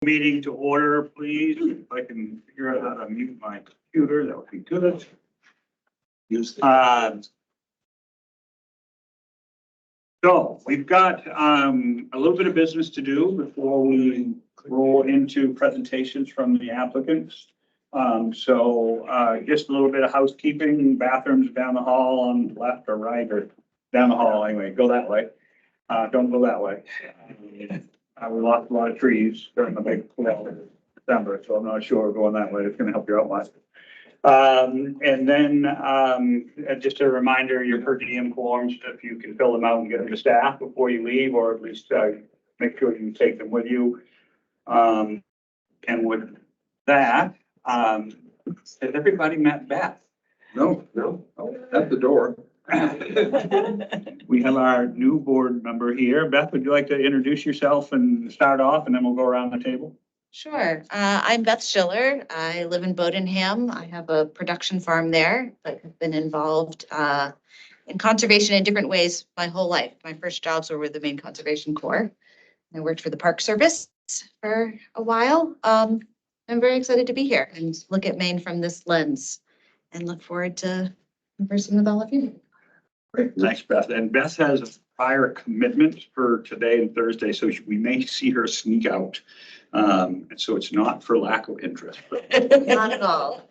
Meeting to order, please. If I can figure out how to mute my computer, that would be good. So we've got a little bit of business to do before we roll into presentations from the applicants. Just a little bit of housekeeping. Bathrooms down the hall on the left or right, or down the hall anyway. Go that way. Don't go that way. We lost a lot of trees during the big flood in December, so I'm not sure going that way. It's going to help you out much. And then just a reminder, your per diem forms, if you can fill them out and get them to staff before you leave, or at least make sure you take them with you. And with that, has everybody met Beth? No, at the door. We have our new board member here. Beth, would you like to introduce yourself and start off, and then we'll go around the table? Sure. I'm Beth Schiller. I live in Bodenham. I have a production farm there, but have been involved in conservation in different ways my whole life. My first jobs were with the Maine Conservation Corps. I worked for the Park Service for a while. I'm very excited to be here and look at Maine from this lens and look forward to conversing with all of you. Great. Thanks, Beth. And Beth has a prior commitment for today and Thursday, so we may see her sneak out. And so it's not for lack of interest. Not at all.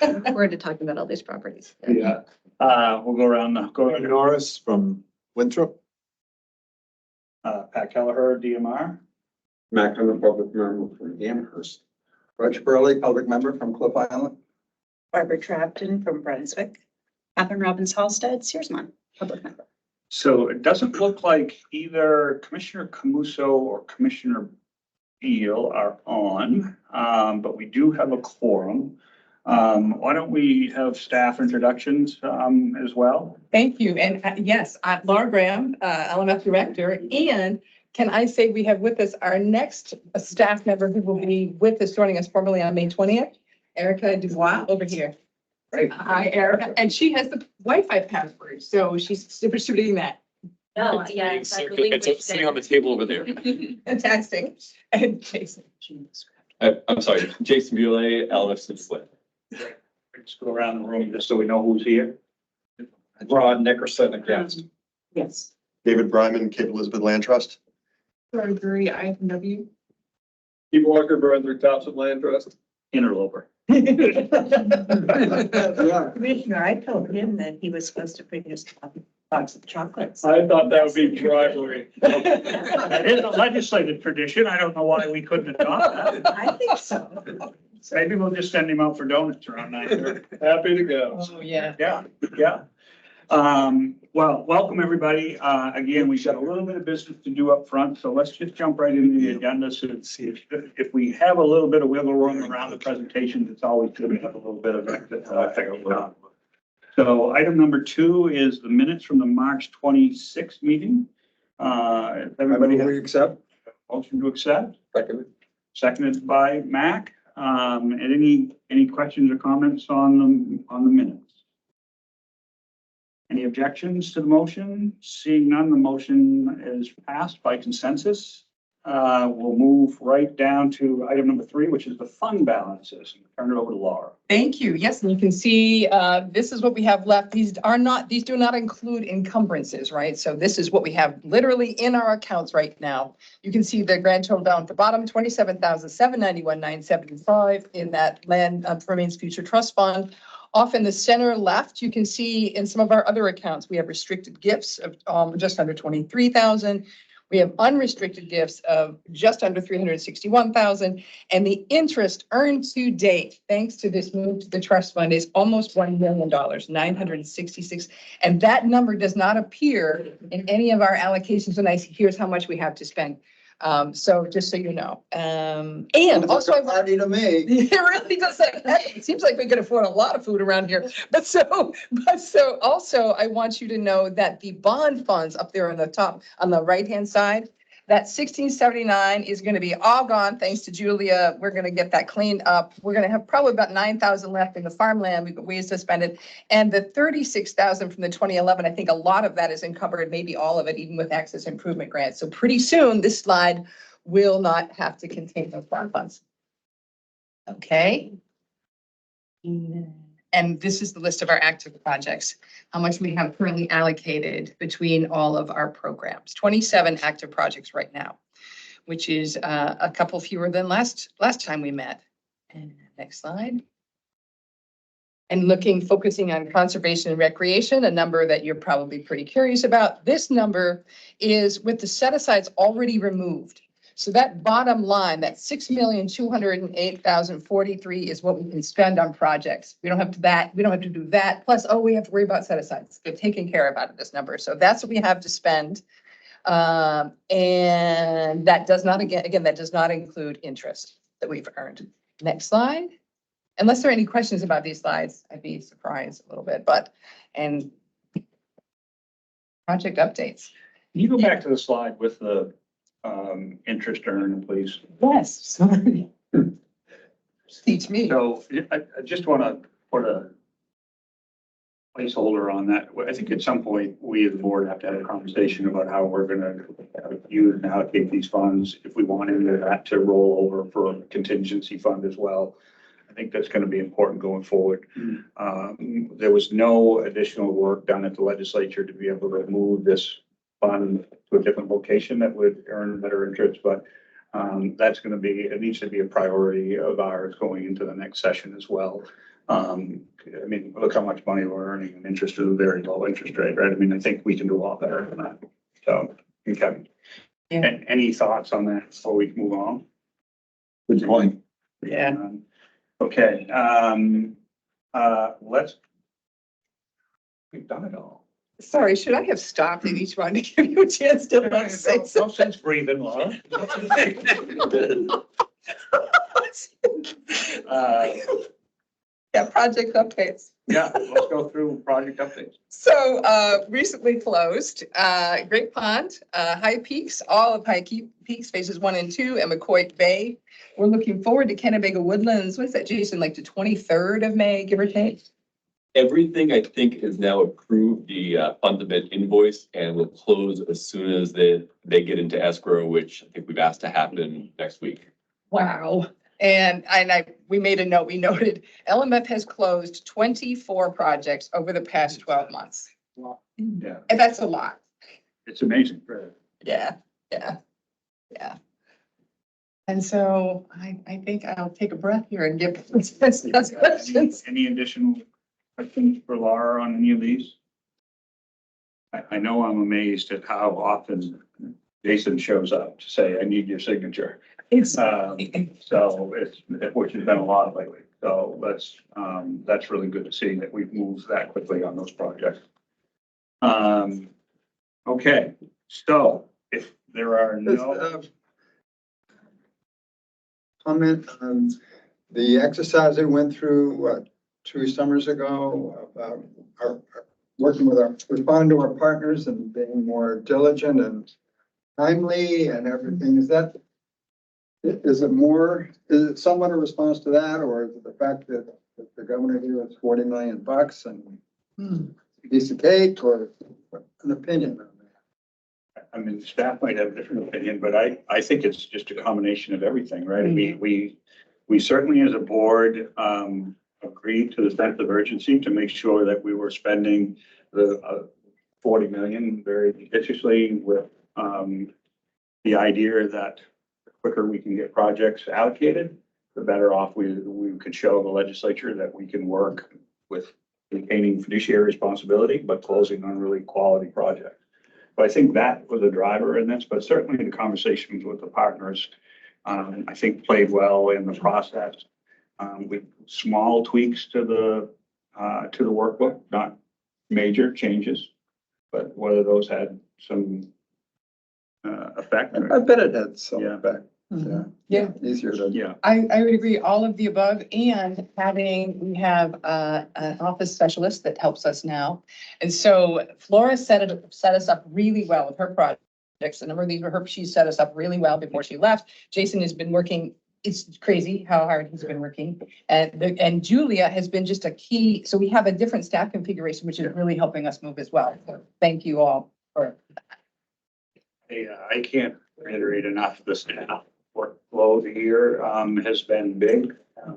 Look forward to talking about all these properties. Yeah. We'll go around. Norris from Winthrop. Pat Kelleher, DMR. Mac Hunter, public member from Amherst. Roger Burley, public member from Cliff Island. Barbara Trapton from Brunswick. Catherine Robbins Halstead, Searsmont, public member. So it doesn't look like either Commissioner Camuso or Commissioner Beal are on, but we do have a quorum. Why don't we have staff introductions as well? Thank you. And yes, I'm Laura Graham, LMF Director. And can I say we have with us our next staff member who will be with us, joining us formally on May 20th, Erica Dubois over here. Great. Hi, Erica. And she has the Wi-Fi password, so she's distributing that. Oh, yeah. It's sitting on the table over there. Fantastic. And Jason. I'm sorry, Jason Bulle, LMF Split. Let's go around the room just so we know who's here. Rod Nickerson against. Yes. David Bryman, Cape Elizabeth Land Trust. Gregory, IFW. Steve Walker, Brunswick Thompson Land Trust. Interloper. Commissioner, I told him that he was supposed to bring us a box of chocolates. I thought that would be bribery. That is a legislative tradition. I don't know why we couldn't adopt that. I think so. Maybe we'll just send him out for donuts around 9:30. Happy to go. Oh, yeah. Yeah. Well, welcome everybody. Again, we've got a little bit of business to do up front, so let's just jump right into the agenda. So see if we have a little bit of wiggle room around the presentations, it's always good to have a little bit of it. So item number 2 is the minutes from the March 26th meeting. Everybody We has accept. a motion to accept, Second. seconded by Mac. And any questions or comments on the minutes? Any objections to the motion? Seeing none, the motion is passed by consensus. We'll move right down to item number 3, which is the fund balances. Turn it over to Laura. Thank you. Yes, and you can see, this is what we have left. These do not include encumbrances, right? So this is what we have literally in our accounts right now. You can see the grand total down at the bottom, 27,791,975 in that land for Maine's Future Trust Fund. Off in the center left, you can see in some of our other accounts, we have restricted gifts of just under 23,000. We have unrestricted gifts of just under 361,000, and the interest earned to date, thanks to this move to the trust fund, is almost $1 million, 966. And that number does not appear in any of our allocations. And here's how much we have to spend. So just so you know, and also I Party to me. it really does. It seems like we could afford a lot of food around here. But also I want you to know that the bond funds up there on the top, on the right-hand side, That 1679 is going to be all gone thanks to Julia. We're going to get that cleaned up. We're going to have probably about 9,000 left in the farmland. We've got ways to spend it. And the 36,000 from the 2011, I think a lot of that is encumbered, maybe all of it, even with access improvement grants. So pretty soon, this slide will not have to contain those bond funds. Okay. And this is the list of our active projects, how much we have currently allocated between all of our programs. 27 active projects right now, which is a couple fewer than last time we met. And next slide. And focusing on conservation and recreation, a number that you're probably pretty curious about. This number is with the set-asides already removed. So that bottom line, that 6,208,043 is what we can spend on projects. We don't have to do that. Plus, we have to worry about set-asides. They're taken care of out of this number. So that's what we have to spend. And that does not, again, that does not include interest that we've earned. Next slide. Unless there are any questions about these slides, I'd be surprised a little bit, and project updates. Can you go back to the slide with the interest earned, please? Yes, sorry. Teach me. So I just want to put a placeholder on that. I think at some point, we as a board have to have a conversation about how we're going to use and allocate these funds. If we want into that to roll over for a contingency fund as well. I think that's going to be important going forward. There was no additional work done at the legislature to be able to move this fund to a different location that would earn better interest, but that's going to be, it needs to be a priority of ours going into the next session as well. I mean, look how much money we're earning in interest at a very low interest rate, right? I mean, I think we can do a lot better than that. So, okay. Yeah. And any thoughts on that before we move on? Good point. Yeah. Okay, we've done it all. Sorry, should I have stopped at each one to give you a chance to say No something? sense breathing, Laura. Yeah, project updates. Yeah, let's go through project updates. So recently closed, Great Pond, High Peaks, all of High Peaks phases 1 and 2, and McCoy Bay. We're looking forward to Kennebago Woodlands. What is that, Jason, like the 23rd of May, give or take? Everything I think is now approved, the fundament invoice, and will close as soon as they get into escrow, which I think we've asked to happen next week. Wow. And we made a note, we noted LMF has closed 24 projects over the past 12 months. Yeah, And that's a lot. it's amazing. Yeah. And so I think I'll take a breath here and give questions. Any additional questions for Laura on any of these? I know I'm amazed at how often Jason shows up to say, I need your signature. It's, So which has been a lot lately. So that's really good to see that we've moved that quickly on those projects. Okay, so if there are no. Comment on the exercise I went through, 2 summers ago about responding to our partners and being more diligent and timely and everything. Is it somewhat a response to that, or is it the fact that the governor gave us $40 million and piece of cake, or an opinion on that? I mean, staff might have a different opinion, but I think it's just a combination of everything, right? We certainly as a board, agreed to the sense of urgency to make sure that we were spending the 40 million very judiciously with, the idea that the quicker we can get projects allocated, the better off we could show the legislature that we can work with maintaining fiduciary responsibility, but closing on really quality projects. But I think that was a driver in this, but certainly the conversations with the partners, I think played well in the process. With small tweaks to the workbook, not major changes, but whether those had some effect. I bet it had some Yeah. effect. Yeah. Easier to. Yeah, I would agree, all of the above, and we have an office specialist that helps us now. And so Flora set us up really well with her project. A number of these were her, she set us up really well before she left. Jason has been working, it's crazy how hard he's been working. And Julia has been just a key, so we have a different staff configuration, which is really helping us move as well. So thank you all for. I can't reiterate enough, the staff workload here, has been big.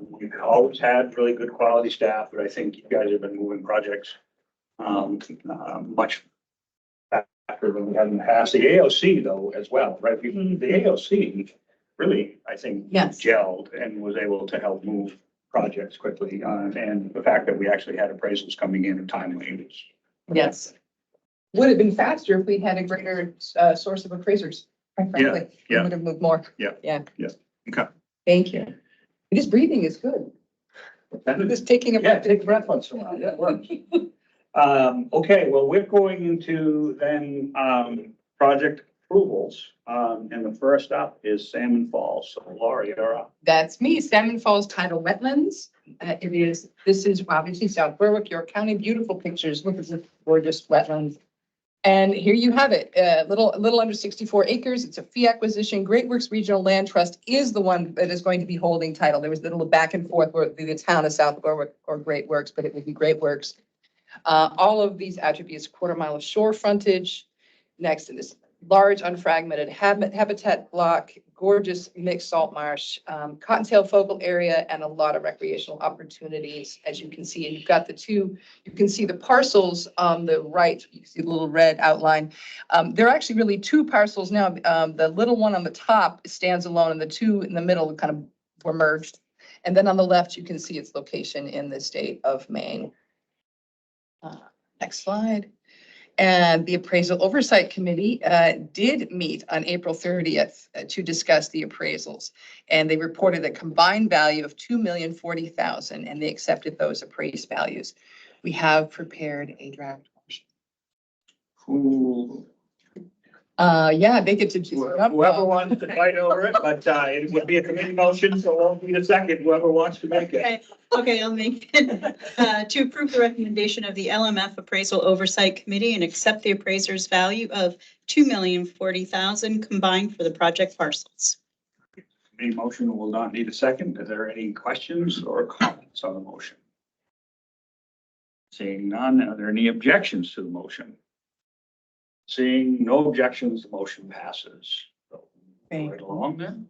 We've always had really good quality staff, but I think you guys have been moving projects, much faster than we have in the past. The AOC though, as well, right? The AOC really, I think, Yes. gelled and was able to help move projects quickly. And the fact that we actually had appraisals coming in timely was. Yes. Would have been faster if we had a greater source of appraisers, quite frankly. We yeah. would have moved more. Yeah. Yeah. Yeah. Okay. Thank you. This breathing is good. Just taking a Yeah, breath. take a breath once in a while. That works. Okay, well, we're going into then, project approvals. And the first up is Salmon Falls. So Laurie, you're up. That's me, Salmon Falls Tidal Wetlands. This is obviously South Berwick, York County, beautiful pictures. Look at the gorgeous wetlands. And here you have it, a little under 64 acres. It's a fee acquisition. Great Works Regional Land Trust is the one that is going to be holding title. There was a little back and forth where the town of South Berwick or Great Works, but it would be Great Works. All of these attributes, 1/4 mile of shore frontage next to this large unfragmented habitat block, gorgeous mixed salt marsh, cottontail focal area, and a lot of recreational opportunities, as you can see. And you've got you can see the parcels on the right. You can see the little red outline. There are actually really two parcels now. The little one on the top stands alone, and the two in the middle kind of were merged. And then on the left, you can see its location in the state of Maine. Next slide. And the Appraisal Oversight Committee did meet on April 30th to discuss the appraisals. And they reported a combined value of $2,040,000, and they accepted those appraised values. We have prepared a draft. Who, Yeah, they get to. whoever wants to fight over it, but, it would be a committee motion, so it won't be a second, whoever wants to make it. Okay, I'll make it, to approve the recommendation of the LMF Appraisal Oversight Committee and accept the appraiser's value of $2,040,000 combined for the project parcels. Any motion will not need a second. Are there any questions or comments on the motion? Seeing none, are there any objections to the motion? Seeing no objections, the motion passes. So, right along then.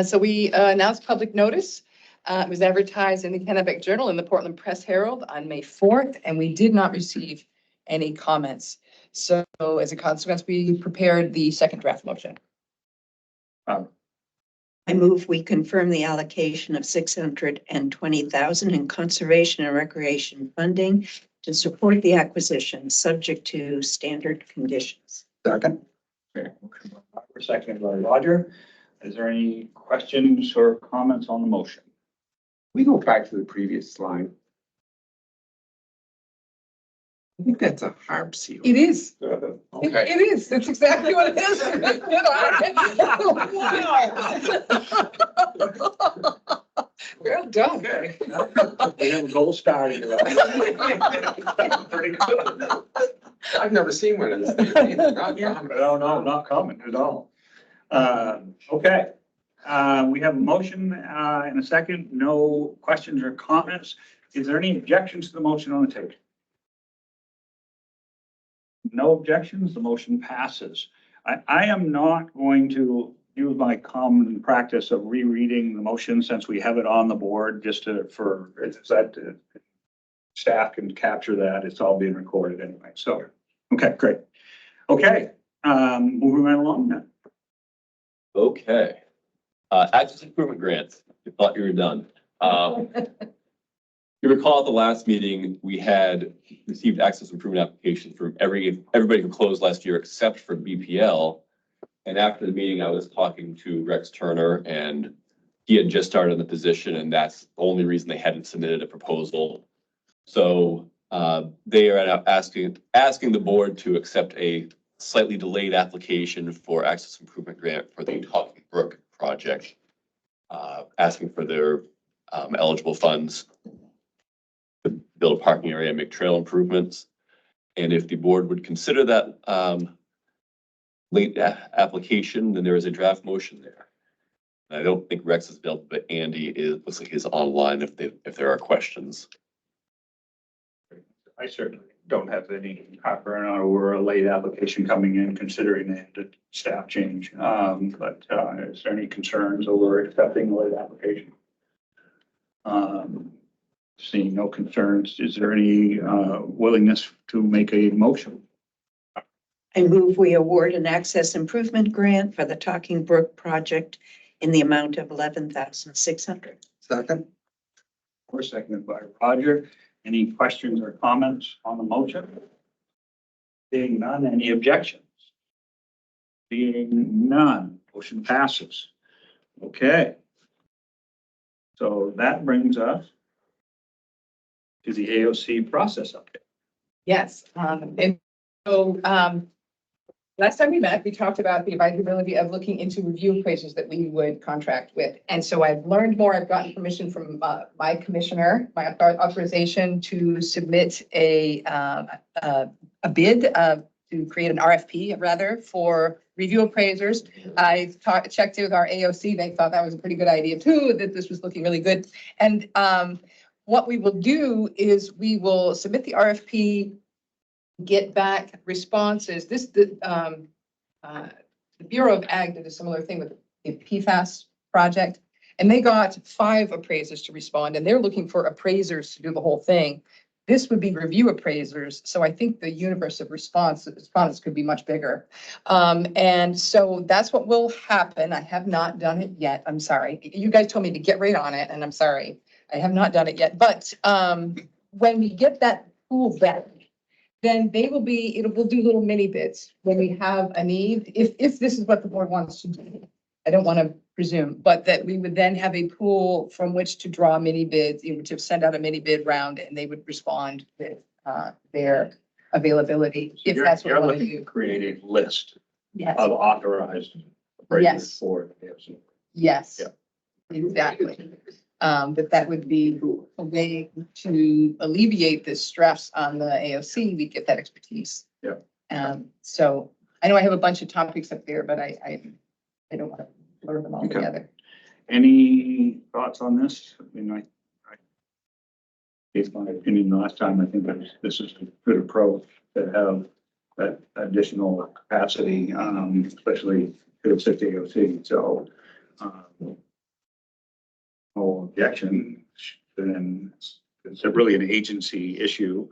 So we announced public notice. It was advertised in the Kennebec Journal and the Portland Press Herald on May 4th, and we did not receive any comments. So as a consequence, we prepared the second draft motion. I move we confirm the allocation of $620,000 in conservation and recreation funding to support the acquisition, subject to standard conditions. Second. Okay, motion by Barbara, seconded by Roger. Is there any questions or comments on the motion? We go back to the previous slide. I think that's a harp seal. It is. Okay. It is. That's exactly what it is. Well done. We have a gold star here. Pretty good. I've never seen one of this thing either. Not common. No, not common at all. Okay, we have a motion and a second. No questions or comments. Is there any objections to the motion on the table? No objections, the motion passes. I am not going to use my common practice of rereading the motion since we have it on the board just staff can capture that. It's all being recorded anyway. So, okay, great. Okay, moving right along then. Okay. Access improvement grants. You thought you were done. You recall at the last meeting, we had received access improvement applications from everybody who closed last year except for BPL. And after the meeting, I was talking to Rex Turner, and he had just started in the position, and that's the only reason they hadn't submitted a proposal. So they are now asking the board to accept a slightly delayed application for access improvement grant for the Talking Brook project, asking for their eligible funds to build a parking area and make trail improvements. And if the board would consider that late application, then there is a draft motion there. I don't think Rex is built, but Andy looks like he's online if there are questions. I certainly don't have any heartburn over a late application coming in, considering the staff change. But is there any concerns over accepting a late application? Seeing no concerns, is there any willingness to make a motion? I move we award an access improvement grant for the Talking Brook project in the amount of 11,600. Second, Or seconded by Roger. Any questions or comments on the motion? Seeing none, any objections? Seeing none, motion passes. Okay. So that brings us to the AOC process update. Yes, and so, last time we met, we talked about the advisability of looking into review appraisers that we would contract with. And so I've learned more. I've gotten permission from my commissioner, my authorization to submit a bid to create an RFP rather for review appraisers. I checked it with our AOC. They thought that was a pretty good idea too, that this was looking really good. And what we will do is we will submit the RFP, get back responses. The Bureau of Ag did a similar thing with the PFAS project, and they got 5 appraisers to respond, and they're looking for appraisers to do the whole thing. This would be review appraisers, so I think the universe of respondents could be much bigger. And so that's what will happen. I have not done it yet. I'm sorry. You guys told me to get right on it, and I'm sorry. I have not done it yet, but when we get that pool back, then we'll do little mini bids when we have a need, if this is what the board wants to do. I don't want to presume, but that we would then have a pool from which to draw mini bids, to send out a mini bid round, and they would respond with their availability, if that's what we You're want to looking to do. create a list Yes, of authorized appraisers Yes. for AOC. yes, Yeah. exactly. That would be a way to alleviate the stress on the AOC. We get that expertise. Yeah. So I know I have a bunch of topics up there, but I don't want to blur them all Okay. together. Any thoughts on this? I mean, I gave my opinion last time. I think this is a good approach to have that additional capacity, especially to assist AOC. So, no objection. Then it's really an agency issue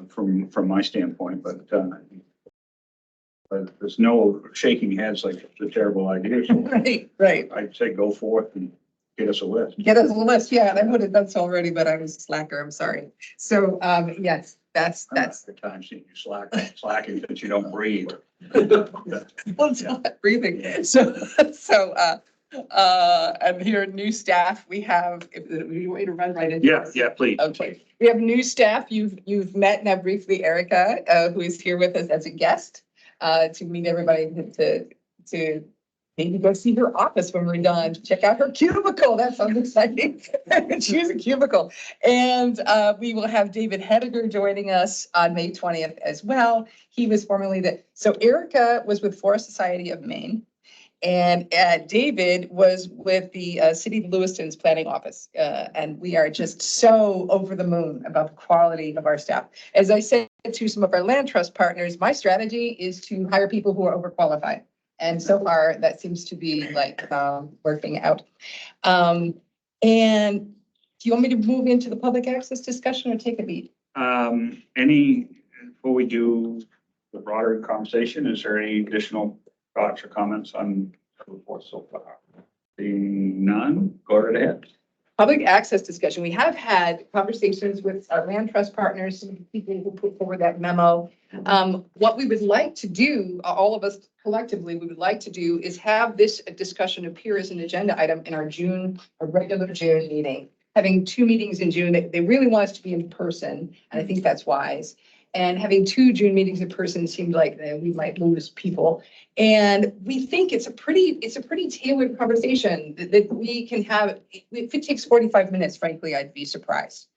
from my standpoint, but there's no shaking heads like it's a terrible idea. So Right. I'd say go forth and get us a list. Get us a list. Yeah, and I would have done so already, but I was a slacker. I'm sorry. So, yes, that's. The time seeing you slacking since you don't breathe. Well, it's not breathing. So, and here, new staff, we have, if we way to run right into. Yeah, please. Okay, we have new staff. You've met now briefly Erica, who is here with us as a guest, to meet everybody, to maybe go see her office when we're done, check out her cubicle. That sounds exciting. Choose a cubicle. And we will have David Hediger joining us on May 20th as well. He was formerly so Erica was with Forest Society of Maine. And David was with the City of Lewiston's planning office. And we are just so over the moon about the quality of our staff. As I said to some of our land trust partners, my strategy is to hire people who are overqualified. And so far, that seems to be like working out. And do you want me to move into the public access discussion or take a beat? Before we do the broader conversation, is there any additional thoughts or comments on the report so far? Seeing none, go right ahead. Public access discussion. We have had conversations with our land trust partners, some people who put forward that memo. What we would like to do, all of us collectively, we would like to do is have this discussion appear as an agenda item in our regular June meeting. Having 2 meetings in June, they really want us to be in person, and I think that's wise. And having 2 June meetings in person seemed like we might lose people. And we think it's a pretty tailored conversation that we can have. If it takes 45 minutes, frankly, I'd be surprised.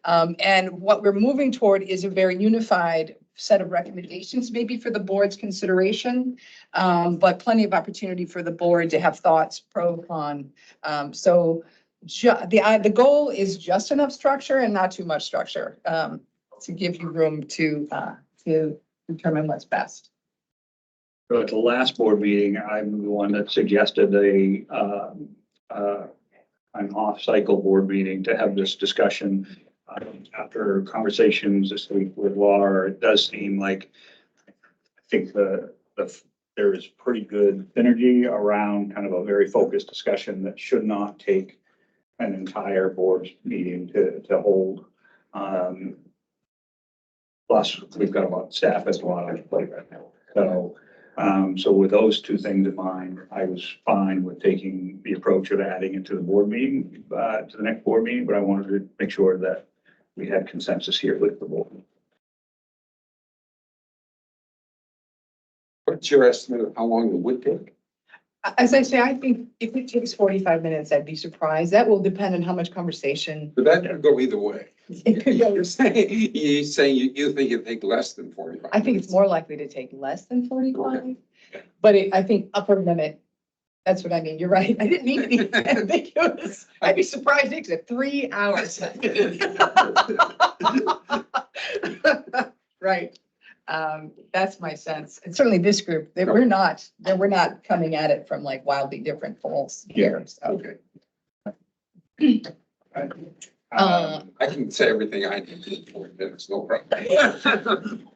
And what we're moving toward is a very unified set of recommendations maybe for the board's consideration. But plenty of opportunity for the board to have thoughts, pro, con. So the goal is just enough structure and not too much structure, to give you room to determine what's best. So at the last board meeting, I'm the one that suggested an off-cycle board meeting to have this discussion. After conversations this week with Laura, it does seem like, I think there is pretty good synergy around kind of a very focused discussion that should not take an entire board meeting to hold. Plus, we've got a lot of staff as a lot on the plate right now. So with those two things in mind, I was fine with taking the approach of adding it to the board meeting, to the next board meeting, but I wanted to make sure that we had consensus here with the board. What's your estimate of how long it would take? As I say, I think if it takes 45 minutes, I'd be surprised. That will depend on how much conversation. But that could go either way. It could go. You're saying you think it'd take less than 45. I think it's more likely to take less than 45, Okay. but I think upper limit. That's what I mean. You're right. I didn't mean to be ambiguous. I'd be surprised if it's 3 hours. Right. That's my sense. And certainly this group, that we're not coming at it from like wildly different poles here. So. Okay. I can say everything I need in 40 minutes, no problem.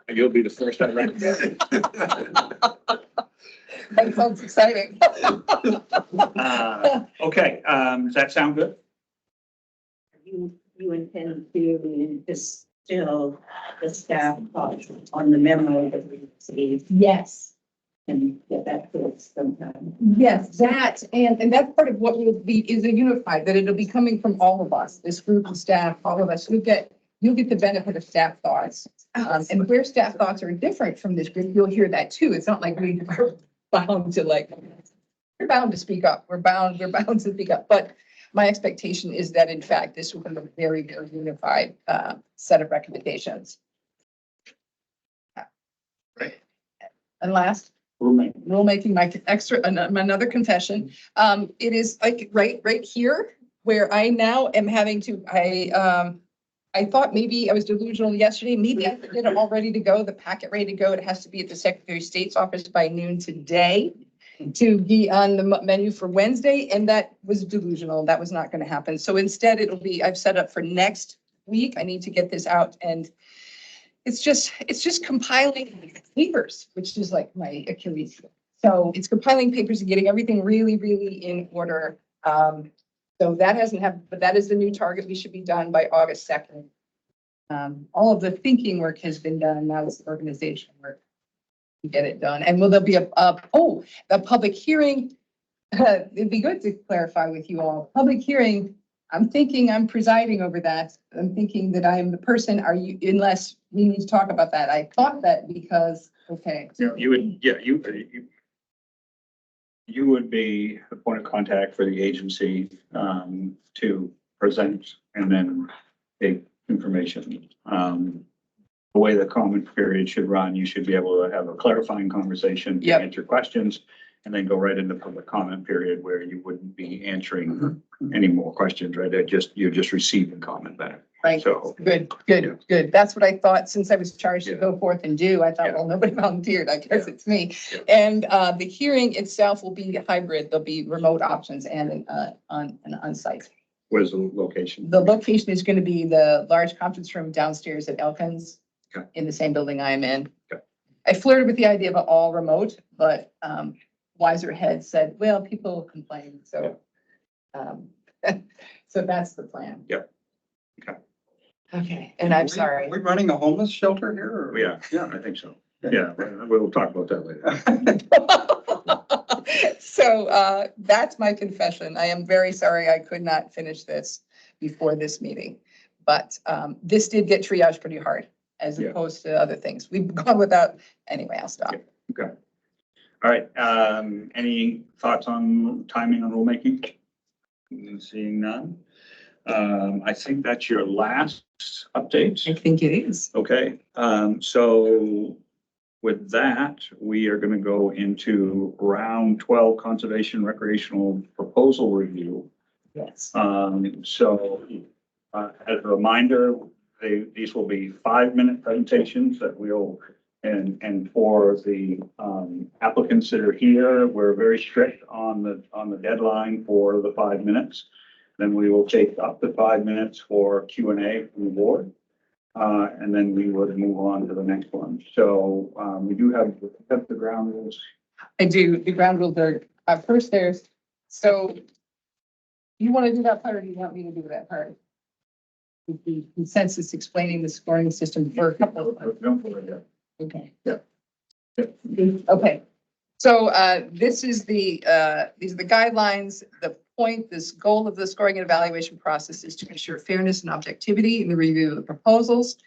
You'll be the first I recommend. That sounds exciting. Okay, does that sound good? You intend to distill the staff thoughts on the memo that we received Yes. and get that to us sometime. Yes, that, and that's part of what will be, is a unified, that it'll be coming from all of us, this group of staff, all of us, you'll get the benefit of staff thoughts. And where staff thoughts are different from this group, you'll hear that too. It's not like we are bound to we're bound to speak up. We're bound to speak up. But my expectation is that in fact, this will be a very, very unified set of recommendations. Right. And last, rulemaking, my another confession. It is like right here where I now am having to, I thought maybe I was delusional yesterday. Maybe I did it all ready to go, the packet ready to go. It has to be at the Secretary of State's office by noon today to be on the menu for Wednesday. And that was delusional. That was not going to happen. So instead it'll be, I've set up for next week. I need to get this out, and it's just compiling papers, which is like my Achilles heel. So it's compiling papers and getting everything really, really in order. So that hasn't happened, but that is the new target. We should be done by August 2nd. All of the thinking work has been done. Now it's the organization work to get it done. And will there be a public hearing? It'd be good to clarify with you all. Public hearing, I'm thinking I'm presiding over that. I'm thinking that I am the person, unless we need to talk about that. I thought that because, okay. You would be the point of contact for the agency to present and then take information. The way the comment period should run, you should be able to have a clarifying conversation, Yep. answer questions, and then go right into public comment period where you wouldn't be answering any more questions, right? You're just receiving comment back. Right. So, Good. That's what I thought, since I was charged to Yeah. go forth and do. I thought, Yeah. well, nobody volunteered. I guess Yeah. it's me. Yeah. And the hearing itself will be hybrid. There'll be remote options and an on-site. where's the location? The location is going to be the large conference room downstairs at Elkins, Okay. in the same building I am in. Okay. I flirted with the idea of an all remote, but wiser heads said, well, people complain. So so that's the plan. Yep. Okay. Okay, and I'm sorry. Are we running a homeless shelter here? or- Yeah, I think so. Yeah, we'll talk about that later. So that's my confession. I am very sorry I could not finish this before this meeting. But this did get triaged pretty hard as Yeah. opposed to other things. We've gone without, anyway, I'll stop. Okay. All right, any thoughts on timing on rulemaking? Seeing none. I think that's your last update. I think it is. Okay, so with that, we are gonna go into round 12 conservation recreational proposal review. Yes. As a reminder, these will be 5-minute presentations that we'll, and for the applicants that are here, we're very strict on the deadline for the 5 minutes. Then we will take up to 5 minutes for Q&A from the board. And then we would move on to the next one. So we do have the ground rules. I do. The ground rules are, first there's, so you want to do that part or do you want me to do that part? The consensus explaining the scoring system for a couple of months. Okay. Yeah. Okay. So these are the guidelines. The point, this goal of the scoring and evaluation process is to ensure fairness and objectivity in the review of the proposals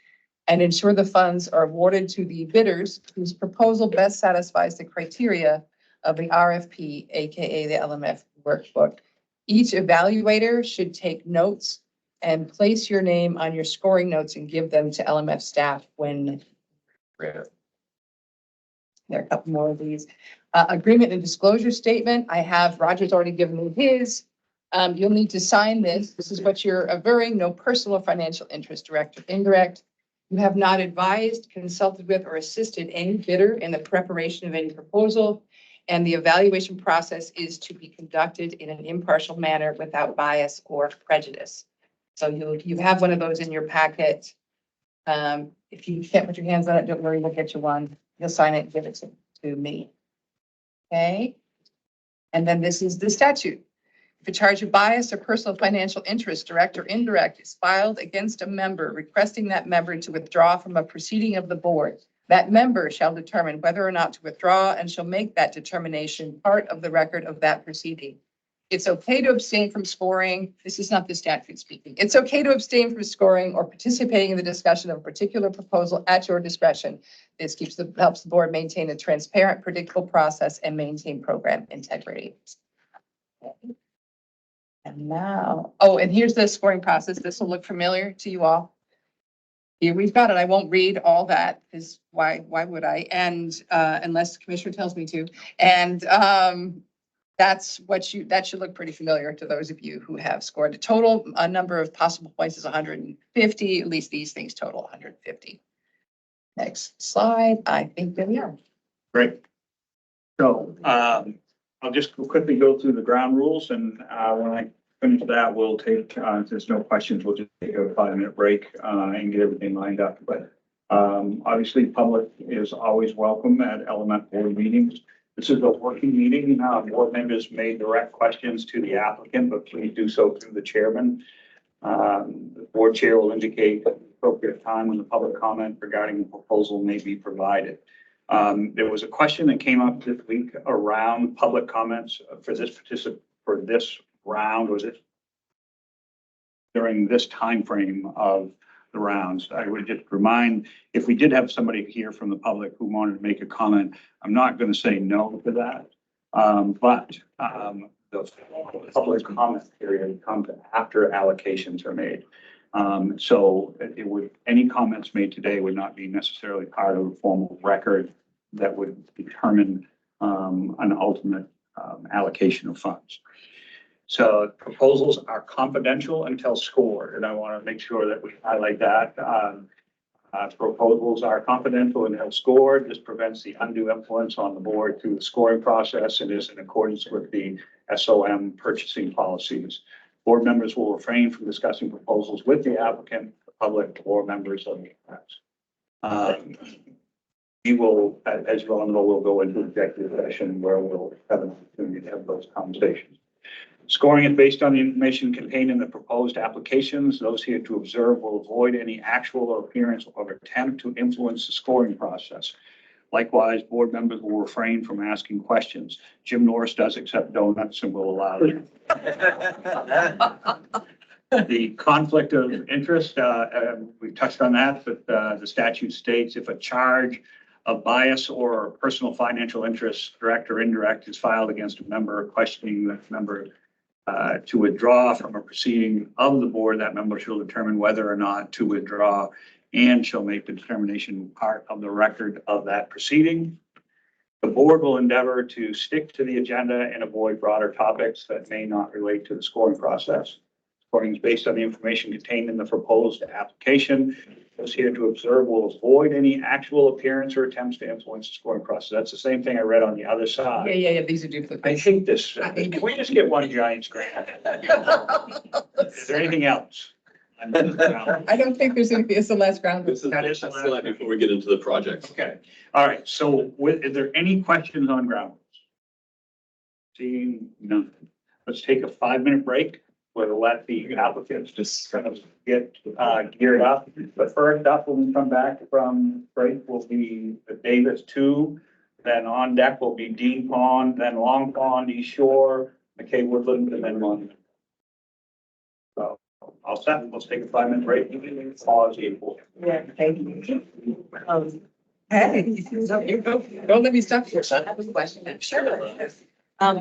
and ensure the funds are awarded to the bidders whose proposal best satisfies the criteria of the RFP, AKA the LMF workbook. Each evaluator should take notes and place your name on your scoring notes and give them to LMF staff when there are a couple more of these. Agreement and disclosure statement. I have, Roger's already given me his. You'll need to sign this. This is what you're averring: no personal or financial interest, direct or indirect. You have not advised, consulted with, or assisted any bidder in the preparation of any proposal. And the evaluation process is to be conducted in an impartial manner without bias or prejudice. So you have one of those in your packet. If you can't put your hands on it, don't worry, we'll get you one. You'll sign it and give it to me. Okay. And then this is the statute. If a charge of bias or personal financial interest, direct or indirect, is filed against a member requesting that member to withdraw from a proceeding of the board, that member shall determine whether or not to withdraw and shall make that determination part of the record of that proceeding. It's okay to abstain from scoring. This is not the statute speaking. It's okay to abstain from scoring or participating in the discussion of a particular proposal at your discretion. This helps the board maintain a transparent, predictable process and maintain program integrity. Okay. And now, and here's the scoring process. This will look familiar to you all. Here we've got it. I won't read all that because why would I? And unless the commissioner tells me to. And that should look pretty familiar to those of you who have scored. The total number of possible points is 150. At least these things total 150. Next slide. I think there we are. Great. So I'll just quickly go through the ground rules, and when I finish that, we'll take, if there's no questions, we'll just take a 5-minute break and get everything lined up. But obviously, public is always welcome at LMF board meetings. This is a working meeting. Board members may direct questions to the applicant, but please do so through the chairman. The board chair will indicate the appropriate time when the public comment regarding the proposal may be provided. There was a question that came up this week around public comments for this round. Was it during this time frame of the rounds? I would just remind, if we did have somebody here from the public who wanted to make a comment, I'm not going to say no to that. But the public comment period comes after allocations are made. So any comments made today would not be necessarily part of a formal record that would determine an ultimate allocation of funds. So proposals are confidential until scored, and I want to make sure that we highlight that. Proposals are confidential until scored. This prevents the undue influence on the board through the scoring process and is in accordance with the SOM purchasing policies. Board members will refrain from discussing proposals with the applicant, the public, or members of the press. We will, as you all know, we'll go into executive session where we'll have an opportunity to have those conversations. Scoring is based on the information contained in the proposed applications. Those here to observe will avoid any actual or appearance or attempt to influence the scoring process. Likewise, board members will refrain from asking questions. Jim Norris does accept donuts and will allow them. The conflict of interest, we touched on that, but the statute states if a charge of bias or personal financial interest, direct or indirect, is filed against a member questioning that member to withdraw from a proceeding of the board, that member shall determine whether or not to withdraw and shall make the determination part of the record of that proceeding. The board will endeavor to stick to the agenda and avoid broader topics that may not relate to the scoring process. Scoring is based on the information contained in the proposed application. Those here to observe will avoid any actual appearance or attempts to influence the scoring process. That's the same thing I read on the other Yeah, side. yeah, these are I duplicates. hate this. Can we just get one giant screen? Is there anything else? I don't think there's anything, it's the last round. This is That is the last slide before we get into the projects. Okay, all right, so is there any questions on ground? Seeing none. Let's take a 5-minute break. We'll let the applicants just kind of get geared up. But first up, when we come back from break, will be the Davis 2. Then on deck will be Dean Pond, then Long Pond, East Shore, McKay Woodland, and then Monument. So I'll set, let's take a 5-minute break. Pause. Yeah, thank you. Hey, don't let me stop you. I have a question. Sure. Oh,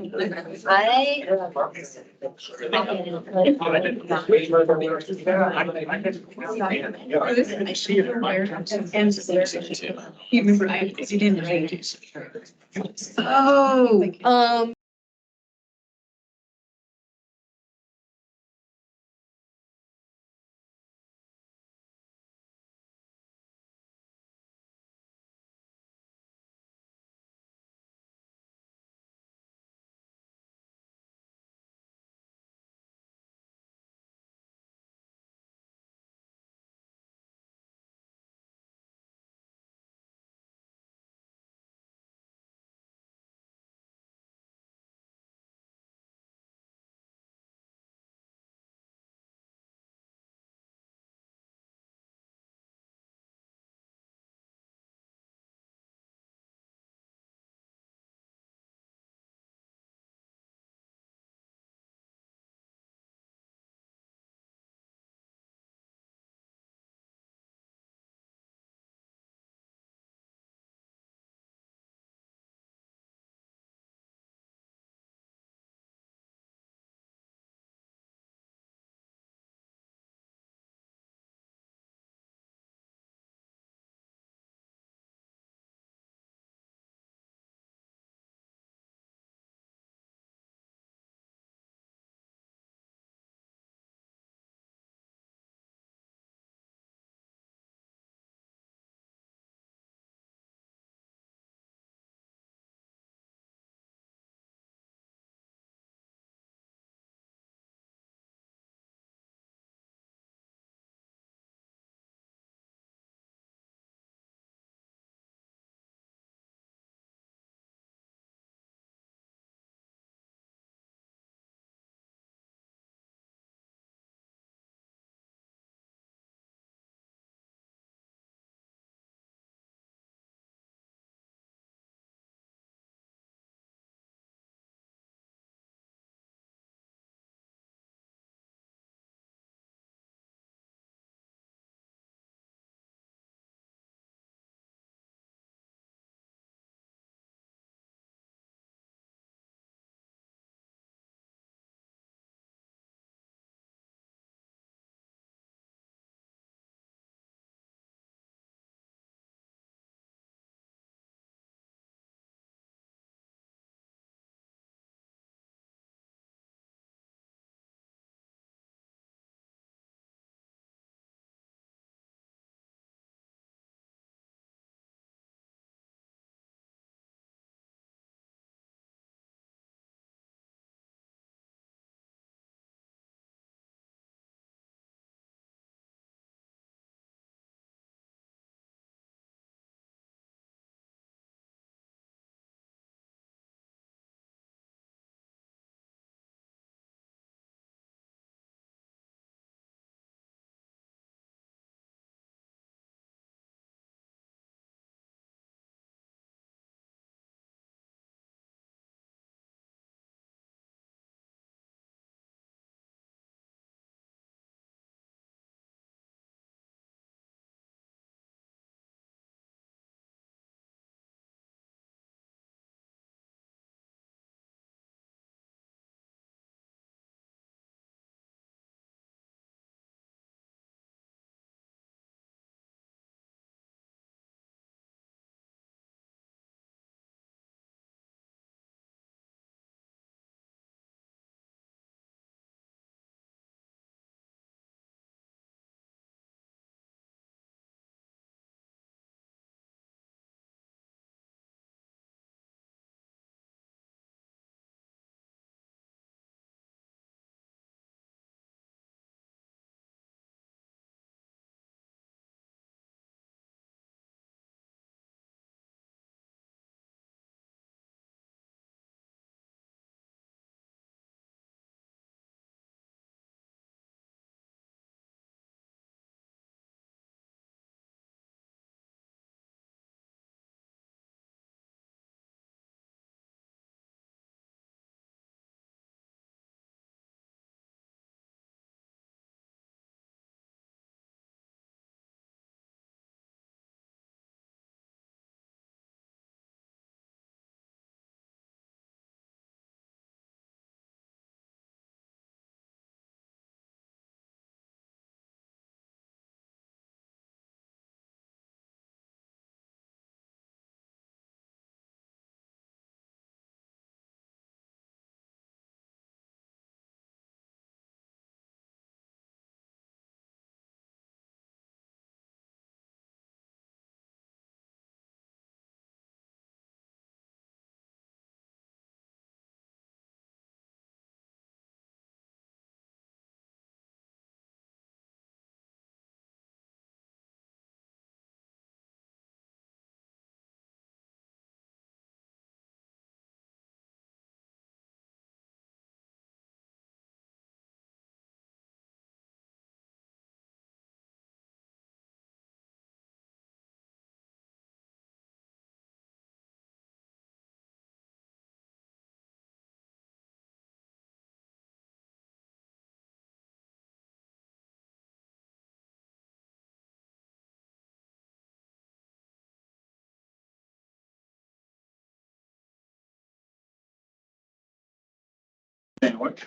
sandwich.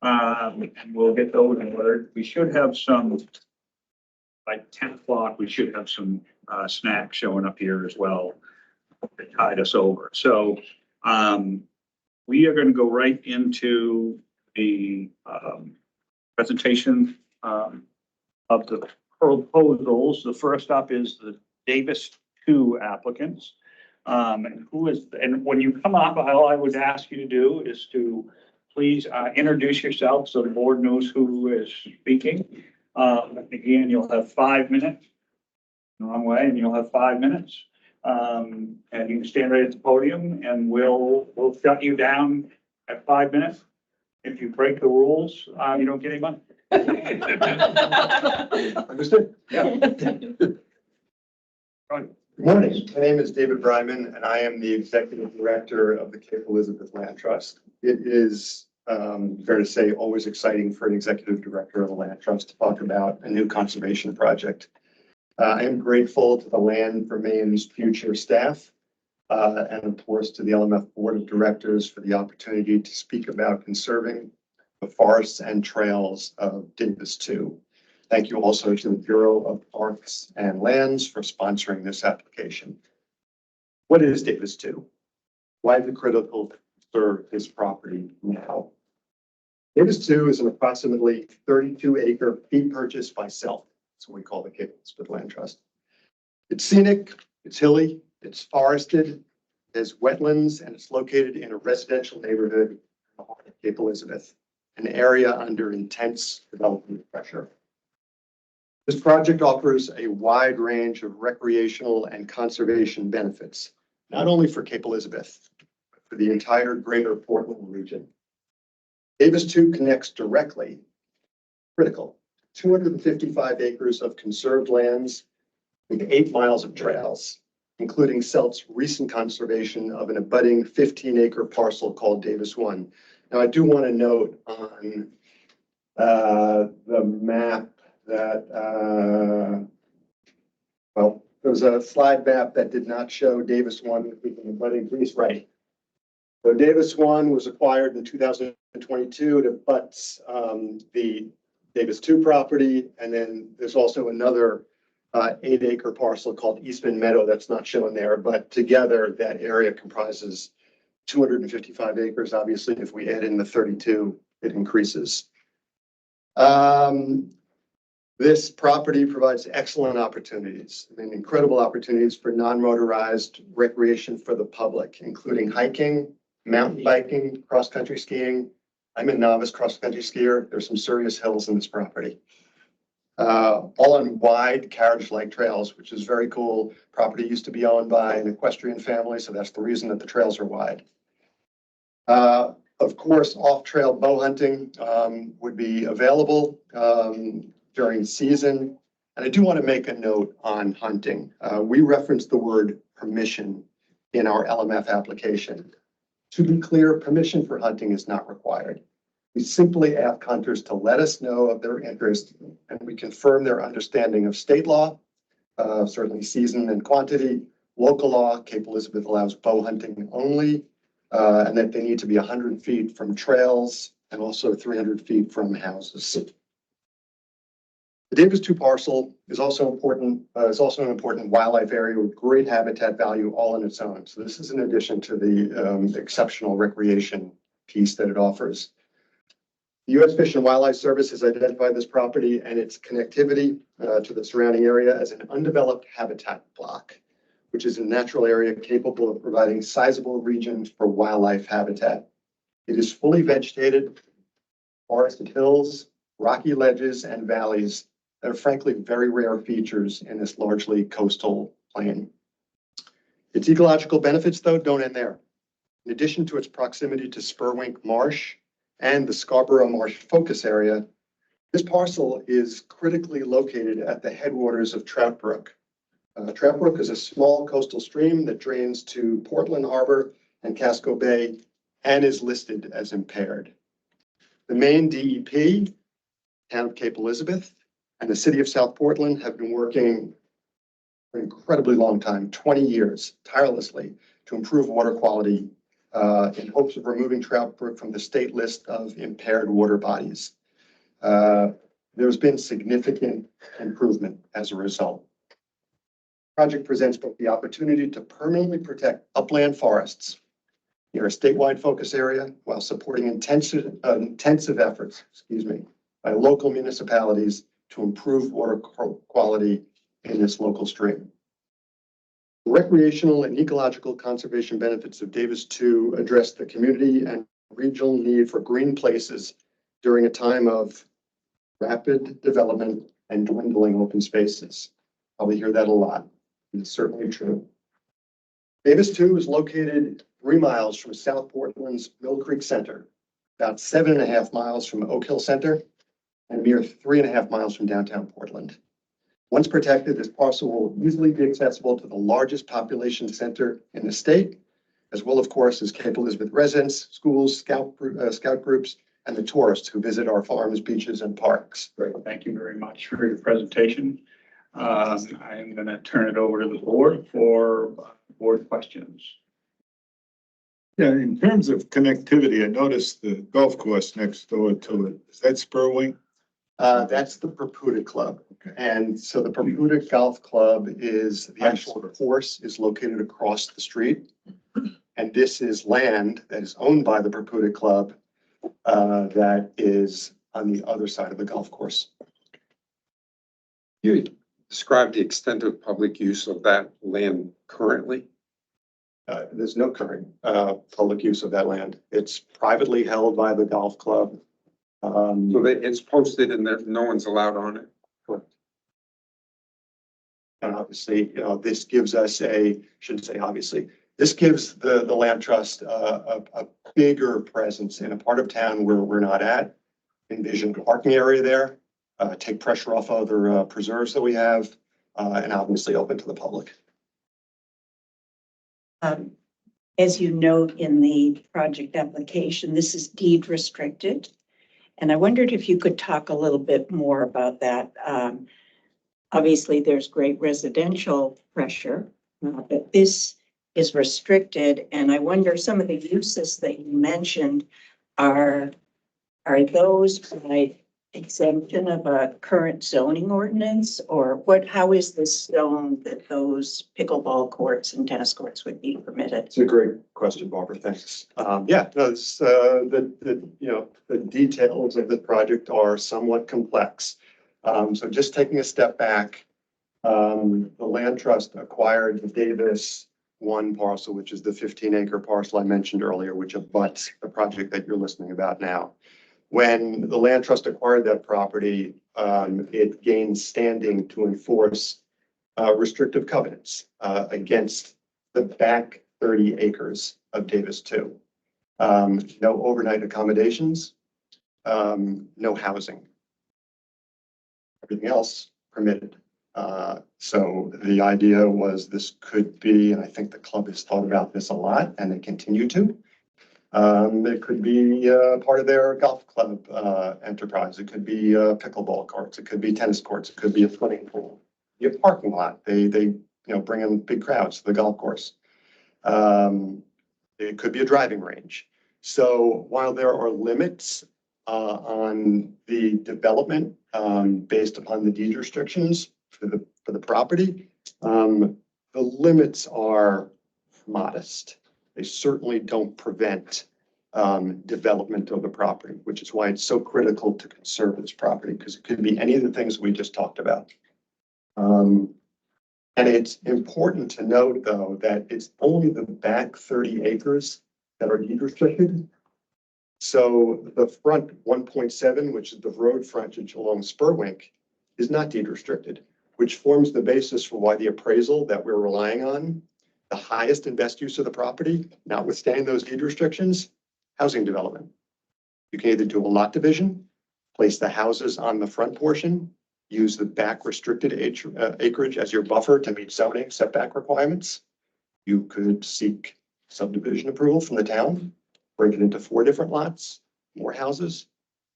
And we'll get those ordered. We should have some, by 10 o'clock, we should have some snacks showing up here as well to tide us over. So we are going to go right into the presentation of the proposals. The first up is the Davis 2 applicants. And when you come up, all I would ask you to do is to please introduce yourself so the board knows who is speaking. Again, you'll have 5 minutes. Wrong way, and you'll have 5 minutes. And you can stand right at the podium and we'll shut you down at 5 minutes. If you break the rules, you don't get any money. Understood? Yeah. Good morning. My name is David Bryman, and I am the Executive Director of the Cape Elizabeth Land Trust. It is fair to say always exciting for an Executive Director of a land trust to talk about a new conservation project. I am grateful to the Land for Maine's future staff and of course to the LMF Board of Directors for the opportunity to speak about conserving the forests and trails of Davis 2. Thank you also to the Bureau of Parks and Lands for sponsoring this application. What is Davis 2? Why is it critical to conserve this property now? Davis 2 is an approximately 32-acre fee purchase by self. That's what we call the Cape Elizabeth Land Trust. It's scenic, it's hilly, it's forested, there's wetlands, and it's located in a residential neighborhood in the heart of Cape Elizabeth, an area under intense development pressure. This project offers a wide range of recreational and conservation benefits, not only for Cape Elizabeth, but for the entire greater Portland region. Davis 2 connects directly, critical, 255 acres of conserved lands with 8 miles of trails, including CELT's recent conservation of an abutting 15-acre parcel called Davis 1. Now, I do want to note on the map that, well, there was a slide map that did not show Davis 1 with an abutting piece, right? So Davis 1 was acquired in 2022. It abuts the Davis 2 property, and then there's also another 8-acre parcel called Eastman Meadow that's not shown there, but together that area comprises 255 acres. Obviously, if we add in the 32, it increases. This property provides excellent opportunities, incredible opportunities for non-motorized recreation for the public, including hiking, mountain biking, cross-country skiing. I'm a novice cross-country skier. There's some serious hills in this property. All on wide carriage-like trails, which is very cool. Property used to be owned by an equestrian family, so that's the reason that the trails are wide. Of course, off-trail bow hunting would be available during season. And I do want to make a note on hunting. We referenced the word permission in our LMF application. To be clear, permission for hunting is not required. We simply ask hunters to let us know of their interest, and we confirm their understanding of state law, certainly season and quantity, local law. Cape Elizabeth allows bow hunting only, and that they need to be 100 feet from trails and also 300 feet from houses. The Davis 2 parcel is also important. Is also an important wildlife area with great habitat value all on its own. So this is in addition to the exceptional recreation piece that it offers. The U.S. Fish and Wildlife Service has identified this property and its connectivity to the surrounding area as an undeveloped habitat block, which is a natural area capable of providing sizable regions for wildlife habitat. It is fully vegetated, forested hills, rocky ledges, and valleys that are frankly very rare features in this largely coastal plain. Its ecological benefits, though, don't end there. In addition to its proximity to Spurwink Marsh and the Scarborough Marsh focus area, this parcel is critically located at the headwaters of Trout Brook. Trout Brook is a small coastal stream that drains to Portland Harbor and Casco Bay and is listed as impaired. The Maine DEP, Town of Cape Elizabeth, and the City of South Portland have been working for an incredibly long time, 20 years, tirelessly, to improve water quality in hopes of removing Trout Brook from the state list of impaired water bodies. There's been significant improvement as a result. Project presents both the opportunity to permanently protect upland forests near a statewide focus area while supporting intensive efforts, by local municipalities to improve water quality in this local stream. The recreational and ecological conservation benefits of Davis 2 address the community and regional need for green places during a time of rapid development and dwindling open spaces. Probably hear that a lot. It's certainly true. Davis 2 is located 3 miles from South Portland's Mill Creek Center, about 7.5 miles from Oak Hill Center, and a mere 3.5 miles from downtown Portland. Once protected, this parcel will easily be accessible to the largest population center in the state, as well, of course, as Cape Elizabeth residents, schools, scout groups, and the tourists who visit our farms, beaches, and parks. Great, thank you very much for your presentation. I'm going to turn it over to the board for board questions. Yeah, in terms of connectivity, I noticed the golf course next door to it. Is that Spurwink? That's the Perputa Club. Okay. And so the Perputa Golf Club is, the actual course is located across the street. And this is land that is owned by the Perputa Club that is on the other side of the golf course. You described the extent of public use of that land currently. There's no current public use of that land. It's privately held by the golf club. So it's posted and there, no one's allowed on it. And obviously, this gives us this gives the land trust a bigger presence in a part of town where we're not at. Envision a parking area there, take pressure off other preserves that we have, and obviously open to the public. As you note in the project application, this is deed restricted. And I wondered if you could talk a little bit more about that. Obviously, there's great residential pressure, but this is restricted. And I wonder, some of the uses that you mentioned are those by exemption of a current zoning ordinance, or how is this zoned that those pickleball courts and tennis courts would be permitted? It's a great question, Barbara. Thanks. The details of the project are somewhat complex. So just taking a step back, the land trust acquired the Davis 1 parcel, which is the 15-acre parcel I mentioned earlier, which abuts the project that you're listening about now. When the land trust acquired that property, it gained standing to enforce restrictive covenants against the back 30 acres of Davis 2. No overnight accommodations, no housing. Everything else permitted. So the idea was this could be, and I think the club has thought about this a lot, and they continue to. It could be part of their golf club enterprise. It could be pickleball courts. It could be tennis courts. It could be a swimming pool. A parking lot. They bring in big crowds to the golf course. It could be a driving range. So while there are limits on the development based upon the deed restrictions for the property, the limits are modest. They certainly don't prevent development of the property, which is why it's so critical to conserve this property, because it could be any of the things we just talked about. And it's important to note, though, that it's only the back 30 acres that are deed restricted. So the front 1.7, which is the road frontage along Spurwink, is not deed restricted, which forms the basis for why the appraisal that we're relying on, the highest and best use of the property, notwithstanding those deed restrictions, housing development. You can either do a lot division, place the houses on the front portion, use the back restricted acreage as your buffer to meet zoning setback requirements. You could seek subdivision approval from the town, break it into 4 different lots, more houses.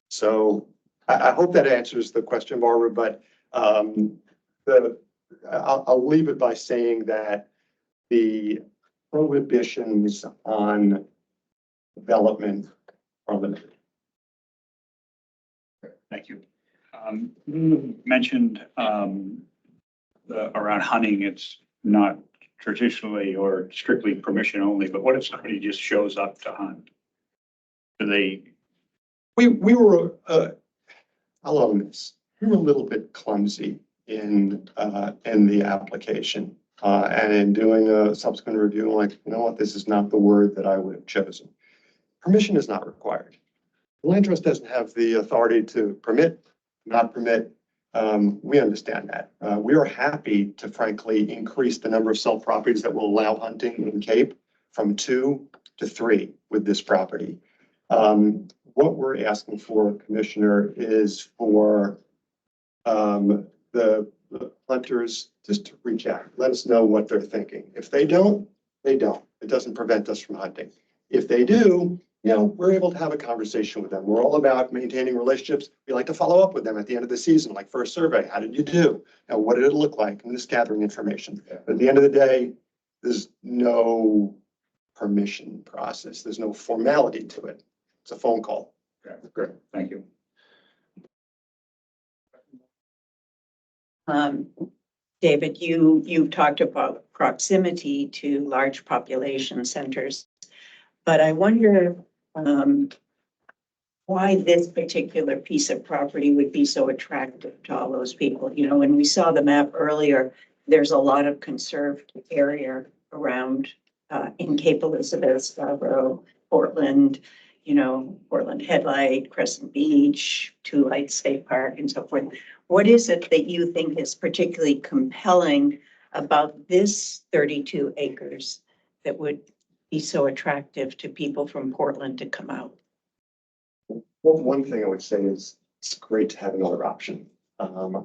So I hope that answers the question, Barbara, but I'll leave it by saying that the prohibitions on development permitted. Thank you. You mentioned, around hunting, it's not traditionally or strictly permission only, but what if somebody just shows up to hunt? Do they, We were, I'll own this, we were a little bit clumsy in the application. And in doing a subsequent review, I'm like, you know what, this is not the word that I would have chosen. Permission is not required. The land trust doesn't have the authority to permit, not permit. We understand that. We are happy to frankly increase the number of cell properties that will allow hunting in Cape from 2 to 3 with this property. What we're asking for, Commissioner, is for the hunters just to reach out, let us know what they're thinking. If they don't, they don't. It doesn't prevent us from hunting. If they do, you know, we're able to have a conversation with them. We're all about maintaining relationships. We like to follow up with them at the end of the season, like first survey. How did you do? You know, what did it look like? And just gathering information. But at the end of the day, there's no permission process. There's no formality to it. It's a phone call. okay, great, thank you. David, you've talked about proximity to large population centers, but I wonder why this particular piece of property would be so attractive to all those people. You know, when we saw the map earlier, there's a lot of conserved area around in Cape Elizabeth, Scarborough, Portland, you know, Portland Headlight, Crescent Beach, Two Lights State Park, and so forth. What is it that you think is particularly compelling about this 32 acres that would be so attractive to people from Portland to come out? Well, one thing I would say is it's great to have another option.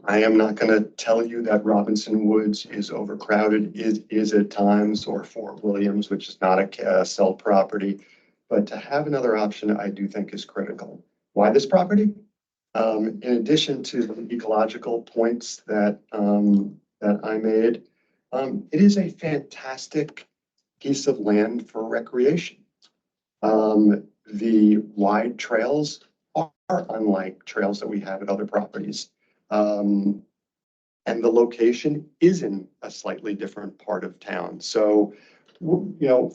I am not going to tell you that Robinson Woods is overcrowded. It is at times, or Fort Williams, which is not a cell property. But to have another option, I do think is critical. Why this property? In addition to the ecological points that I made, it is a fantastic piece of land for recreation. The wide trails are unlike trails that we have at other properties. And the location is in a slightly different part of town. So, you know,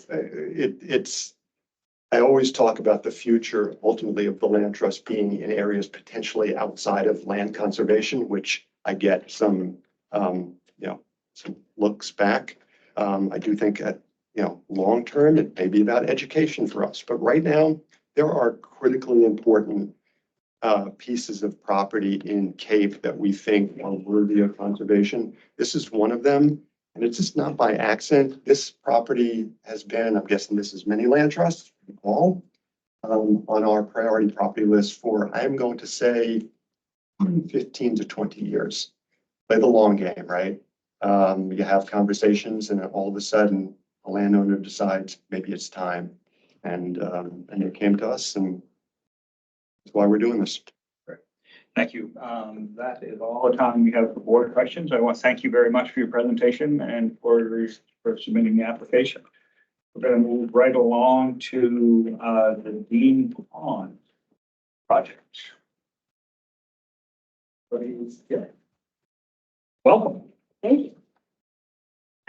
I always talk about the future ultimately of the land trust being in areas potentially outside of land conservation, which I get some, you know, some looks back. I do think at, you know, long term, it may be about education for us. But right now, there are critically important pieces of property in Cape that we think are worthy of conservation. This is one of them. And it's just not by accident. This property has been, I'm guessing this is many land trusts, all on our priority property list for, I am going to say 15 to 20 years. Play the long game, right? You have conversations and all of a sudden a landowner decides maybe it's time. And they came to us, and that's why we're doing this. Thank you. That is all the time we have for board questions. I want to thank you very much for your presentation and for submitting the application. We're going to move right along to the Dean Pond project. Welcome. Thank you.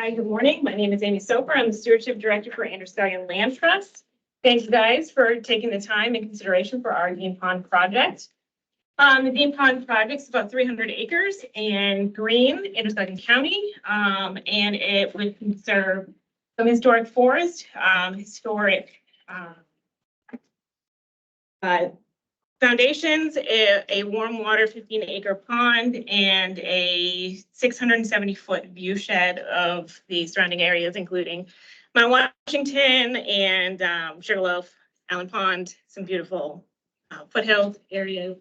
Hi, good morning. My name is Amy Soper. I'm the Stewardship Director for Androscoggin Land Trust. Thanks, guys, for taking the time and consideration for our Dean Pond project. The Dean Pond project is about 300 acres in Green, Androscoggin County, and it would conserve some historic forest, historic foundations, a warm water 15-acre pond, and a 670-foot view shed of the surrounding areas, including Mount Washington and Sugarloaf, Allen Pond, some beautiful foothill areas.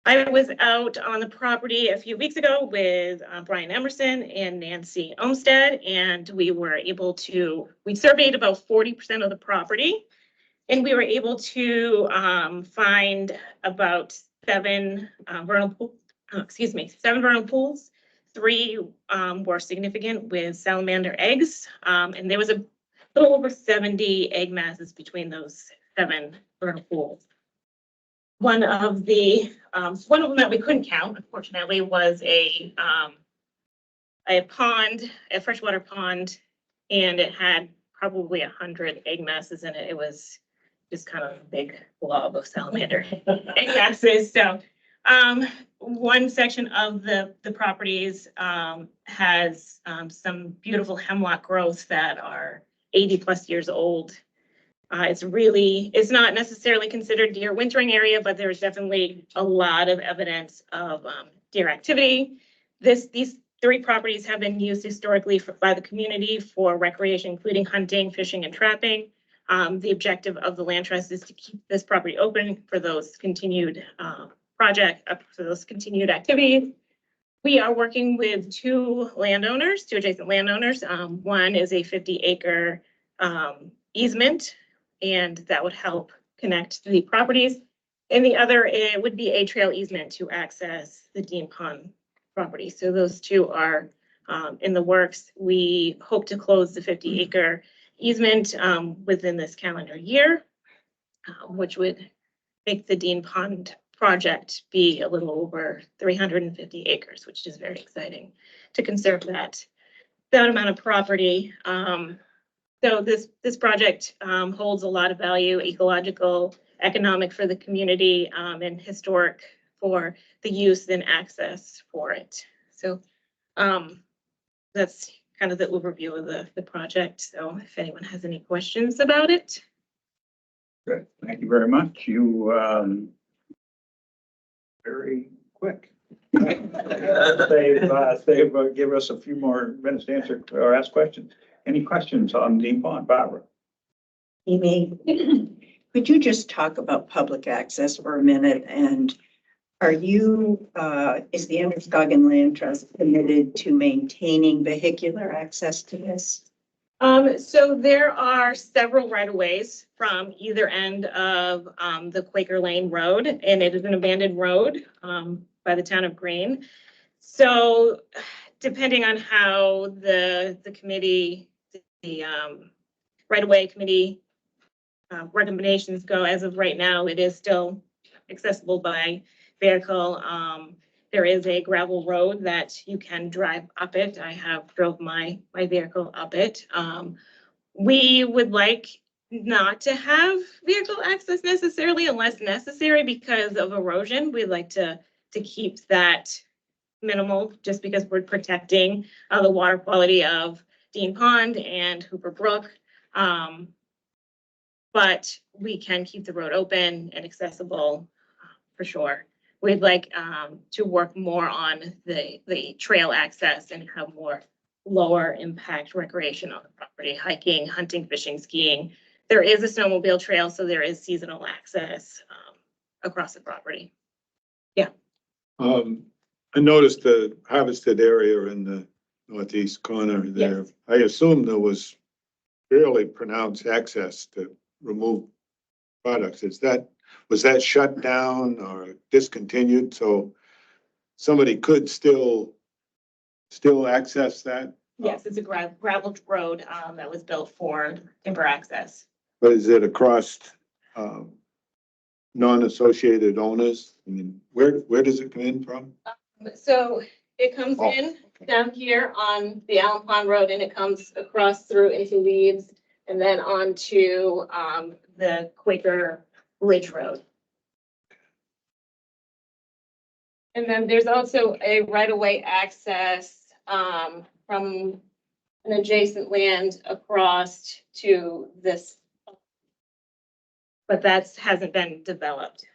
I was out on the property a few weeks ago with Brian Emerson and Nancy Olmstead, and we surveyed about 40% of the property, and we were able to find about seven vernal pools. 3 were significant with salamander eggs, and there was a little over 70 egg masses between those 7 vernal pools. One of them that we couldn't count, unfortunately, was a pond, a freshwater pond, and it had probably 100 egg masses in it. It was just kind of a big blob of salamander egg masses. So, one section of the properties, has, some beautiful hemlock growths that are 80+ years old. It's not necessarily considered deer wintering area, but there's definitely a lot of evidence of, deer activity. These 3 properties have been used historically by the community for recreation, including hunting, fishing, and trapping. The objective of the land trust is to keep this property open for those continued for those continued activities. We are working with 2 adjacent landowners. One is a 50-acre easement, and that would help connect the properties. And the other, it would be a trail easement to access the Dean Pond property. So those 2 are in the works. We hope to close the 50-acre easement within this calendar year, which would make the Dean Pond project be a little over 350 acres, which is very exciting to conserve that amount of property. So this project holds a lot of value, ecological, economic for the community, and historic for the use and access for it. So that's kind of the overview of the project. So if anyone has any questions about it. Good, thank you very much. You, very quick. Give us a few more minutes to answer or ask questions. Any questions on Dean Pond, Barbara? Amy, could you just talk about public access for a minute? And are you, is the Androscoggin Land Trust committed to maintaining vehicular access to this? So there are several right-of-ways from either end of the Quaker Lane Road, and it is an abandoned road by the town of Greene. So depending on how the committee, the right-of-way committee recommendations go, as of right now, it is still accessible by vehicle. There is a gravel road that you can drive up it. I have drove my vehicle up it. We would like not to have vehicle access necessarily unless necessary because of erosion. We'd like to keep that minimal just because we're protecting the water quality of Dean Pond and Hooper Brook. But we can keep the road open and accessible for sure. We'd like to work more on the trail access and have more lower impact recreation on the property, hiking, hunting, fishing, skiing. There is a snowmobile trail, so there is seasonal access across the property. Yeah. I noticed the harvested area in the northeast corner there. Yes. I assume there was fairly pronounced access to remove products. Was that shut down or discontinued? So somebody could still access that? Yes, it's a gravel road that was built for timber access. But is it across non-associated owners? I mean, where does it come in from? So it comes in down here on the Allen Pond Road, and it comes across through into Leeds and then onto the Quaker Ridge Road. And then there's also a right-of-way access from an adjacent land across to this, but that hasn't been developed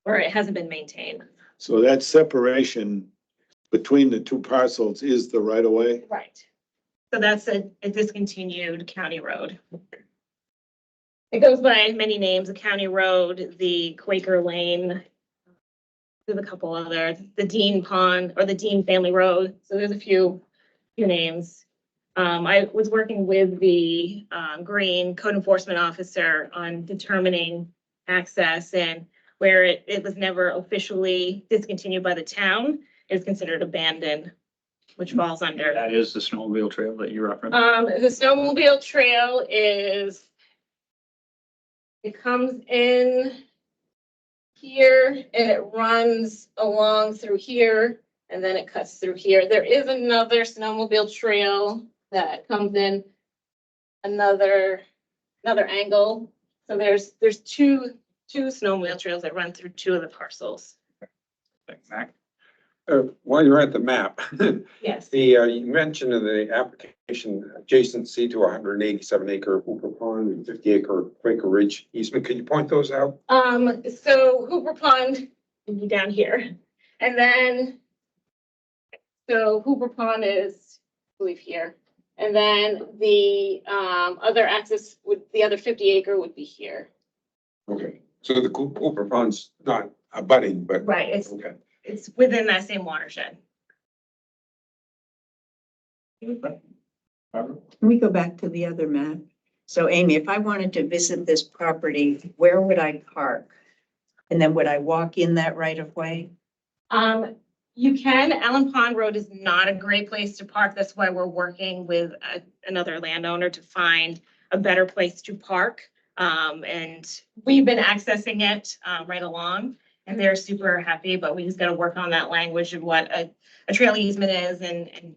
or it hasn't been maintained. So that separation between the 2 parcels is the right of way? Right. So that's a discontinued county road. It goes by many names, a county road, the Quaker Lane, there's a couple other, the Dean Pond or the Dean Family Road. So there's a few names. I was working with the Greene code enforcement officer on determining access, and where it was never officially discontinued by the town, it was considered abandoned, which falls under. That is the snowmobile trail that you referenced. The snowmobile trail is It comes in here and it runs along through here and then it cuts through here. There is another snowmobile trail that comes in another angle. So there's two snowmobile trails that run through two of the parcels. Thanks, Mac. While you're at the map, Yes. you mentioned in the application adjacency to 187 acre Hooper Pond and 50 acre Quaker Ridge easement. Could you point those out? So Hooper Pond would be down here. And then, so Hooper Pond is, I believe, here. And then the other access would, the other 50 acre would be here. Okay, so the Hooper Pond's not abutting, but. Right, Okay. it's within that same watershed. Can we go back to the other map? So Amy, if I wanted to visit this property, where would I park? And then would I walk in that right of way? You can. Allen Pond Road is not a great place to park. That's why we're working with another landowner to find a better place to park. And we've been accessing it right along, and they're super happy, but we just got to work on that language of what a trail easement is and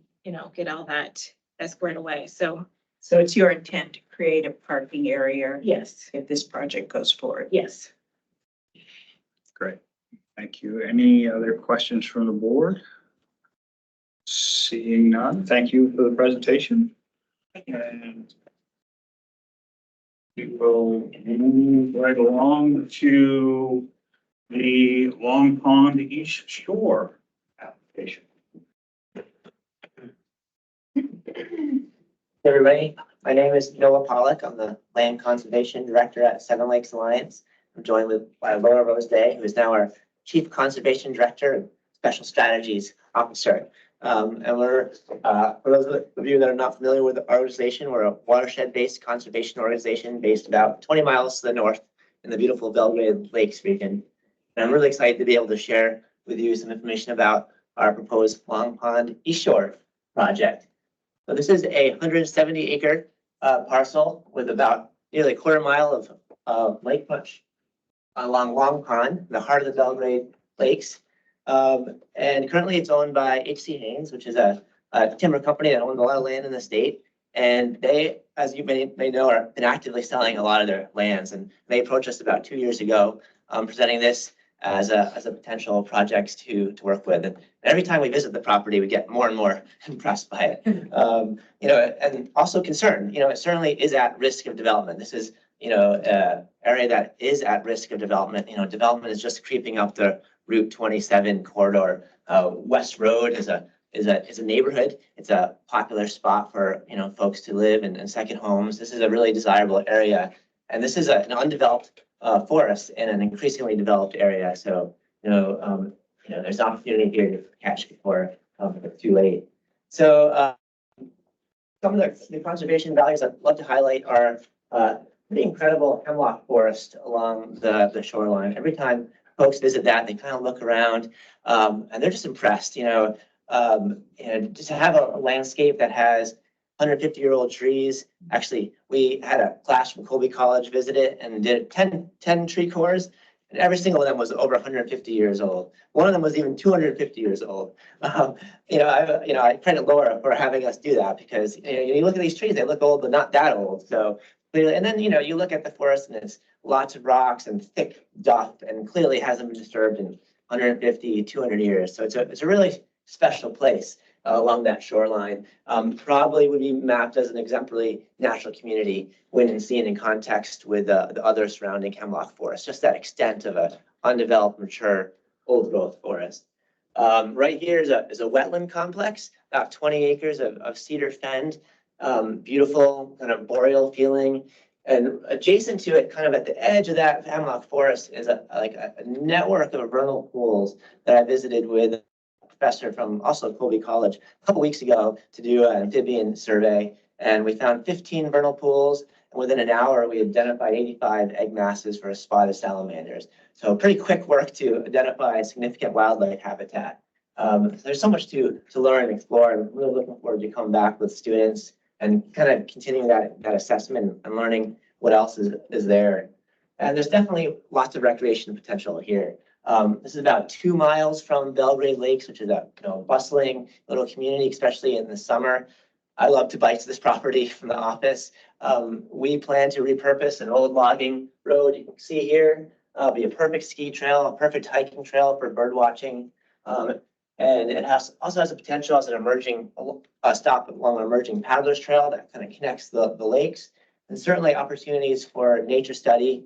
get all that squared away. So it's your intent to create a parking area yes, if this project goes forward? yes. Great. Thank you. Any other questions from the board? Seeing none, thank you for the presentation. And we will move right along to the Long Pond East Shore application. Hey everybody, my name is Noah Pollock. I'm the Land Conservation Director at Seven Lakes Alliance. I'm joined by Laura Rose Day, who is now our Chief Conservation Director and Special Strategies Officer. And we're, for those of you that are not familiar with the organization, we're a watershed-based conservation organization based about 20 miles to the north in the beautiful Belgrade Lakes region. And I'm really excited to be able to share with you some information about our proposed Long Pond East Shore project. So this is a 170 acre parcel with about nearly a quarter mile of lake frontage along Long Pond, the heart of the Belgrade Lakes. And currently it's owned by H.C. Haynes, which is a timber company that owns a lot of land in the state. And they, as you may know, are been actively selling a lot of their lands. And they approached us about 2 years ago, presenting this as a potential project to work with. And every time we visit the property, we get more and more impressed by it. And also concerned, it certainly is at risk of development. This is, area that is at risk of development. Development is just creeping up the Route 27 corridor. West Road is a neighborhood. It's a popular spot for, folks to live and second homes. This is a really desirable area. And this is an undeveloped forest in an increasingly developed area. So, there's opportunity here to catch before it's too late. So some of the conservation values I'd love to highlight are pretty incredible hemlock forest along the shoreline. Every time folks visit that, they kind of look around and they're just impressed, and just to have a landscape that has 150-year-old trees. Actually, we had a class from Colby College visit it and did 10 tree cores, and every single one of them was over 150 years old. One of them was even 250 years old. I credit Laura for having us do that because you look at these trees, they look old, but not that old. So clearly, and then you look at the forest and it's lots of rocks and thick duff, and clearly hasn't been disturbed in 150, 200 years. So it's a really special place along that shoreline. Probably would be mapped as an exemplary natural community when seen in context with the other surrounding hemlock forest, just that extent of an undeveloped, mature, old growth forest. Right here is a wetland complex, about 20 acres of cedar fenned, beautiful kind of boreal feeling. And adjacent to it, kind of at the edge of that hemlock forest, is a network of vernal pools that I visited with a professor from also Colby College a couple weeks ago to do an amphibian survey. And we found 15 vernal pools. And within an hour, we identified 85 egg masses for spotted salamanders. So pretty quick work to identify significant wildlife habitat. There's so much to learn and explore. I'm really looking forward to come back with students and kind of continuing that assessment and learning what else is there. And there's definitely lots of recreation potential here. This is about 2 miles from Belgrade Lakes, which is a bustling little community, especially in the summer. I love to bike to this property from the office. We plan to repurpose an old logging road you can see here. Be a perfect ski trail, a perfect hiking trail for bird watching. And it also has a potential as an emerging stop along an emerging paddlers trail that kind of connects the lakes. And certainly opportunities for nature study,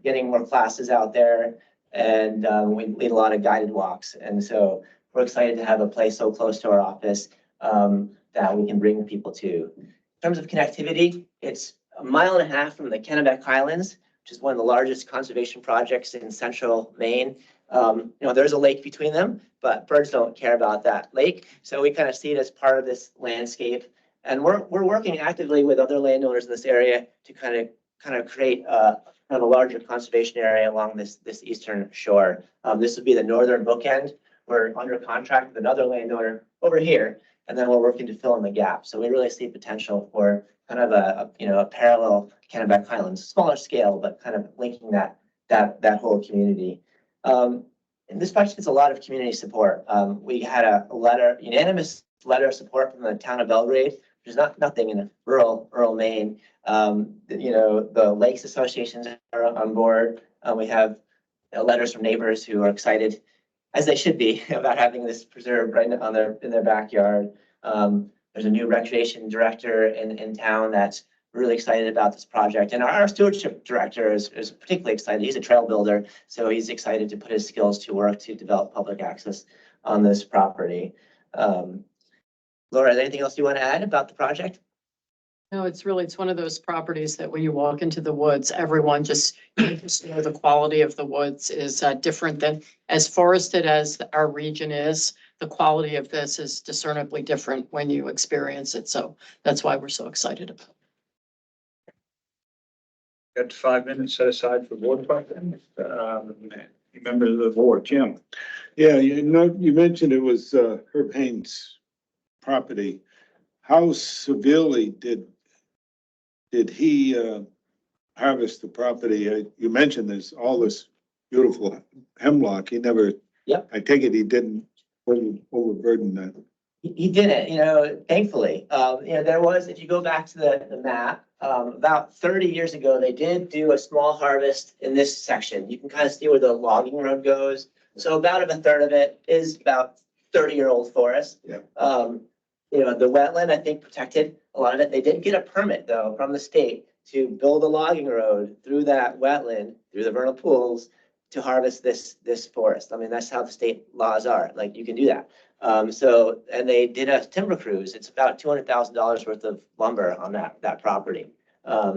getting more classes out there. And we lead a lot of guided walks. And so we're excited to have a place so close to our office that we can bring people to. In terms of connectivity, it's 1.5 miles from the Kennebec Highlands, which is one of the largest conservation projects in central Maine. There's a lake between them, but birds don't care about that lake. So we kind of see it as part of this landscape. And we're working actively with other landowners in this area to kind of create kind of a larger conservation area along this eastern shore. This would be the northern bookend. We're under contract with another landowner over here, and then we're working to fill in the gap. So we really see potential for kind of a parallel Kennebec Highlands, smaller scale, but kind of linking that whole community. And this project gets a lot of community support. We had a unanimous letter of support from the town of Belgrade, which is nothing in rural Maine. The Lakes Associations are on board. We have letters from neighbors who are excited, as they should be, about having this preserved right in their backyard. There's a new recreation director in town that's really excited about this project. And our stewardship director is particularly excited. He's a trail builder, so he's excited to put his skills to work to develop public access on this property. Laura, is there anything else you want to add about the project? No, it's one of those properties that when you walk into the woods, everyone just the quality of the woods is different than as forested as our region is. The quality of this is discernibly different when you experience it. So that's why we're so excited about it. Got 5 minutes set aside for board questions. Members of the board, Jim. Yeah, you mentioned it was Herb Haynes' property. How severely did he harvest the property? You mentioned there's all this beautiful hemlock. He never. Yep. I take it he didn't overburden that. He didn't, thankfully. There was, if you go back to the map, about 30 years ago, they did do a small harvest in this section. You can kind of see where the logging road goes. So about a third of it is about 30-year-old forest. Yeah. The wetland, I think, protected a lot of it. They did get a permit, though, from the state to build a logging road through that wetland, through the vernal pools, to harvest this forest. I mean, that's how the state laws are. Like, you can do that. And they did a timber cruise. It's about $200,000 worth of lumber on that property.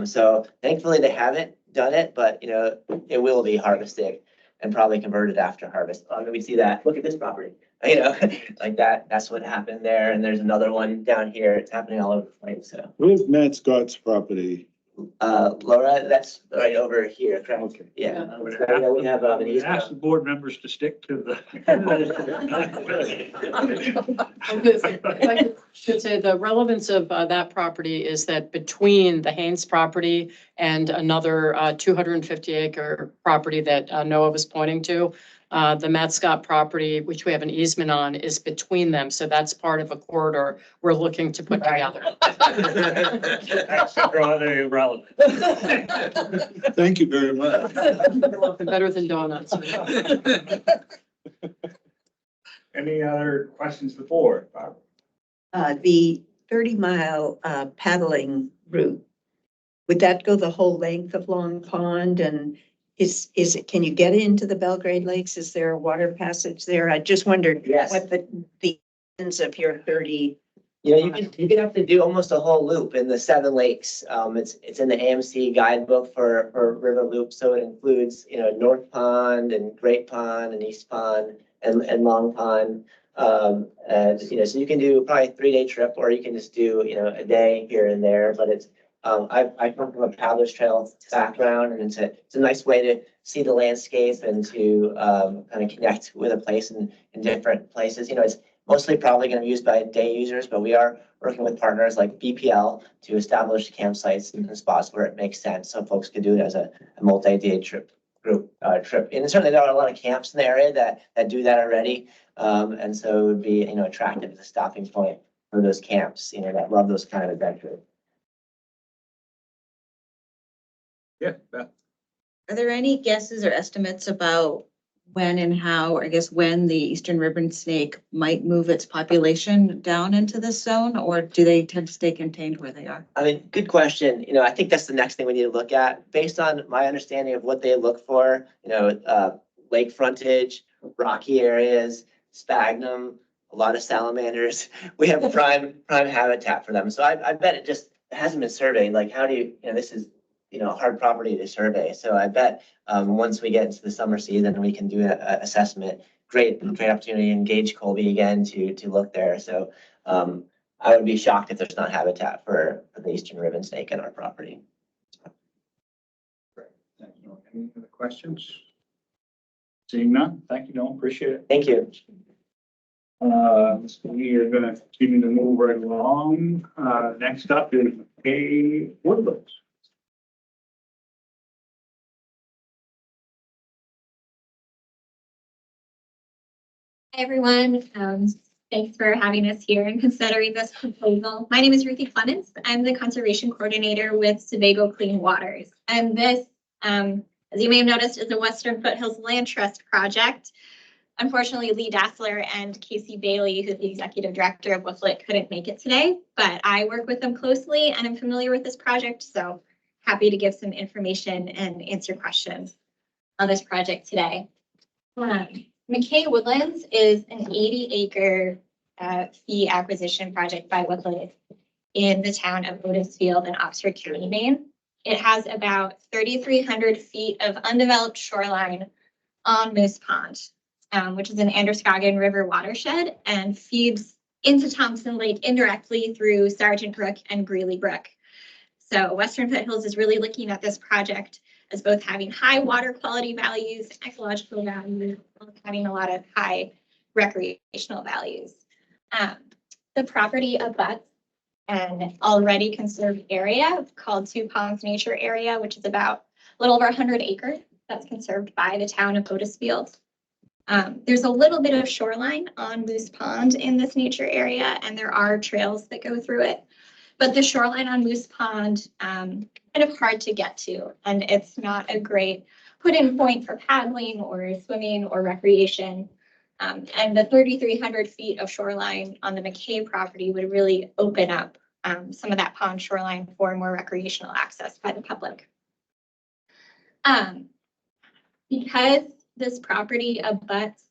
So thankfully they haven't done it, but it will be harvested and probably converted after harvest. We see that. Look at this property. Like that. That's what happened there. And there's another one down here. It's happening all over the place. So Where's Matt Scott's property? Laura, that's right over here, correct? Okay. Yeah. I would So, we have an ask easement. the board members to stick to the. I should say the relevance of that property is that between the Haynes property and another 250 acre property that Noah was pointing to, the Matt Scott property, which we have an easement on, is between them. So that's part of a corridor we're looking to put together. That's rather irrelevant. Thank you very much. Better than donuts. Any other questions for the board? The 30-mile paddling route, would that go the whole length of Long Pond? And is it, can you get into the Belgrade Lakes? Is there a water passage there? I just wondered Yes. what the ends of your 30. You can have to do almost a whole loop in the 7 lakes. It's in the AMC guidebook for river loops. So it includes, North Pond and Great Pond and East Pond and Long Pond. So you can do probably a 3-day trip, or you can just do, a day here and there, but it's, I come from a paddler's trail background, and it's a nice way to see the landscape and to kind of connect with a place in different places. mostly probably going to be used by day users, but we are working with partners like BPL to establish campsites in the spots where it makes sense. So folks could do it as a multi-day trip. Trip. And certainly there are a lot of camps in the area that do that already. And so it would be, attractive as a stopping point for those camps, that love those kind of adventures. Yeah, Beth. Are there any guesses or estimates about when and how, or I guess when the eastern ribbon snake might move its population down into this zone, or do they tend to stay contained where they are? I mean, good question. I think that's the next thing we need to look at. Based on my understanding of what they look for, lake frontage, rocky areas, sphagnum, a lot of salamanders. We have prime habitat for them. So I bet it hasn't been surveyed. Like, how do this is, a hard property to survey. So I bet once we get into the summer season, we can do an assessment. Great opportunity to engage Colby again to look there. So I would be shocked if there's not habitat for the eastern ribbon snake in our property. Thank you. Any other questions? Seeing none, thank you, Noel, appreciate it. Thank you. We are gonna continue to move right along. Next up is McKay Woodlands. Hi, everyone. Thanks for having us here and considering this proposal. My name is Ruthie Clements. I'm the conservation coordinator with Sebago Clean Waters. And this, as you may have noticed, is the Western Foothills Land Trust project. Unfortunately, Lee Dassler and Casey Bailey, who's the executive director of WFLIT, couldn't make it today, but I work with them closely and I'm familiar with this project, so happy to give some information and answer questions on this project today. McKay Woodlands is an 80-acre fee acquisition project by WFLIT in the town of Otisfield in Oxford County, Maine. It has about 3,300 feet of undeveloped shoreline on Moose Pond, which is an Androscoggin River watershed and feeds into Thompson Lake indirectly through Sargent Brook and Greeley Brook. So Western Foothills is really looking at this project as both having high water quality values, ecological values, having a lot of high recreational values. The property abuts an already conserved area called Two Ponds Nature Area, which is about a little over 100 acres that's conserved by the town of Otisfield. There's a little bit of shoreline on Moose Pond in this nature area, and there are trails that go through it. But the shoreline on Moose Pond, kind of hard to get to, and it's not a great put-in point for paddling or swimming or recreation. And the 3,300 feet of shoreline on the McKay property would really open up some of that pond shoreline for more recreational access by the public. Because this property abuts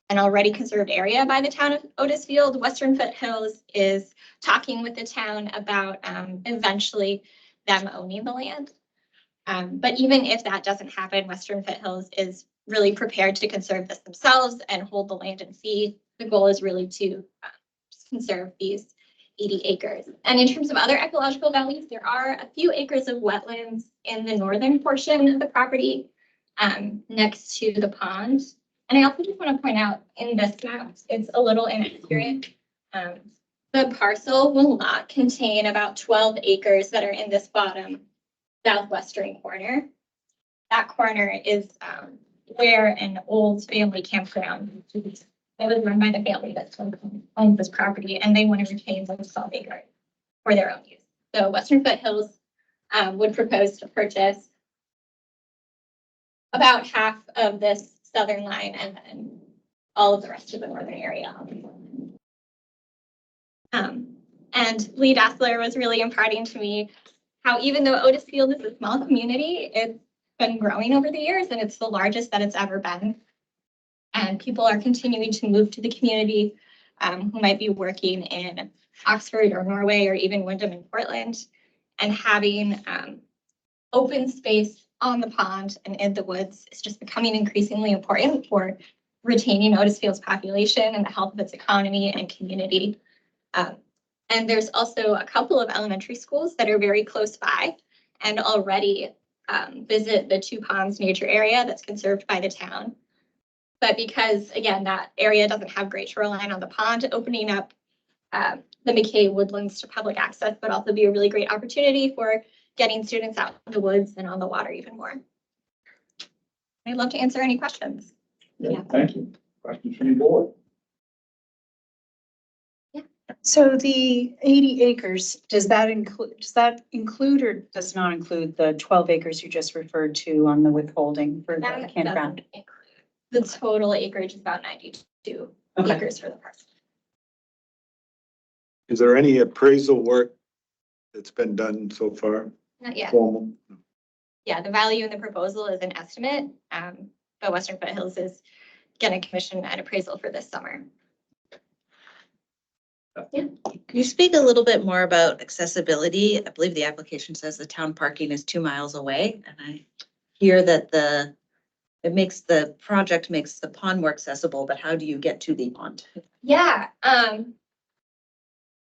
an already conserved area by the town of Otisfield, Western Foothills is talking with the town about eventually them owning the land. But even if that doesn't happen, Western Foothills is really prepared to conserve this themselves and hold the land in fee. The goal is really to conserve these 80 acres. And in terms of other ecological values, there are a few acres of wetlands in the northern portion of the property next to the pond. And I also just want to point out in this map, it's a little inaccurate. The parcel will not contain about 12 acres that are in this bottom southwestern corner. That corner is where an old family campground that was run by the family that owns this property, and they want to retain those 12 acres for their own use. So Western Foothills would propose to purchase about half of this southern line and then all of the rest of the northern area. And Lee Dassler was really imparting to me how even though Otisfield is a small community, it's been growing over the years and it's the largest that it's ever been. And people are continuing to move to the community who might be working in Oxford or Norway or even Wyndham and Portland, and having open space on the pond and in the woods is just becoming increasingly important for retaining Otisfield's population and the health of its economy and community. And there's also a couple of elementary schools that are very close by and already visit the Two Ponds Nature Area that's conserved by the town. But because, again, that area doesn't have great shoreline on the pond, opening up the McKay woodlands to public access would also be a really great opportunity for getting students out in the woods and on the water even more. I'd love to answer any questions. Yeah, thank you. Questions from the board? So the 80 acres, does that include or does not include the 12 acres you just referred to on the withholding for the That campground? doesn't include- The total acreage is about 92 Okay. acres for the parcel. Is there any appraisal work that's been done so far? Not yet. Formal? Yeah, the value in the proposal is an estimate, but Western Foothills is gonna commission an appraisal for this summer. Can you speak a little bit more about accessibility? I believe the application says the town parking is 2 miles away, and I hear that the project makes the pond more accessible, but how do you get to the pond? Yeah,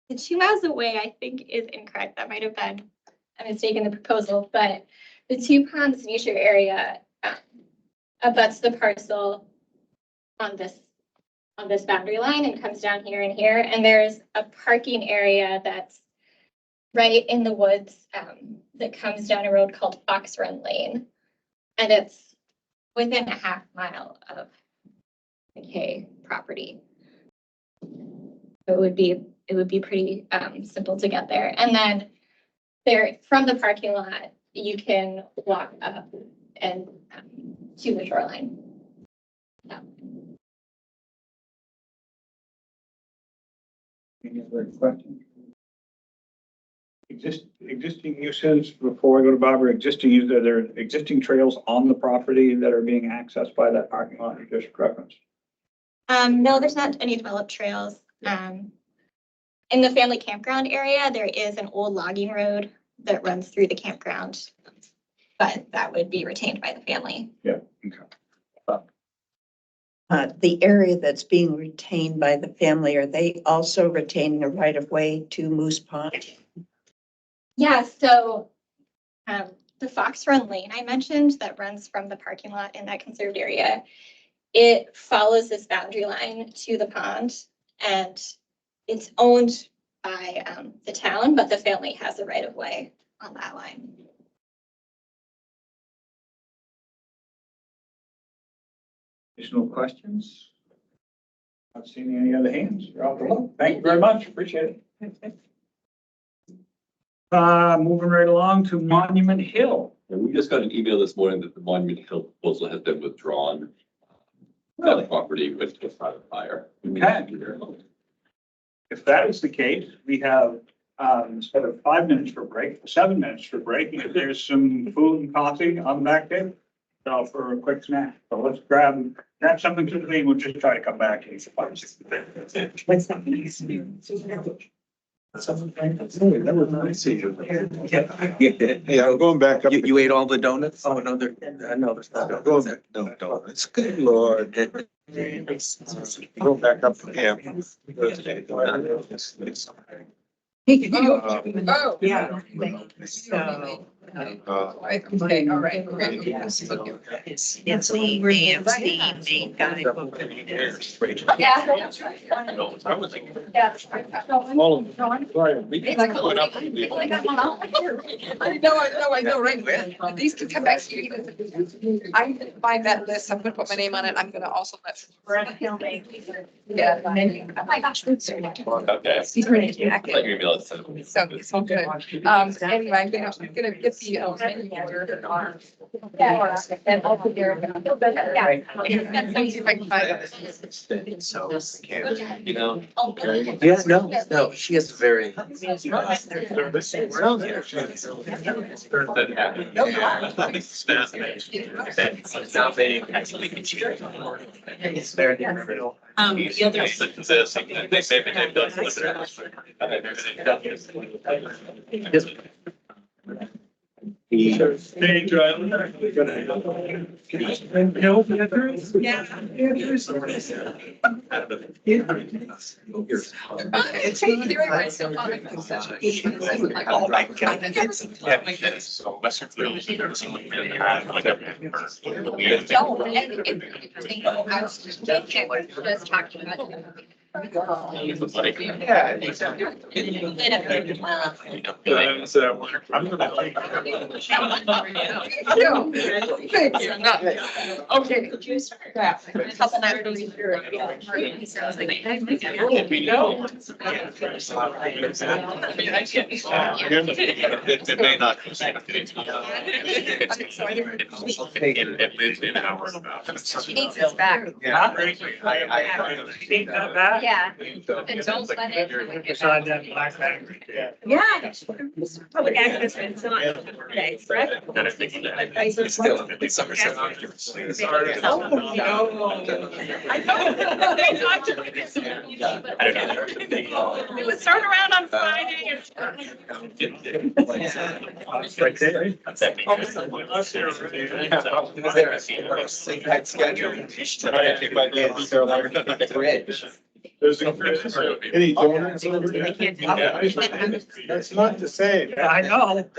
the 2 miles away, I think is incorrect. That might have been a mistake in the proposal, but the Two Ponds nature area abuts the parcel on this boundary line and comes down here and here. And there's a parking area that's right in the woods that comes down a road called Fox Run Lane. And it's within a half mile of McKay property. So it would be pretty simple to get there. And then there, from the parking lot, you can walk up and to the shoreline. Yeah. Any other questions? Existing uses, before I go to Barbara, existing uses, are there existing trails on the property that are being accessed by that parking lot you just referenced? No, there's not any developed trails. In the family campground area, there is an old logging road that runs through the campground, but that would be retained by the family. Yeah, okay. The area that's being retained by the family, are they also retaining a right of way to Moose Pond? Yeah, so the Fox Run Lane I mentioned that runs from the parking lot in that conserved area, it follows this boundary line to the pond, and it's owned by the town, but the family has a right of way on that line. Additional questions? Not seeing any other hands. You're off the hook. Thank you very much. Appreciate it. Moving right along to Monument Hill. And we just got an email this morning that the Monument Hill proposal has been withdrawn. Really? That property went to a private buyer. Okay. If that is the case, we have, instead of 5 minutes for break, 7 minutes for break. And there's some food and coffee on the back there. So for a quick snack. So let's grab something to eat. We'll just try to come back. In 5, 6 minutes. What's that? That was nice of you. Yeah, I'm going back up. You ate all the donuts? Oh, no, no, there's not. No donuts. Good Lord. Go back up to camp. Oh, Yeah. So. Uh, Okay, all right. It's the AMC main guy. Yeah. I was thinking. all of them. Sorry. I know, right? These can come back to you. I'm gonna find that list. I'm gonna put my name on it. I'm gonna also let. Yeah. Oh my gosh. Okay. Secret Like jacket. your email is sent. So it's all good. Anyway, I'm gonna get the menu order on. Yeah. And I'll put there. Yeah. Let me see if I can find it. So, You know. yeah, no, she is very. That happened. It's fascinating. It's now being actually considered. It's very. The other. Stage, Okay. It may not. It lives in our. It's back. Yeah. Yeah. Beside that black bag. Yeah. Yeah. Public access is not today, correct? It's still, it's Somerset. Oh, no. I know. They talked to me this morning. It was thrown around on Friday. Right there. Any donuts over there? That's not the same. I know. And,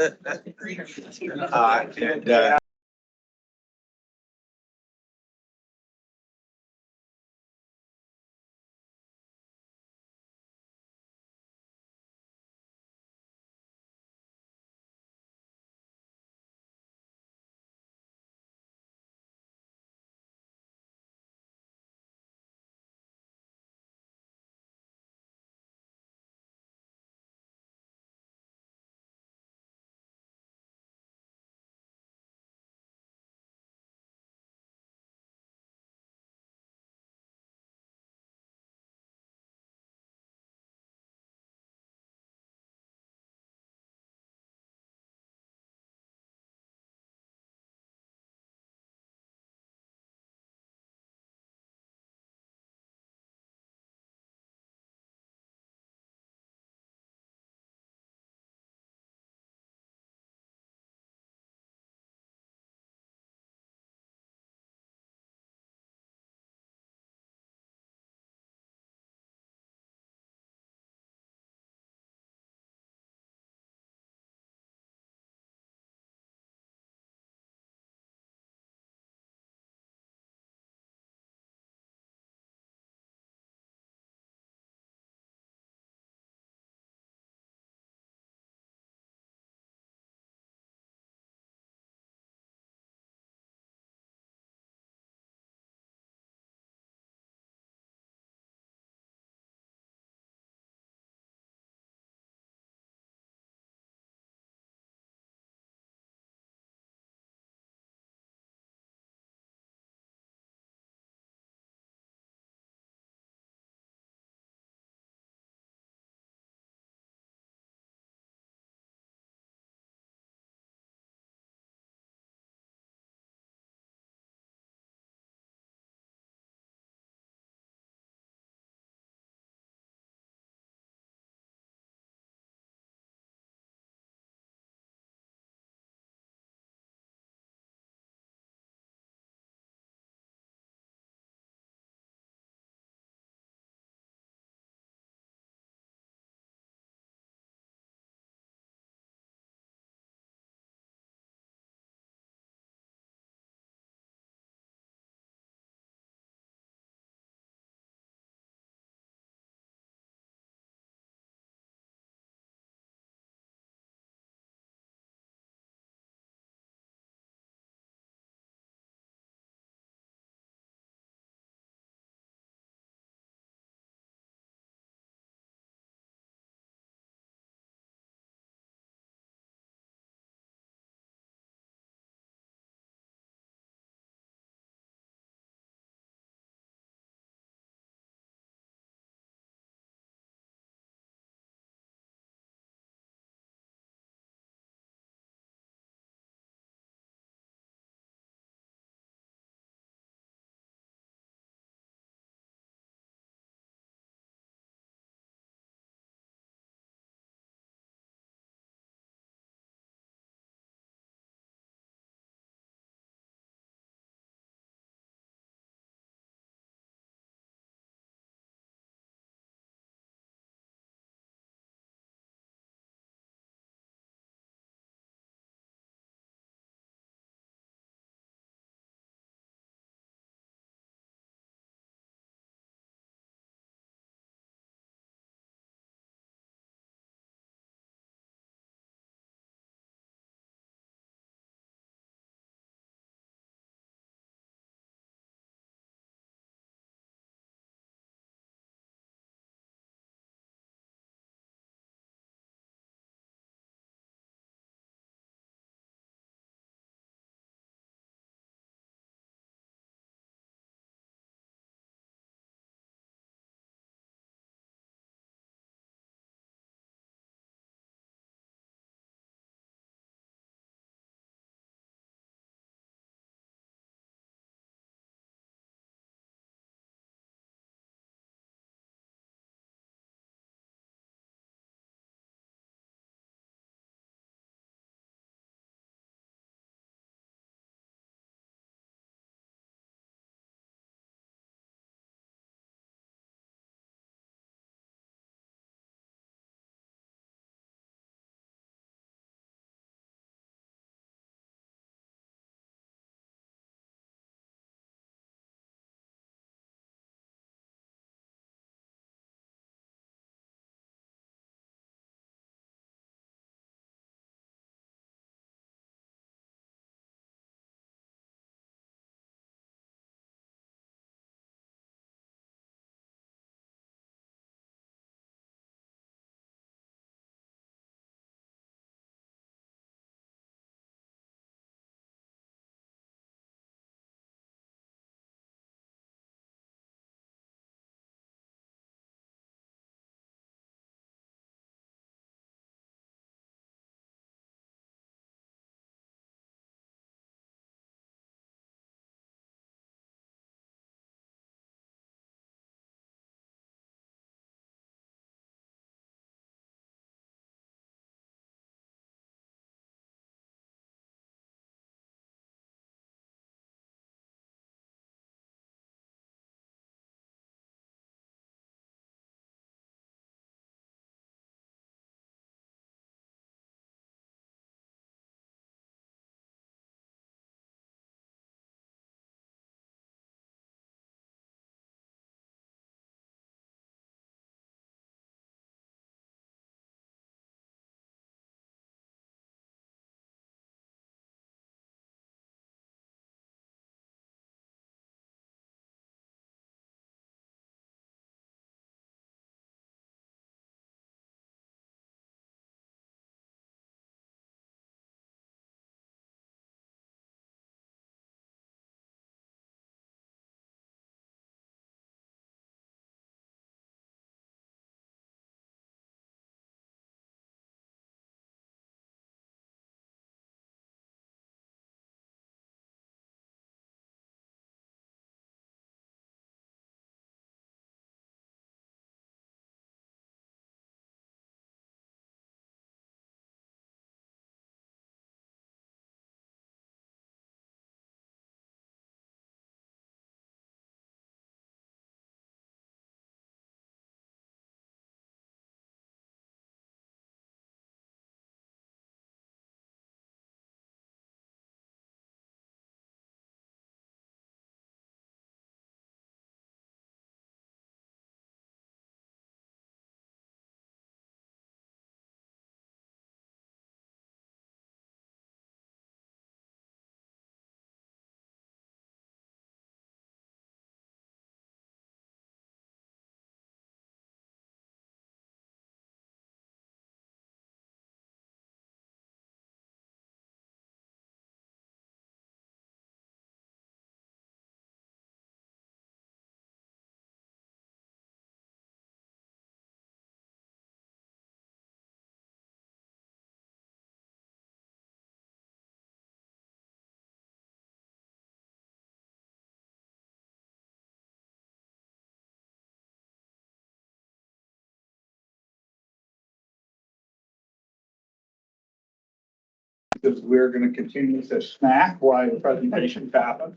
because we're gonna continue to snack while the presentations happen.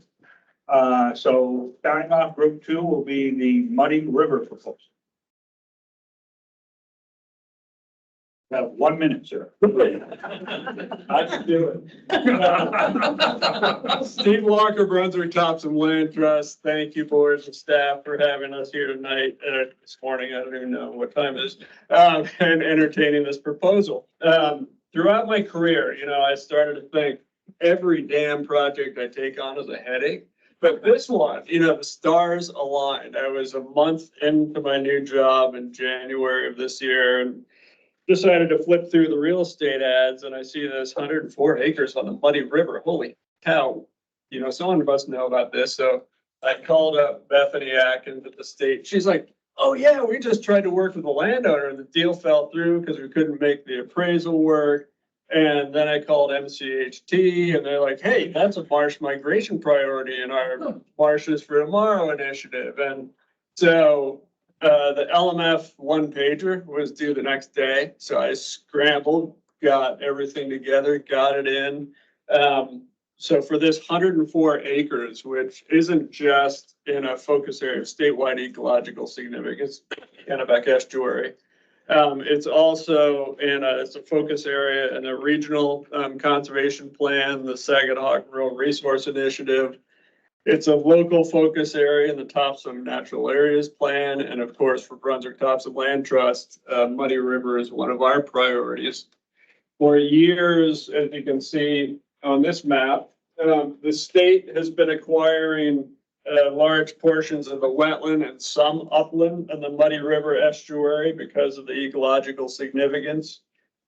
So starting off, group 2 will be the Muddy River proposal. Have 1 minute, sir. I can do it. Steve Walker, Brunswick Thompson Land Trust. Thank you, boards and staff, for having us here tonight, this morning, I don't even know what time it is, and entertaining this proposal. Throughout my career, I started to think every damn project I take on is a headache. But this one, the stars aligned. I was a month into my new job in January of this year, and decided to flip through the real estate ads, and I see this 104 acres on the Muddy River. Holy cow. Someone must know about this. So I called up Bethany Atkins at the state. She's like, oh yeah, we just tried to work with the landowner and the deal fell through because we couldn't make the appraisal work. And then I called MCHT and they're like, hey, that's a marsh migration priority in our Marshes for Tomorrow initiative. And so the LMF one pager was due the next day. So I scrambled, got everything together, got it in. So for this 104 acres, which isn't just in a focus area of statewide ecological significance, Kennebec Estuary, it's also it's a focus area in a regional conservation plan, the Saginaw Rural Resource Initiative. It's a local focus area in the Thompson Natural Areas Plan. And of course, for Brunswick Thompson Land Trust, Muddy River is one of our priorities. For years, as you can see on this map, the state has been acquiring large portions of the wetland and some upland in the Muddy River estuary because of the ecological significance.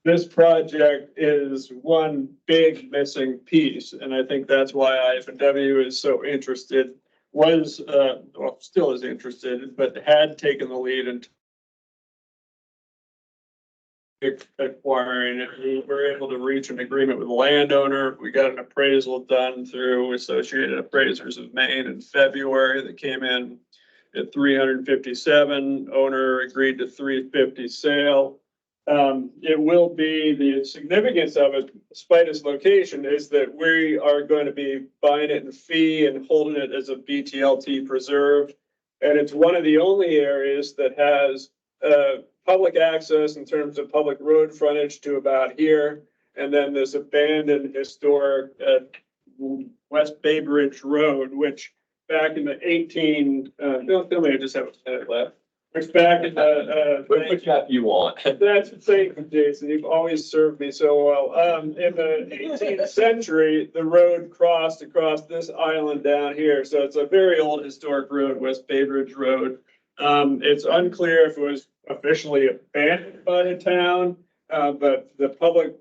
This project is one big missing piece, and I think that's why IFW is so interested, still is interested, but had taken the lead in acquiring it. We were able to reach an agreement with the landowner. We got an appraisal done through Associated Appraisers of Maine in February that came in at 357. Owner agreed to 350 sale. It will be, the significance of it, despite its location, is that we are going to be buying it in fee and holding it as a BTLT preserve. And it's one of the only areas that has public access in terms of public road frontage to about here. And then this abandoned historic West Bay Bridge Road, which back in the don't tell me I just have a minute left. Which back in the. Which map you want? That's thank you, Jason. You've always served me so well. In the 18th century, the road crossed across this island down here. So it's a very old historic road, West Bay Bridge Road. It's unclear if it was officially abandoned by the town, but the public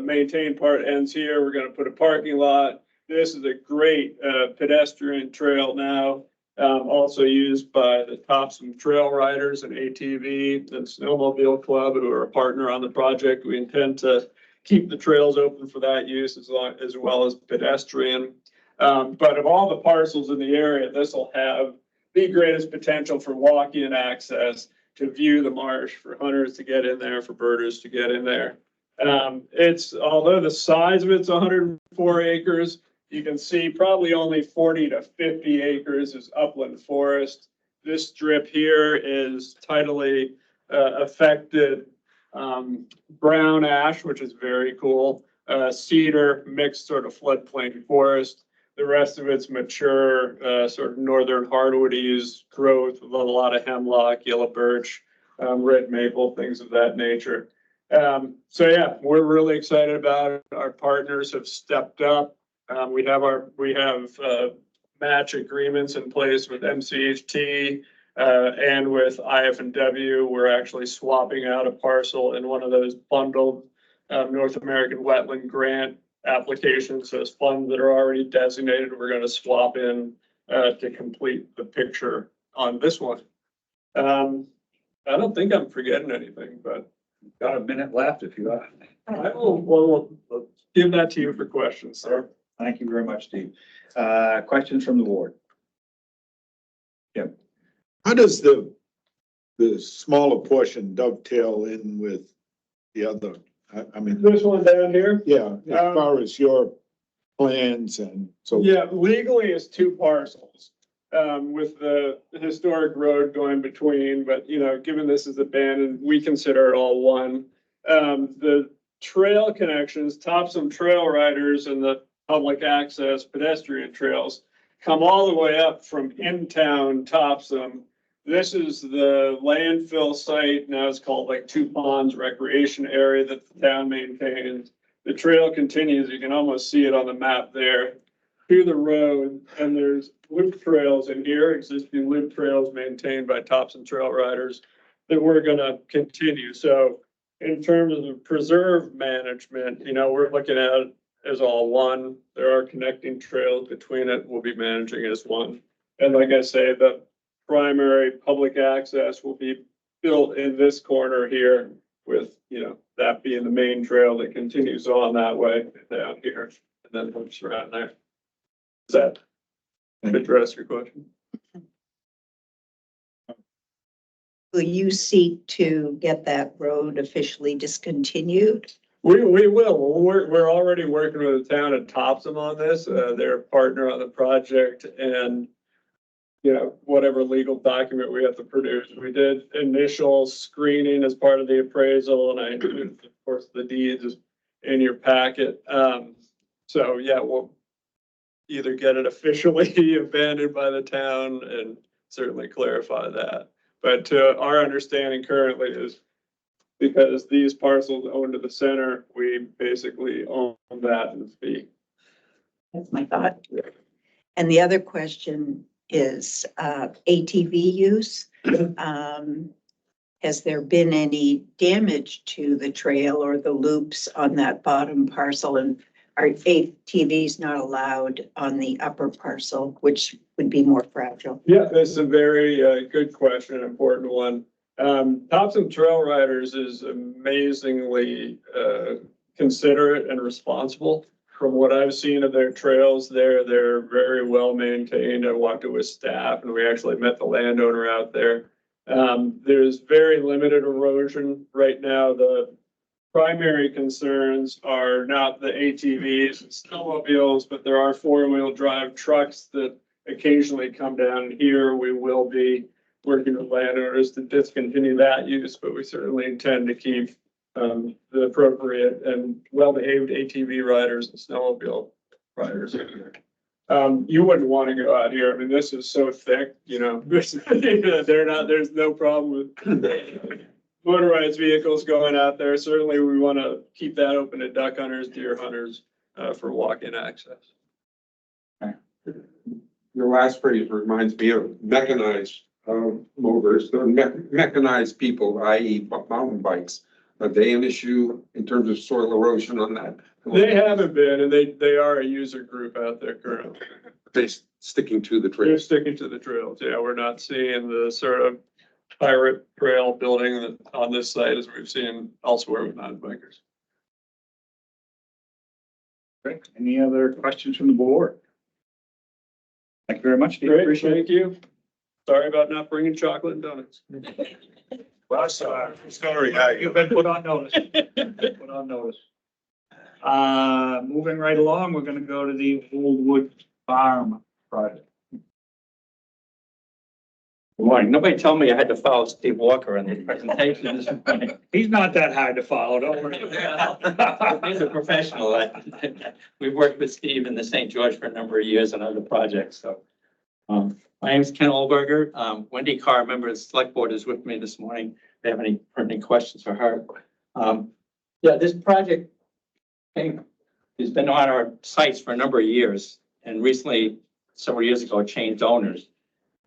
maintained part ends here. We're going to put a parking lot. This is a great pedestrian trail now. Also used by the Thompson Trail Riders and ATV and Snowmobile Club, who are a partner on the project. We intend to keep the trails open for that use as well as pedestrian. But of all the parcels in the area, this will have the greatest potential for walk-in access to view the marsh, for hunters to get in there, for birders to get in there. Although the size of it's 104 acres, you can see probably only 40 to 50 acres is upland forest. This strip here is tidally affected brown ash, which is very cool, cedar, mixed sort of floodplain forest. The rest of it's mature, sort of northern hardwoodies growth with a lot of hemlock, yellow birch, red maple, things of that nature. So yeah, we're really excited about it. Our partners have stepped up. We have match agreements in place with MCHT and with IF&W. We're actually swapping out a parcel in one of those bundled North American Wetland Grant applications. Those funds that are already designated, we're going to swap in to complete the picture on this one. I don't think I'm forgetting anything, but Got a minute left if you want. we'll give that to you for questions, sir. Thank you very much, Steve. Questions from the board? How does the smaller portion dovetail in with the other I mean, This one down here? yeah, as far as your plans and so. Yeah, legally it's two parcels, with the historic road going between, but you know, given this is abandoned, we consider it all one. The trail connections, Topsom Trail Riders and the public access pedestrian trails come all the way up from in-town Topsom. This is the landfill site, now it's called like Two Ponds Recreation Area that the town maintains. The trail continues, you can almost see it on the map there, to the road, and there's loop trails in here, existing loop trails maintained by Topsom Trail Riders that we're gonna continue. So in terms of the preserve management, you know, we're looking at it as all one. There are connecting trails between it, we'll be managing as one. And like I say, the primary public access will be built in this corner here with, you know, that being the main trail that continues on that way down here and then hooks around there. Does that address your question? Will you seek to get that road officially discontinued? We will. We're already working with the town of Topsom on this. They're a partner on the project and, you know, whatever legal document we have to produce. We did initial screening as part of the appraisal and I included, of course, the deeds in your packet. So yeah, we'll either get it officially abandoned by the town and certainly clarify that. But our understanding currently is because these parcels own to the center, we basically own that in fee. That's my thought. And the other question is ATV use. Has there been any damage to the trail or the loops on that bottom parcel? And are ATVs not allowed on the upper parcel, which would be more fragile? Yeah, that's a very good question, important one. Topsom Trail Riders is amazingly considerate and responsible. From what I've seen of their trails, they're very well maintained. I walked it with staff and we actually met the landowner out there. There's very limited erosion right now. The primary concerns are not the ATVs and snowmobiles, but there are four-wheel drive trucks that occasionally come down here. We will be working with landowners to discontinue that use, but we certainly intend to keep the appropriate and well-behaved ATV riders and snowmobile riders in here. You wouldn't want to go out here. I mean, this is so thick, you know, there's no problem with motorized vehicles going out there. Certainly, we want to keep that open to duck hunters, deer hunters, for walk-in access. Your last phrase reminds me of mechanized motors, the mechanized people, i.e. mountain bikes. Are they an issue in terms of soil erosion on that? They haven't been, and they are a user group out there currently. They sticking to the They're trails. sticking to the trails. Yeah, we're not seeing the sort of pirate trail building on this site as we've seen elsewhere with non-bikers. Great. Any other questions from the board? Thank you very much, Steve. Great, Appreciate it. thank you. Sorry about not bringing chocolate and donuts. Well, sorry, you've been put on notice. Put on notice. Moving right along, we're gonna go to the Old Wood Farm project. Good morning. Nobody told me I had to follow Steve Walker in the presentation this morning. He's not that hard to follow, don't worry. He's a professional. We've worked with Steve in the St. George for a number of years on other projects, so. My name is Ken Olberger. Wendy Carr, member of the select board, is with me this morning. If you have any questions for her. Yeah, this project has been on our sites for a number of years, and recently, several years ago, it changed owners.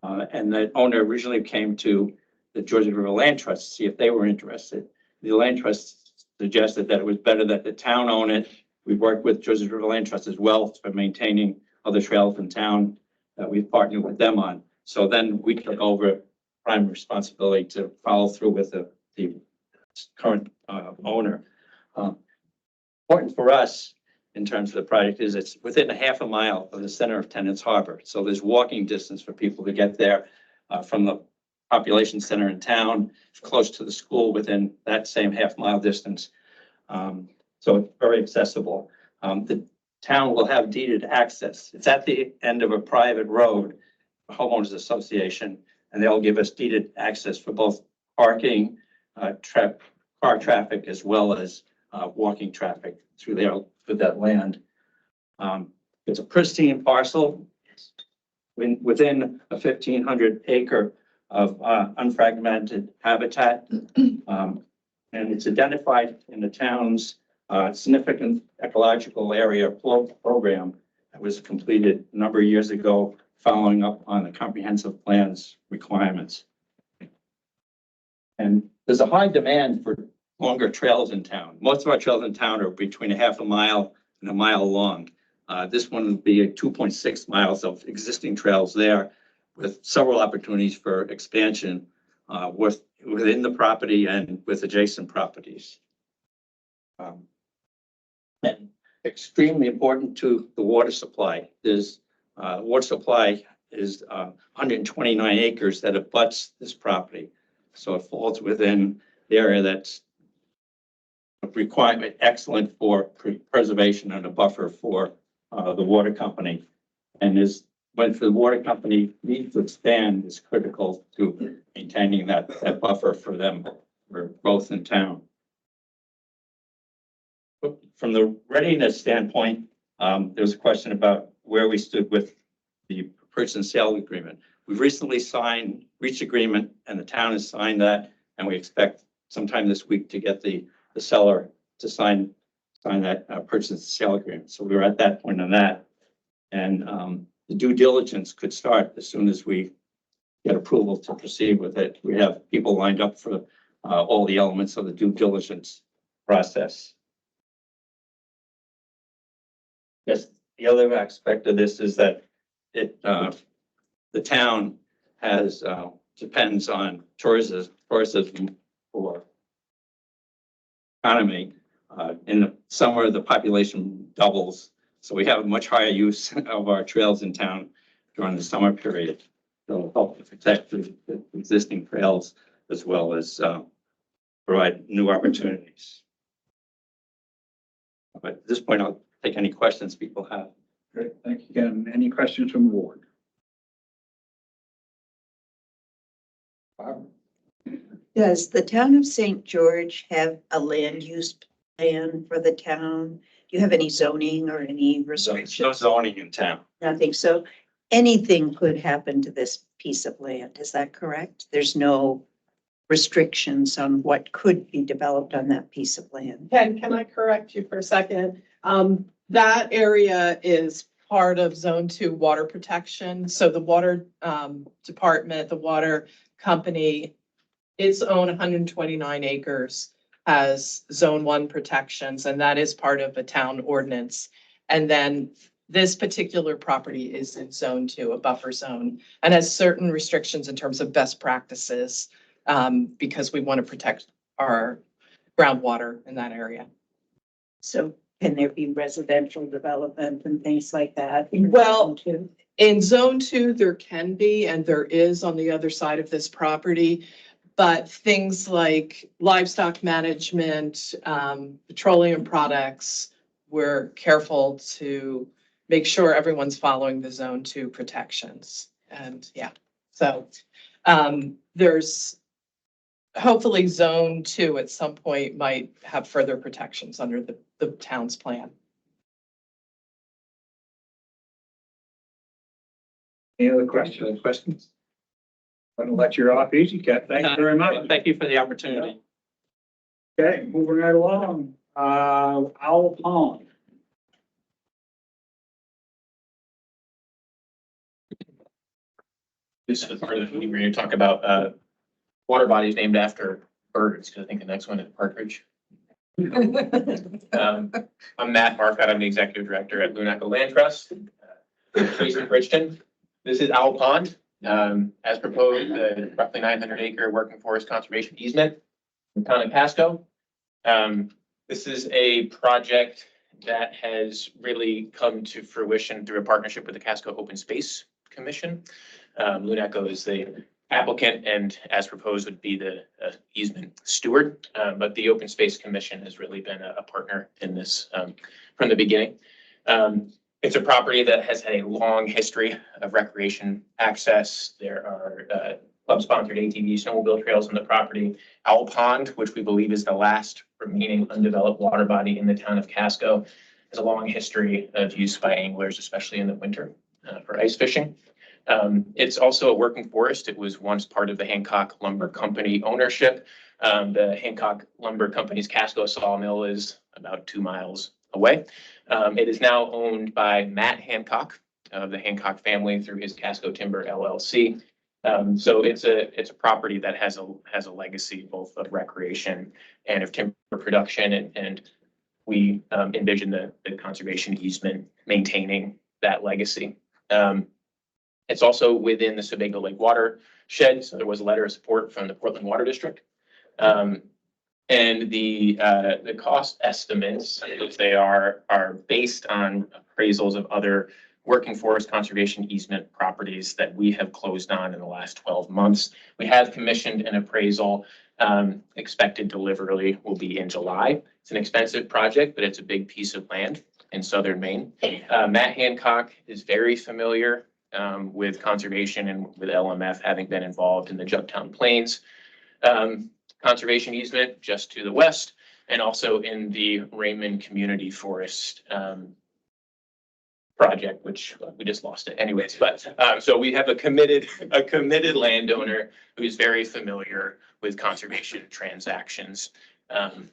And the owner originally came to the Georgia River Land Trust to see if they were interested. The Land Trust suggested that it was better that the town own it. We've worked with Georgia River Land Trust as well for maintaining other trails in town that we've partnered with them on. So then we took over prime responsibility to follow through with the current owner. Important for us in terms of the project is it's within a half a mile of the center of Tennant's Harbor. So there's walking distance for people to get there from the population center in town, close to the school within that same half-mile distance. So it's very accessible. The town will have deeded access. It's at the end of a private road, homeowners association, and they'll give us deeded access for both parking, car traffic, as well as walking traffic through there, through that land. It's a pristine parcel within a 1,500 acre of unfragmented habitat. And it's identified in the town's significant ecological area program that was completed a number of years ago, following up on the comprehensive plan's requirements. And there's a high demand for longer trails in town. Most of our trails in town are between a half a mile and a mile long. This one would be 2.6 miles of existing trails there, with several opportunities for expansion within the property and with adjacent properties. And extremely important to the water supply. There's water supply is 129 acres that abuts this property. So it falls within the area that's a requirement excellent for preservation and a buffer for the water company. And is when for the water company needs to expand is critical to maintaining that buffer for them for growth in town. From the readiness standpoint, there's a question about where we stood with the purchase and sale agreement. We've recently reached agreement, and the town has signed that, and we expect sometime this week to get the seller to sign that purchase and sale agreement. So we're at that point on that. And the due diligence could start as soon as we get approval to proceed with it. We have people lined up for all the elements of the due diligence process. Yes, the other aspect of this is that the town has depends on tourism for economy. In the summer, the population doubles, so we have a much higher use of our trails in town during the summer period. So help to protect the existing trails as well as provide new opportunities. But at this point, I'll take any questions people have. Great, thank you again. Any questions from the board? Does the town of St. George have a land use plan for the town? Do you have any zoning or any No restrictions? zoning in town. Nothing. So anything could happen to this piece of land. Is that correct? There's no restrictions on what could be developed on that piece of land. Ken, can I correct you for a second? That area is part of Zone 2 water protection. So the water department, the water company, its own 129 acres has Zone 1 protections, and that is part of a town ordinance. And then this particular property is in Zone 2, a buffer zone, and has certain restrictions in terms of best practices because we want to protect our groundwater in that area. So can there be residential development and things like that? in Well, Zone 2? In Zone 2, there can be, and there is on the other side of this property, but things like livestock management, petroleum products, we're careful to make sure everyone's following the Zone 2 protections. And yeah, so there's hopefully Zone 2 at some point might have further protections under the town's plan. Any other questions? I'm gonna let you off easy, Kat. Thank you very much. Thank you for the opportunity. Okay, moving right along. Owl Pond. This is part of the meeting where you talk about water bodies named after birds, because I think the next one is partridge. I'm Matt Marcotte. I'm the executive director at Lunaco Land Trust. Tracy Bridgeton. This is Owl Pond. As proposed, the roughly 900 acre working forest conservation easement in town of Pasco. This is a project that has really come to fruition through a partnership with the Casco Open Space Commission. Lunaco is the applicant and as proposed would be the easement steward. But the Open Space Commission has really been a partner in this from the beginning. It's a property that has had a long history of recreation access. There are club-sponsored ATV snowmobile trails on the property. Owl Pond, which we believe is the last remaining undeveloped water body in the town of Casco, has a long history of use by anglers, especially in the winter for ice fishing. It's also a working forest. It was once part of the Hancock Lumber Company ownership. The Hancock Lumber Company's Casco sawmill is about 2 miles away. It is now owned by Matt Hancock of the Hancock family through his Casco Timber LLC. So it's a property that has a legacy both of recreation and of timber production, and we envision the conservation easement maintaining that legacy. It's also within the Sebago Lake watershed, so there was a letter of support from the Portland Water District. And the cost estimates, if they are based on appraisals of other working forest conservation easement properties that we have closed on in the last 12 months. We have commissioned an appraisal. Expected delivery will be in July. It's an expensive project, but it's a big piece of land in southern Maine. Matt Hancock is very familiar with conservation and with LMF, having been involved in the Jugtown Plains conservation easement just to the west, and also in the Raymond Community Forest project, which we just lost it anyways. But so we have a committed landowner who's very familiar with conservation transactions. And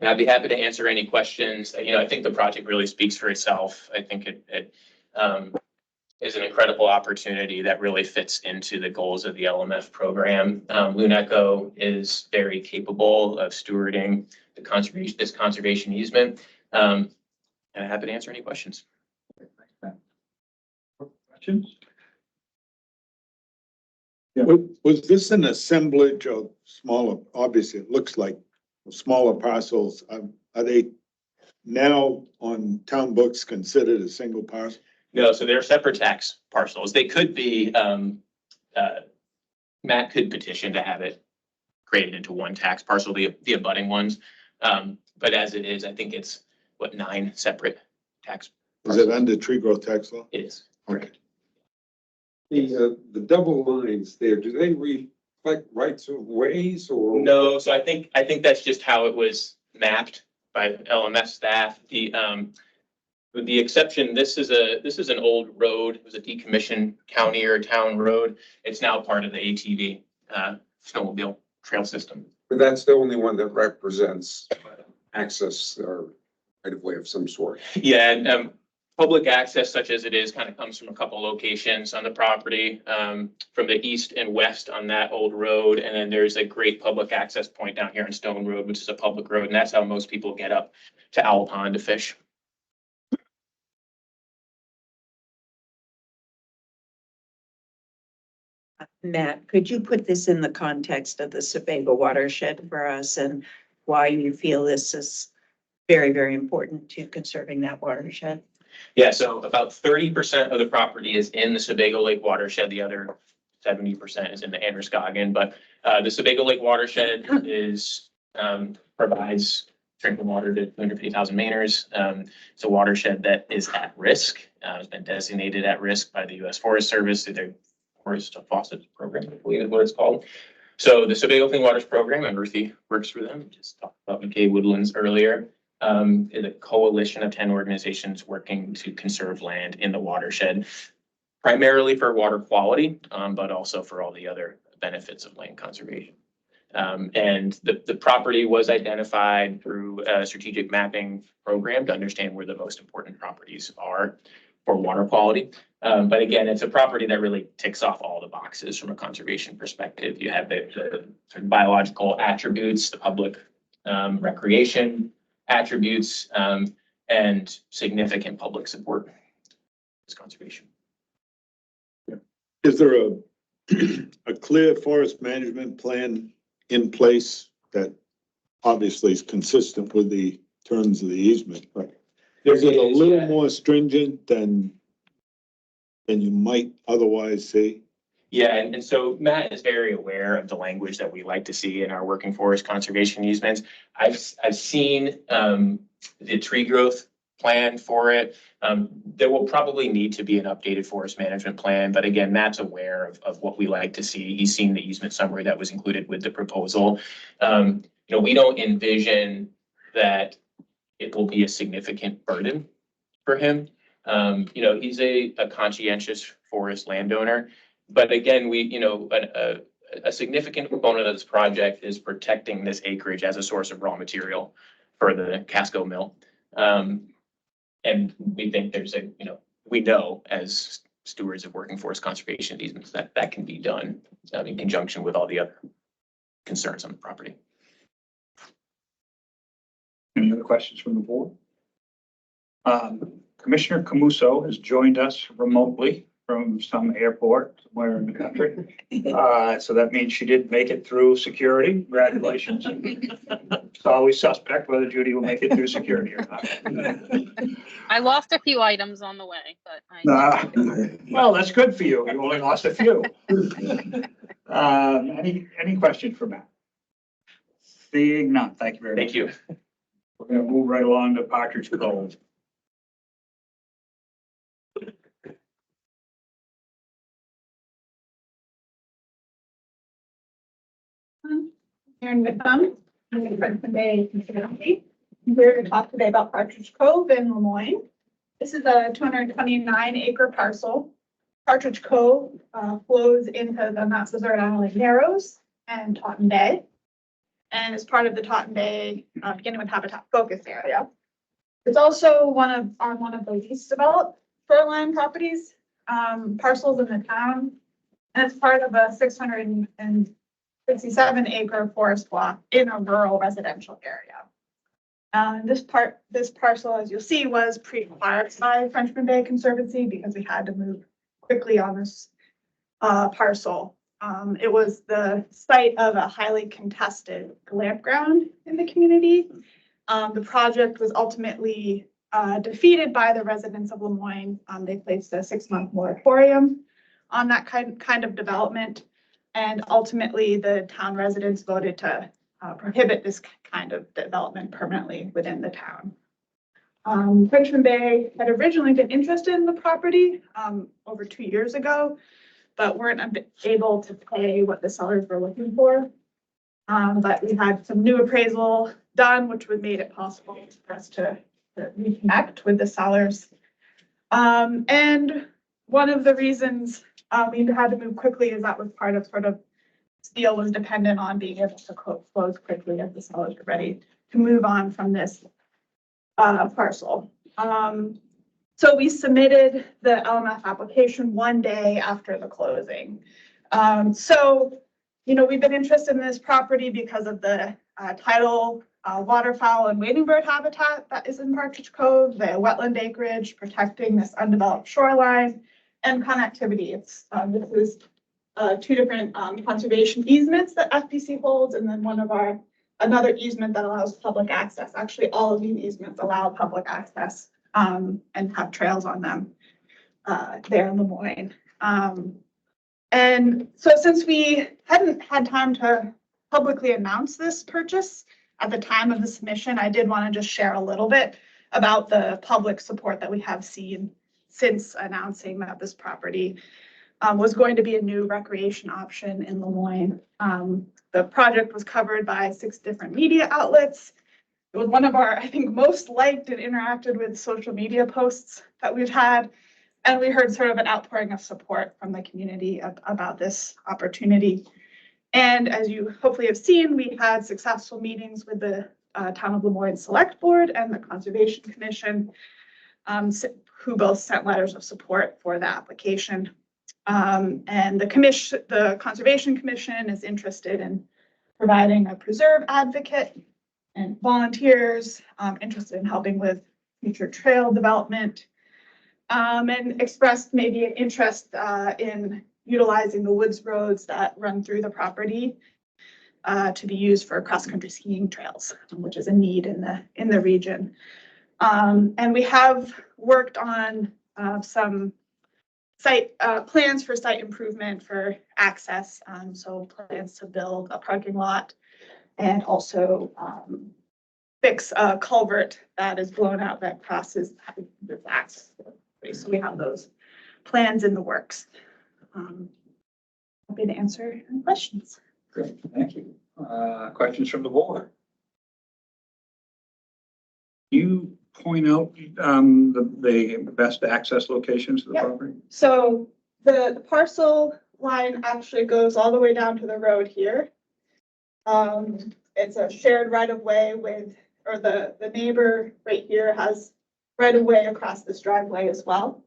I'd be happy to answer any questions. I think the project really speaks for itself. I think it is an incredible opportunity that really fits into the goals of the LMF program. LUNECO is very capable of stewarding this conservation easement. And I'm happy to answer any questions. Questions? Was this an assemblage of smaller, obviously it looks like smaller parcels? Are they now on town books considered a single parcel? No, so they're separate tax parcels. They could be, Matt could petition to have it created into one tax parcel, the abutting ones. But as it is, I think it's 9 separate tax. Is it under tree growth tax law? It is. Okay. The double lines there, do they reflect rights of ways or? No, so I think that's just how it was mapped by LMS staff. With the exception, this is an old road. It was a decommissioned county or town road. It's now part of the ATV snowmobile trail system. But that's the only one that represents access or right of way of some sort. Yeah, and public access such as it is kind of comes from a couple locations on the property, from the east and west on that old road. And then there's a great public access point down here on Stone Road, which is a public road. And that's how most people get up to Owl Pond to fish. Matt, could you put this in the context of the Sebago watershed for us and why you feel this is very, very important to conserving that watershed? Yeah, so about 30% of the property is in the Sebago Lake watershed. The other 70% is in the Androscoggin, but the Sebago Lake watershed provides drinking water to 250,000 Mainers. It's a watershed that is at risk. It's been designated at risk by the U.S. Forest Service through their Forest Faucet program, I believe is what it's called. So the Sebago Clean Waters program, and Ruthie works for them. Just talked about McKay Woodlands earlier. Is a coalition of 10 organizations working to conserve land in the watershed, primarily for water quality, but also for all the other benefits of land conservation. And the property was identified through a strategic mapping program to understand where the most important properties are for water quality. But again, it's a property that really ticks off all the boxes from a conservation perspective. You have the sort of biological attributes, the public recreation attributes, and significant public support. It's conservation. Is there a clear forest management plan in place that obviously is consistent with the terms of the easement? But is it a little more stringent than you might otherwise see? Yeah, and so Matt is very aware of the language that we like to see in our working forest conservation easements. I've seen the tree growth plan for it. There will probably need to be an updated forest management plan, but again, Matt's aware of what we like to see. He's seen the easement summary that was included with the proposal. We don't envision that it will be a significant burden for him. He's a conscientious forest landowner. But again, a significant component of this project is protecting this acreage as a source of raw material for the Casco mill. And we think we know as stewards of working forest conservation easements that can be done in conjunction with all the other concerns on the property. Any other questions from the board? Commissioner Camuso has joined us remotely from some airport somewhere in the country. So that means she did make it through security. Congratulations. It's always suspect whether Judy will make it through security or not. I lost a few items on the way, but Well, that's good for you. You only lost a few. Any questions for Matt? Seeing none. Thank you very much. Thank you. We're gonna move right along to Partridge Cove. Aaron Whitcomb, I'm the Princeton Bay Conservancy. I'm here to talk today about Partridge Cove in Lemoyne. This is a 229 acre parcel. Partridge Cove flows into the Mount Desert Island Narrows and Totten Bay. And is part of the Totten Bay beginning with habitat focus area. It's also one of the least developed shoreline properties, parcels in the town. And it's part of a 667 acre forest block in a rural residential area. This parcel, as you'll see, was pre-acquired by Frenchman Bay Conservancy because we had to move quickly on this parcel. It was the site of a highly contested glamp ground in the community. The project was ultimately defeated by the residents of Lemoyne. They placed a 6-month moratorium on that kind of development. And ultimately, the town residents voted to prohibit this kind of development permanently within the town. Frenchman Bay had originally been interested in the property over 2 years ago, but weren't able to pay what the sellers were looking for. But we had some new appraisal done, which would made it possible for us to reconnect with the sellers. And one of the reasons we had to move quickly is that was part of this deal was dependent on being able to close quickly as the sellers were ready to move on from this parcel. So we submitted the LMF application 1 day after the closing. We've been interested in this property because of the tidal waterfowl and wading bird habitat that is in Partridge Cove, the wetland acreage protecting this undeveloped shoreline, and connectivity. This is 2 different conservation easements that FPC holds, and then another easement that allows public access. Actually, all of these easements allow public access and have trails on them there in Lemoyne. And so since we hadn't had time to publicly announce this purchase at the time of the submission, I did want to just share a little bit about the public support that we have seen since announcing that this property was going to be a new recreation option in Lemoyne. The project was covered by 6 different media outlets. It was one of our, I think, most liked and interacted with social media posts that we've had. And we heard sort of an outpouring of support from the community about this opportunity. And as you hopefully have seen, we had successful meetings with the Town of Lemoyne Select Board and the Conservation Commission, who both sent letters of support for the application. And the Conservation Commission is interested in providing a preserve advocate and volunteers interested in helping with future trail development, and expressed maybe an interest in utilizing the woods roads that run through the property to be used for cross-country skiing trails, which is a need in the region. And we have worked on some site, plans for site improvement for access. So plans to build a parking lot and also, fix a culvert that is blown out that crosses this access. So we have those plans in the works. Happy to answer any questions. Great, thank you. Questions from the board? You point out, the best access locations to the Yep. property? So the parcel line actually goes all the way down to the road here. It's a shared right of way with, or the neighbor right here has right of way across this driveway as well.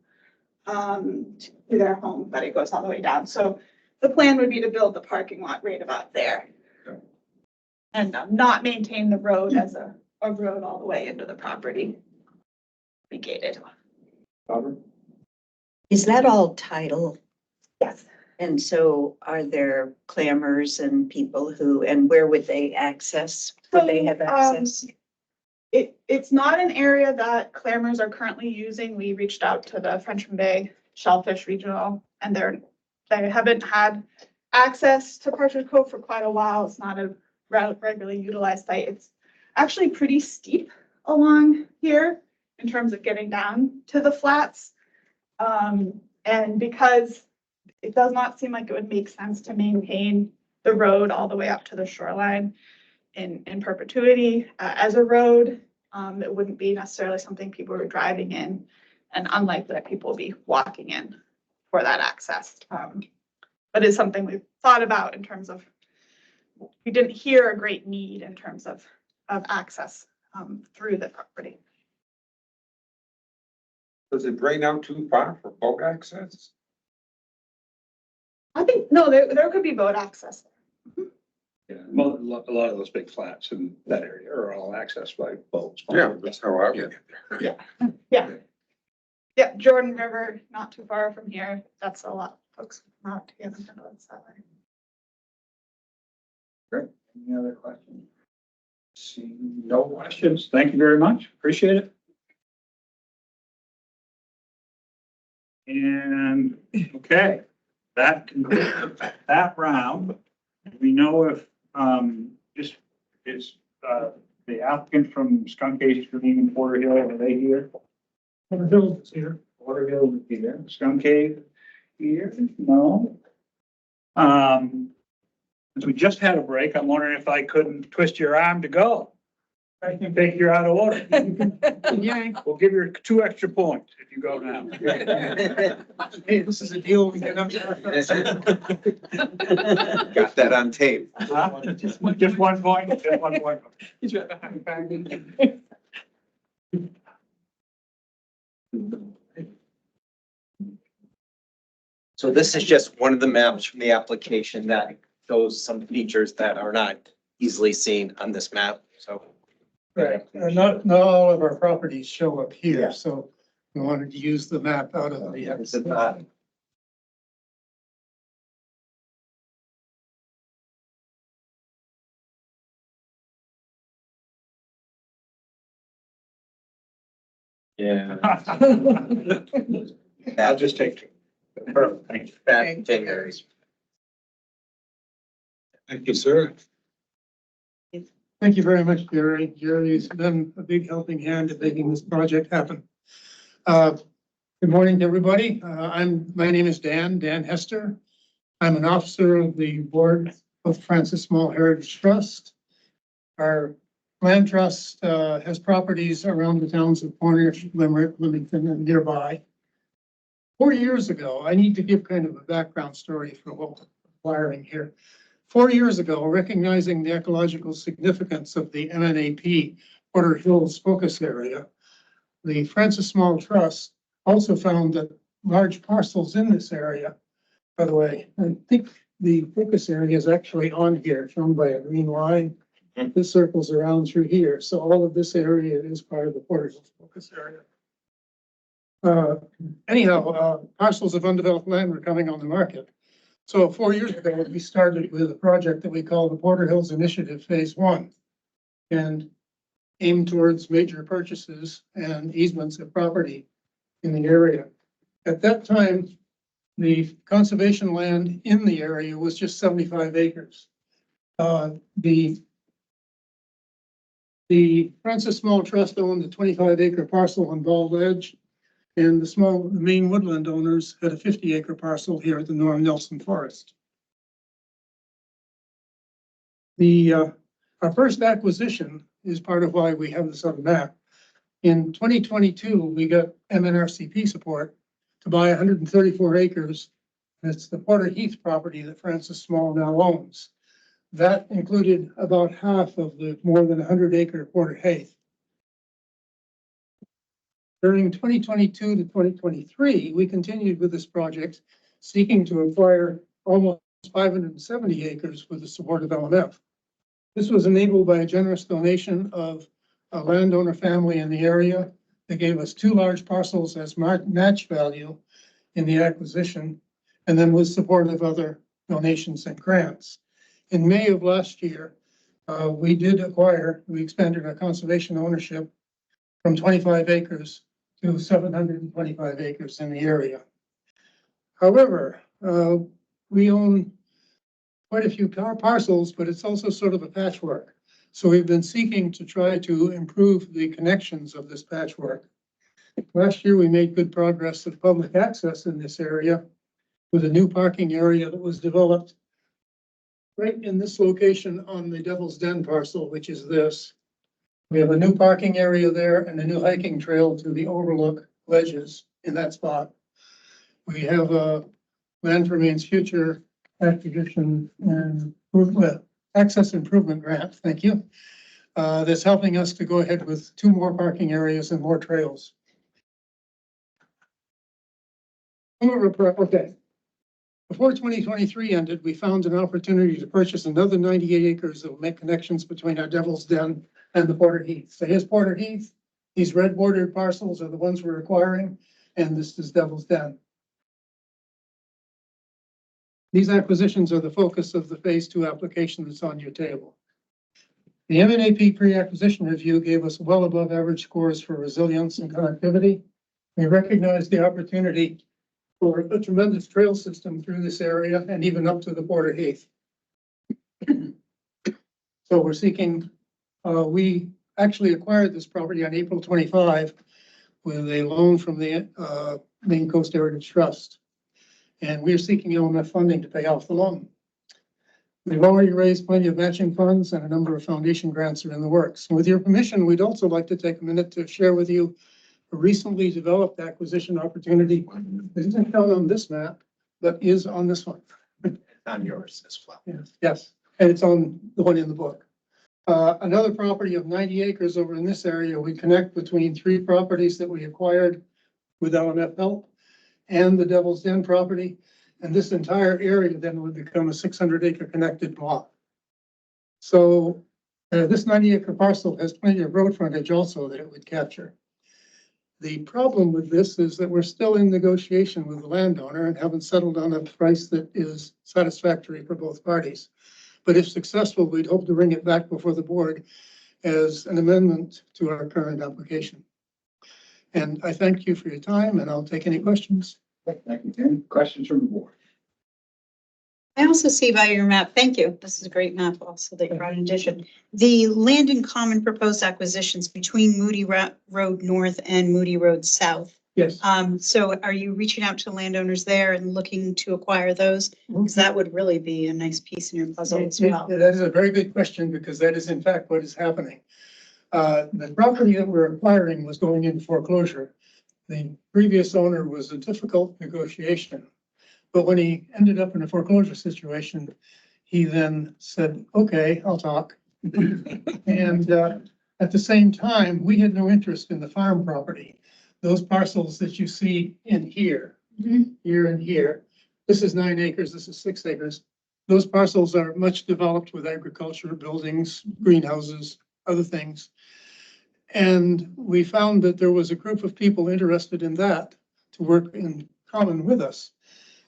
To their home, but it goes all the way down. So the plan would be to build the parking lot right about there. Okay. And not maintain the road as a road all the way into the property. Be gated. Robert? Is that all title? Yes. And so are there clammers and people who, and where would they access? Would they have access? It's not an area that clammers are currently using. We reached out to the Frenchman Bay Shellfish Regional and they haven't had access to Partridge Cove for quite a while. It's not a regularly utilized site. It's actually pretty steep along here in terms of getting down to the flats. And because it does not seem like it would make sense to maintain the road all the way up to the shoreline in perpetuity as a road. It wouldn't be necessarily something people are driving in and unlikely that people will be walking in for that access. But it's something we've thought about in terms of, we didn't hear a great need in terms of access through the property. Does it drain out too far for boat access? I think, no, there could be boat access. Yeah, well, a lot of those big flats in that area are all accessed by boats. Yeah, that's how I would get there. Yeah, Jordan River, not too far from here. That's a lot of folks not together. That way. Great. Any other questions? Seeing no questions. Thank you very much. Appreciate it. And, okay, that concludes that round. We know if, just, is, the applicant from Skunk Cave Stream and Porter Hill, are they here? Porter Hill is here. Porter Hill is here. Skunk Cave here? No. Since we just had a break, I'm wondering if I couldn't twist your arm to go. I can take you out of order. Yeah. We'll give you 2 extra points if you go now. Hey, this is a deal we can have. Got that on tape. Huh? Just 1 point, just 1 point. He's right behind me. So this is just one of the maps from the application that shows some features that are not easily seen on this map, so. Right, not all of our properties show up Yeah. here, so we wanted to use the map out of the. It's not. Yeah. I'll just take 2. Perfect, thank you. Back January. Thank you, sir. Thank you very much, Jerry. Jerry's been a big helping hand at making this project happen. Good morning to everybody. My name is Dan Hester. I'm an officer of the board of Francis Small Heritage Trust. Our land trust has properties around the towns of Portage, Limerick, Leamington, and nearby. 4 years ago, I need to give kind of a background story for what we're acquiring here. 4 years ago, recognizing the ecological significance of the MNAP Porter Hills focus area, the Francis Small Trust also found that large parcels in this area, by the way, I think the focus area is actually on here, shown by a green line. This circles around through here. So all of this area is part of the Porter Hills focus area. Anyhow, parcels of undeveloped land were coming on the market. So 4 years ago, we started with a project that we call the Porter Hills Initiative Phase 1 and aimed towards major purchases and easements of property in the area. At that time, The conservation land in the area was just 75 acres. The Francis Small Trust owned a 25-acre parcel on Bald Ledge, and the main woodland owners had a 50-acre parcel here at the Norm Nelson Forest. Our first acquisition is part of why we have this on the map. In 2022, we got MNRCP support to buy 134 acres. It's the Porter Heath property that Francis Small now owns. That included about half of the more than 100-acre Porter Heath. During 2022 to 2023, we continued with this project, seeking to acquire almost 570 acres with the support of LMF. This was enabled by a generous donation of a landowner family in the area. They gave us 2 large parcels as match value in the acquisition, and then with support of other donations and grants. In May of last year, we expanded our conservation ownership from 25 acres to 725 acres in the area. However, we own quite a few parcels, but it's also sort of a patchwork. So we've been seeking to try to improve the connections of this patchwork. Last year, we made good progress of public access in this area with a new parking area that was developed right in this location on the Devil's Den parcel, which is this. We have a new parking area there and a new hiking trail to the overlook ledges in that spot. We have a land for Maine's future acquisition and access improvement grant, thank you, that's helping us to go ahead with 2 more parking areas and more trails. Okay. Before 2023 ended, we found an opportunity to purchase another 98 acres that will make connections between our Devil's Den and the Porter Heath. So here's Porter Heath. These red bordered parcels are the ones we're acquiring, and this is Devil's Den. These acquisitions are the focus of the phase 2 application that's on your table. The MNAP pre-acquisition review gave us well above average scores for resilience and connectivity. We recognize the opportunity for a tremendous trail system through this area and even up to the Porter Heath. So we're seeking, we actually acquired this property on April 25 with a loan from the Maine Coast Heritage Trust. And we're seeking LMF funding to pay off the loan. We've already raised plenty of matching funds and a number of foundation grants are in the works. And with your permission, we'd also like to take a minute to share with you a recently developed acquisition opportunity that isn't shown on this map, but is on this one. On yours as well. Yes, and it's on the one in the book. Another property of 90 acres over in this area, we connect between 3 properties that we acquired with LMF help and the Devil's Den property. And this entire area then would become a 600-acre connected block. So this 90-acre parcel has plenty of road frontage also that it would capture. The problem with this is that we're still in negotiation with the landowner and haven't settled on a price that is satisfactory for both parties. But if successful, we'd hope to bring it back before the board as an amendment to our current application. And I thank you for your time, and I'll take any questions. Thank you, Tim. Questions from the board? I also see by your map, thank you. This is a great map also that you brought in addition. The land in common proposed acquisitions between Moody Road North and Moody Road South. Yes. So are you reaching out to landowners there and looking to acquire those? Because that would really be a nice piece in your puzzle as well. That is a very good question because that is in fact what is happening. The property that we're acquiring was going into foreclosure. The previous owner was a difficult negotiation, but when he ended up in a foreclosure situation, he then said, okay, I'll talk. And at the same time, we had no interest in the farm property. Those parcels that you see in here, here and here, this is 9 acres, this is 6 acres. Those parcels are much developed with agriculture, buildings, greenhouses, other things. And we found that there was a group of people interested in that to work in common with us.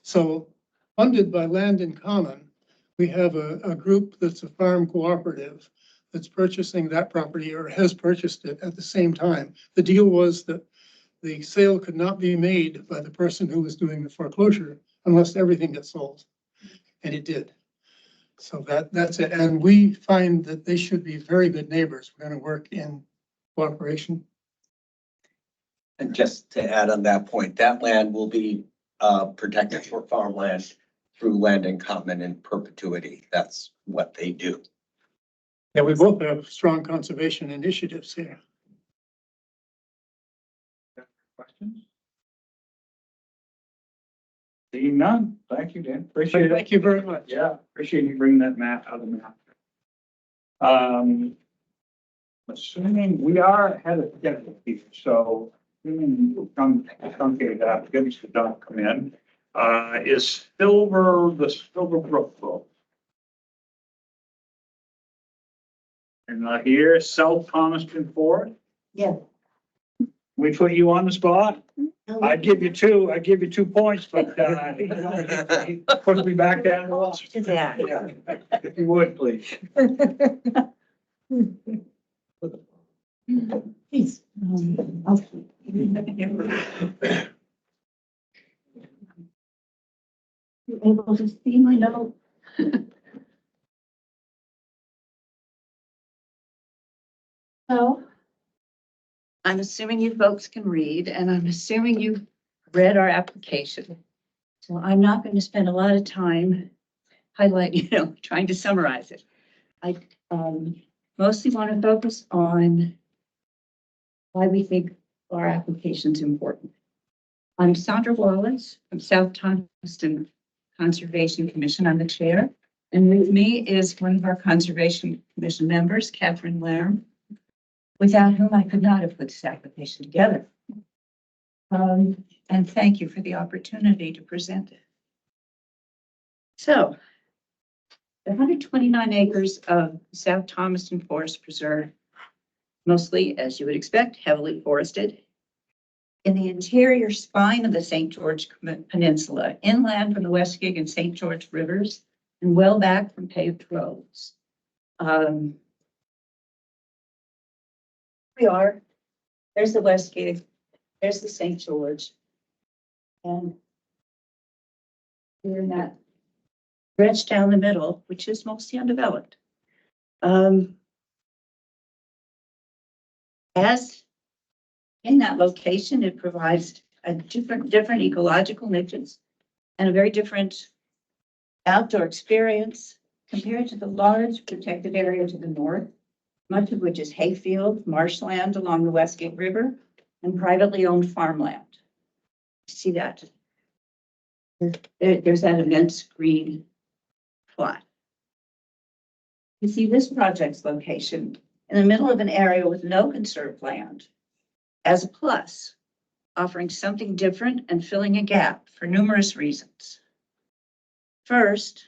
So funded by Land in Common, we have a group that's a farm cooperative that's purchasing that property or has purchased it at the same time. The deal was that the sale could not be made by the person who was doing the foreclosure unless everything gets sold. And it did. So that's it. And we find that they should be very good neighbors. We're gonna work in cooperation. And just to add on that point, that land will be protected for farmland through land in common in perpetuity. That's what they do. Yeah, we both have strong conservation initiatives here. Questions? Seeing none, thank you, Dan, appreciate it. Thank you very much. Yeah, appreciate you bringing that map out of the map. Assuming we are ahead of schedule here, so assuming truncated applicants that don't come in, is the Silver Brook Road. And here, South Thomaston Ford, Yeah. we put you on the spot. I'd give you 2 points, but, put me back down. the wall. Yeah. If you would, please. Please. You're able to see my note. So I'm assuming you folks can read, and I'm assuming you've read our application. So I'm not going to spend a lot of time highlighting, trying to summarize it. I mostly want to focus on why we think our application is important. I'm Sandra Wallace from South Thomaston Conservation Commission. I'm the chair. And with me is one of our Conservation Commission members, Catherine Lamb, without whom I could not have put this application together. And thank you for the opportunity to present it. So the 129 acres of South Thomaston Forest Preserve, mostly, as you would expect, heavily forested, in the interior spine of the St. George Peninsula, inland from the Westgate and St. George rivers, and well back from paved roads. We are. There's the Westgate, there's the St. George. And we're in that stretch down the middle, which is mostly undeveloped. As in that location, it provides a different ecological niches and a very different outdoor experience compared to the large protected area to the north, much of which is hayfield, marshland along the Westgate River, and privately owned farmland. See that? There's that immense green plot. You see this project's location in the middle of an area with no conserved land as a plus, offering something different and filling a gap for numerous reasons. First,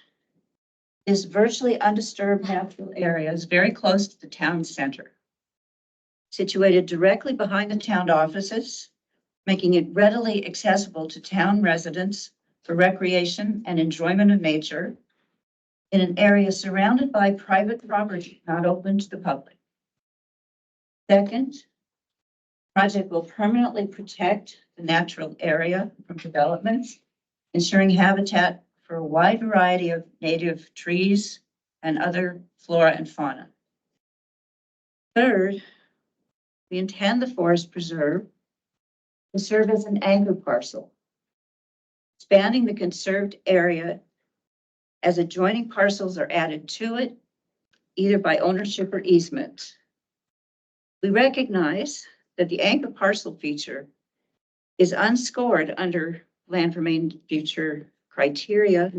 is virtually undisturbed natural areas very close to the town center, situated directly behind the town offices, making it readily accessible to town residents for recreation and enjoyment of nature in an area surrounded by private property not open to the public. Second, project will permanently protect the natural area from developments, ensuring habitat for a wide variety of native trees and other flora and fauna. Third, we intend the forest preserve to serve as an anchor parcel, spanning the conserved area as adjoining parcels are added to it, either by ownership or easement. We recognize that the anchor parcel feature is unscored under land remain feature criteria,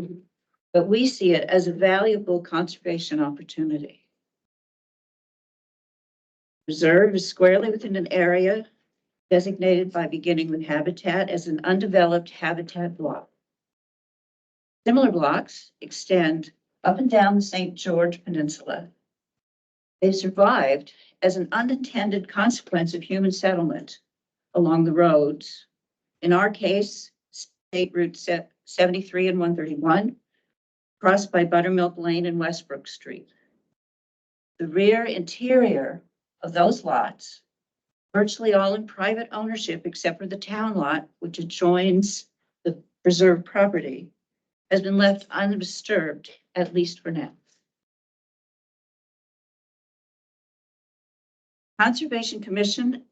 but we see it as a valuable conservation opportunity. Reserve is squarely within an area designated by beginning with habitat as an undeveloped habitat block. Similar blocks extend up and down the St. George Peninsula. They survived as an unintended consequence of human settlement along the roads. In our case, State Route 73 and 131, crossed by Buttermilk Lane and Westbrook Street. The rear interior of those lots, virtually all in private ownership except for the town lot, which adjoins the preserved property has been left undisturbed, at least for now. Conservation Commission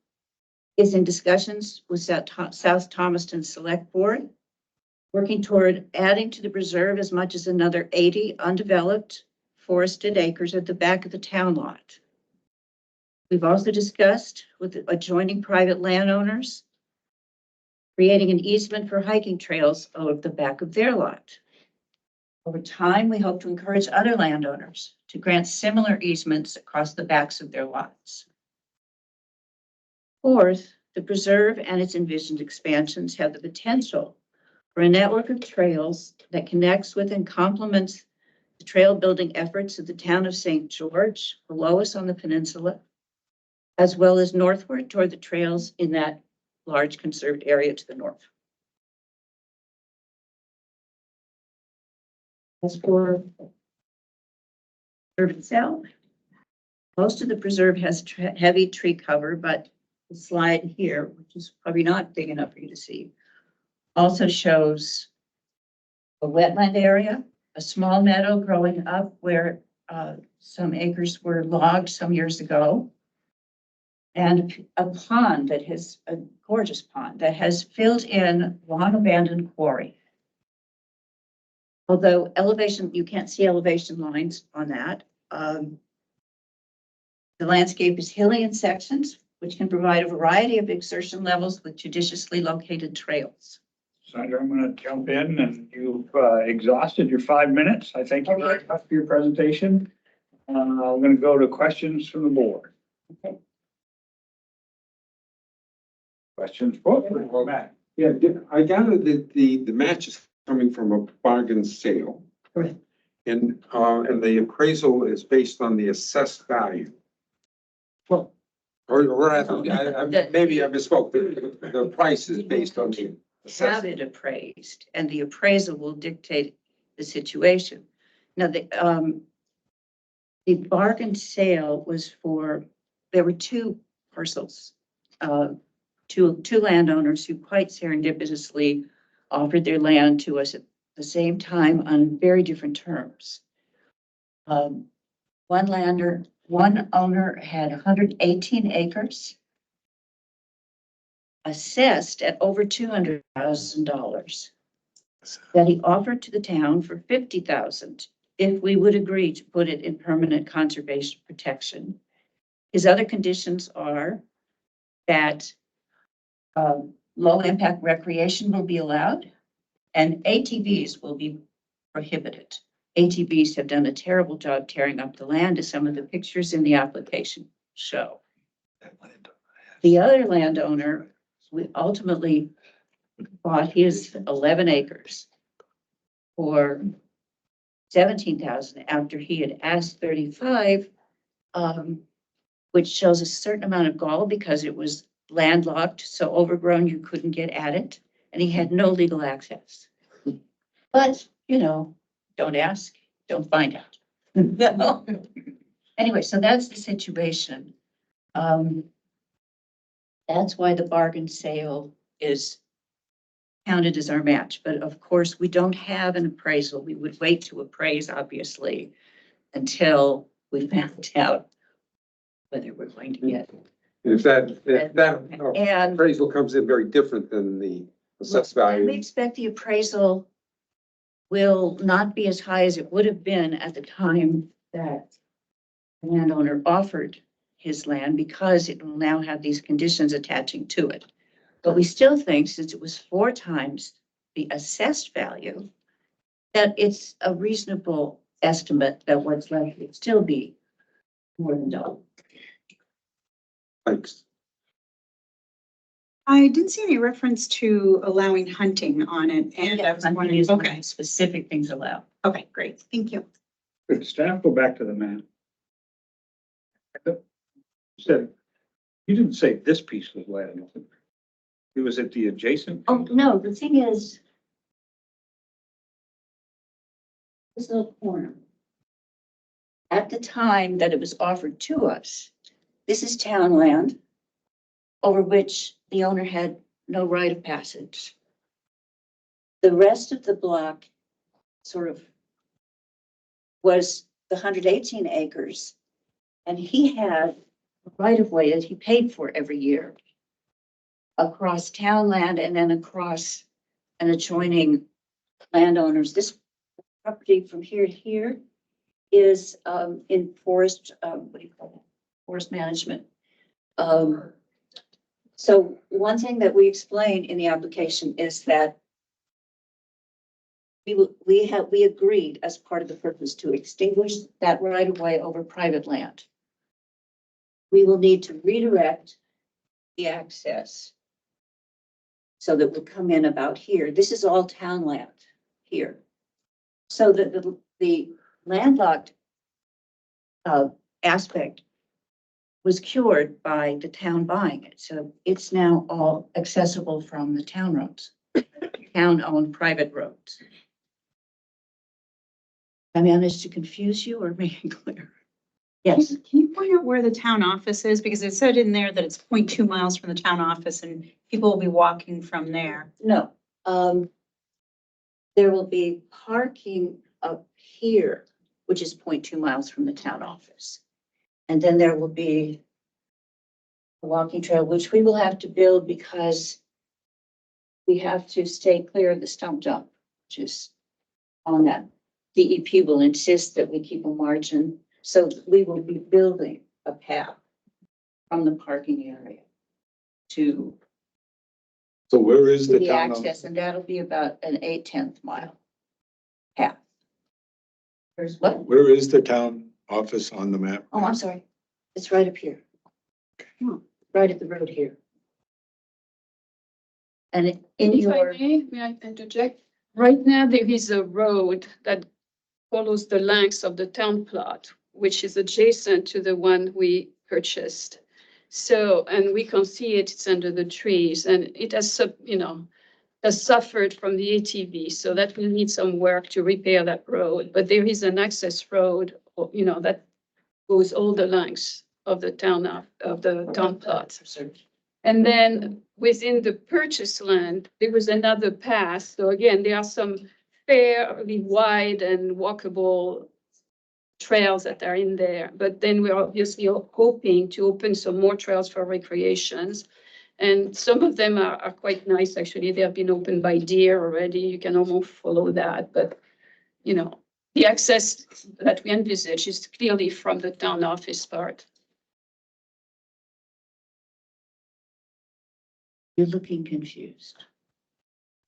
is in discussions with South Thomaston Select Board, working toward adding to the preserve as much as another 80 undeveloped forested acres at the back of the town lot. We've also discussed with adjoining private landowners creating an easement for hiking trails over the back of their lot. Over time, we hope to encourage other landowners to grant similar easements across the backs of their lots. Fourth, the preserve and its envisioned expansions have the potential for a network of trails that connects with and complements the trail building efforts of the town of St. George, below us on the peninsula, as well as northward toward the trails in that large conserved area to the north. As for the preserve itself, most of the preserve has heavy tree cover, but the slide here, which is probably not big enough for you to see, also shows a wetland area, a small meadow growing up where some acres were logged some years ago, and a pond that has a gorgeous pond that has filled in long abandoned quarry. Although elevation, you can't see elevation lines on that. The landscape is hilly in sections, which can provide a variety of exertion levels with judiciously located trails. Sandra, I'm gonna jump in and you've exhausted your 5 minutes. I thank you very much for your presentation. I'm gonna go to questions from the board. Okay. Questions? Matt. Yeah, I gather that the match is coming from a bargain sale. Correct. And the appraisal is based on the assessed value. Well, or maybe I misspoke. The price is based on the assessed. Have it appraised, and the appraisal will dictate the situation. Now, the bargain sale was for, there were two parcels, two landowners who quite serendipitously offered their land to us at the same time on very different terms. One owner had 118 acres, assessed at over $200,000, that he offered to the town for $50,000 if we would agree to put it in permanent conservation protection. His other conditions are that low impact recreation will be allowed and ATVs will be prohibited. ATVs have done a terrible job tearing up the land, as some of the pictures in the application show. The other landowner, we ultimately bought his 11 acres for $17,000 after he had asked 35, which shows a certain amount of gall because it was landlocked, so overgrown you couldn't get at it, and he had no legal access. But, you know, don't ask, don't find out. Anyway, so that's the situation. That's why the bargain sale is counted as our match. But of course, we don't have an appraisal. We would wait to appraise, obviously, until we found out whether we're going to get. If that And appraisal comes in very different than the assessed we value. expect the appraisal will not be as high as it would have been at the time that the landowner offered his land, because it will now have these conditions attaching to it. But we still think, since it was 4 times the assessed value, that it's a reasonable estimate that what's left would still be more than double. Thanks. I didn't see any reference to allowing hunting on it, and I was wondering, Is one of okay, the specific things allowed. okay, great, thank you. Could staff go back to the map? Said, you didn't say this piece was land. It was at the adjacent. Oh, no, the thing is, this little corner, at the time that it was offered to us, this is town land over which the owner had no right of passage. The rest of the block sort of was the 118 acres. And he had right of way that he paid for every year across town land and then across an adjoining landowners. This property from here to here is in forest, what do you call it? Forest management. So one thing that we explained in the application is that we agreed as part of the purpose to extinguish that right of way over private land. We will need to redirect the access so that we'll come in about here. This is all town land here. So that the landlocked aspect was cured by the town buying it. So it's now all accessible from the town roads, town-owned private roads. I managed to confuse you or make it clear? Yes. Can you point out where the town office is? Because it said in there that it's 0.2 miles from the town office and people will be walking from there. No. There will be parking up here, which is 0.2 miles from the town office. And then there will be a walking trail, which we will have to build because we have to stay clear of the stump dump, which is on that. DEP will insist that we keep a margin. So we will be building a path from the parking area to So where is the the town? access, and that'll be about an 8/10 mile path. There's what? Where is the town office on the map? Oh, I'm sorry. It's right up here. Right at the road here. And in If I your, may I interject? Right now, there is a road that follows the length of the town plot, which is adjacent to the one we purchased. So, and we can see it, it's under the trees, and it has, has suffered from the ATV, so that will need some work to repair that road. But there is an access road, that goes all the lengths of the town, of the town plot. And then within the purchased land, there was another path. So again, there are some fairly wide and walkable trails that are in there. But then we're obviously hoping to open some more trails for recreations. And some of them are quite nice, actually. They have been opened by deer already. You can almost follow that. But, the access that we envisage is clearly from the town office part. you're looking confused.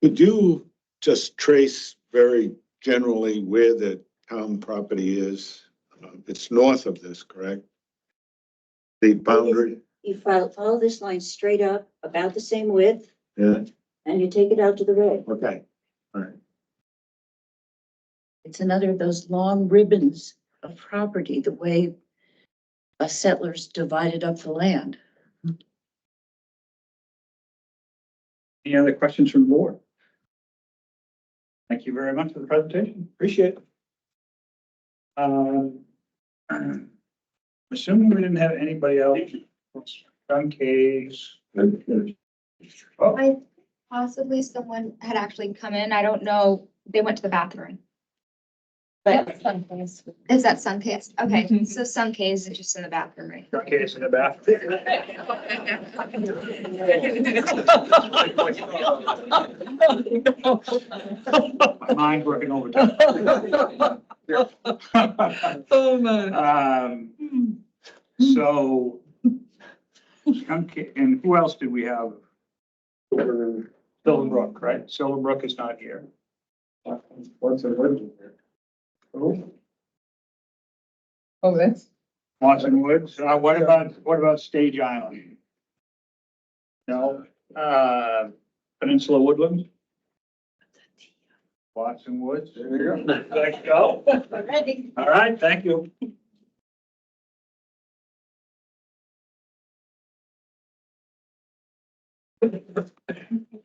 Could you just trace very generally where the town property is? It's north of this, correct? The boundary, You follow this line straight up, about the same width, yeah, and you take it out to the road. okay, all right. It's another of those long ribbons of property, the way settlers divided up the land. Any other questions from the board? Thank you very much for the presentation. Appreciate it. Assuming we didn't have anybody else, gun case. Possibly someone had actually come in. I don't know. They went to the bathroom. But is that Suncase? Okay, so Suncase is just in the bathroom, right? Gun case in the bathroom. My mind's working overtime. Oh, man. So, and who else did we have? Silverbrook, right? Silverbrook is not here. What's the word? Oh, that's. Watson Woods. What about Stage Island? No, Peninsula Woodlands? Watson Woods. There you go. Let's go. Ready. All right, thank you.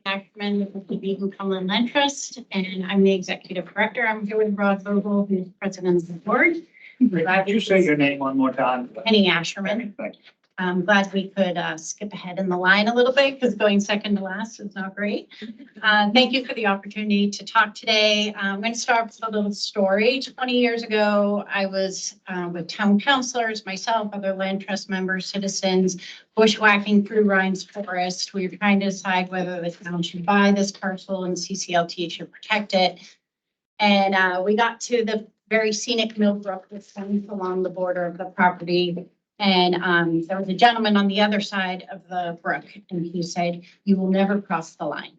Ashman with the Beacon Cumberland Land Trust, and I'm the executive director. I'm here with Rod Vogel, who's president of the board. Could you say your name one more time? Penny Asherman. Thank I'm glad we could skip ahead in the line a little bit because going second to last is not great. Thank you for the opportunity to talk today. I'm going to start with a little story. 20 years ago, I was with town councilors, myself, other land trust members, citizens, bushwhacking through Ryan's Forest. We were trying to decide whether the town should buy this parcel and CCLT should protect it. And we got to the very scenic Millbrook, which runs along the border of the property. And there was a gentleman on the other side of the brook, and he said, "You will never cross the line."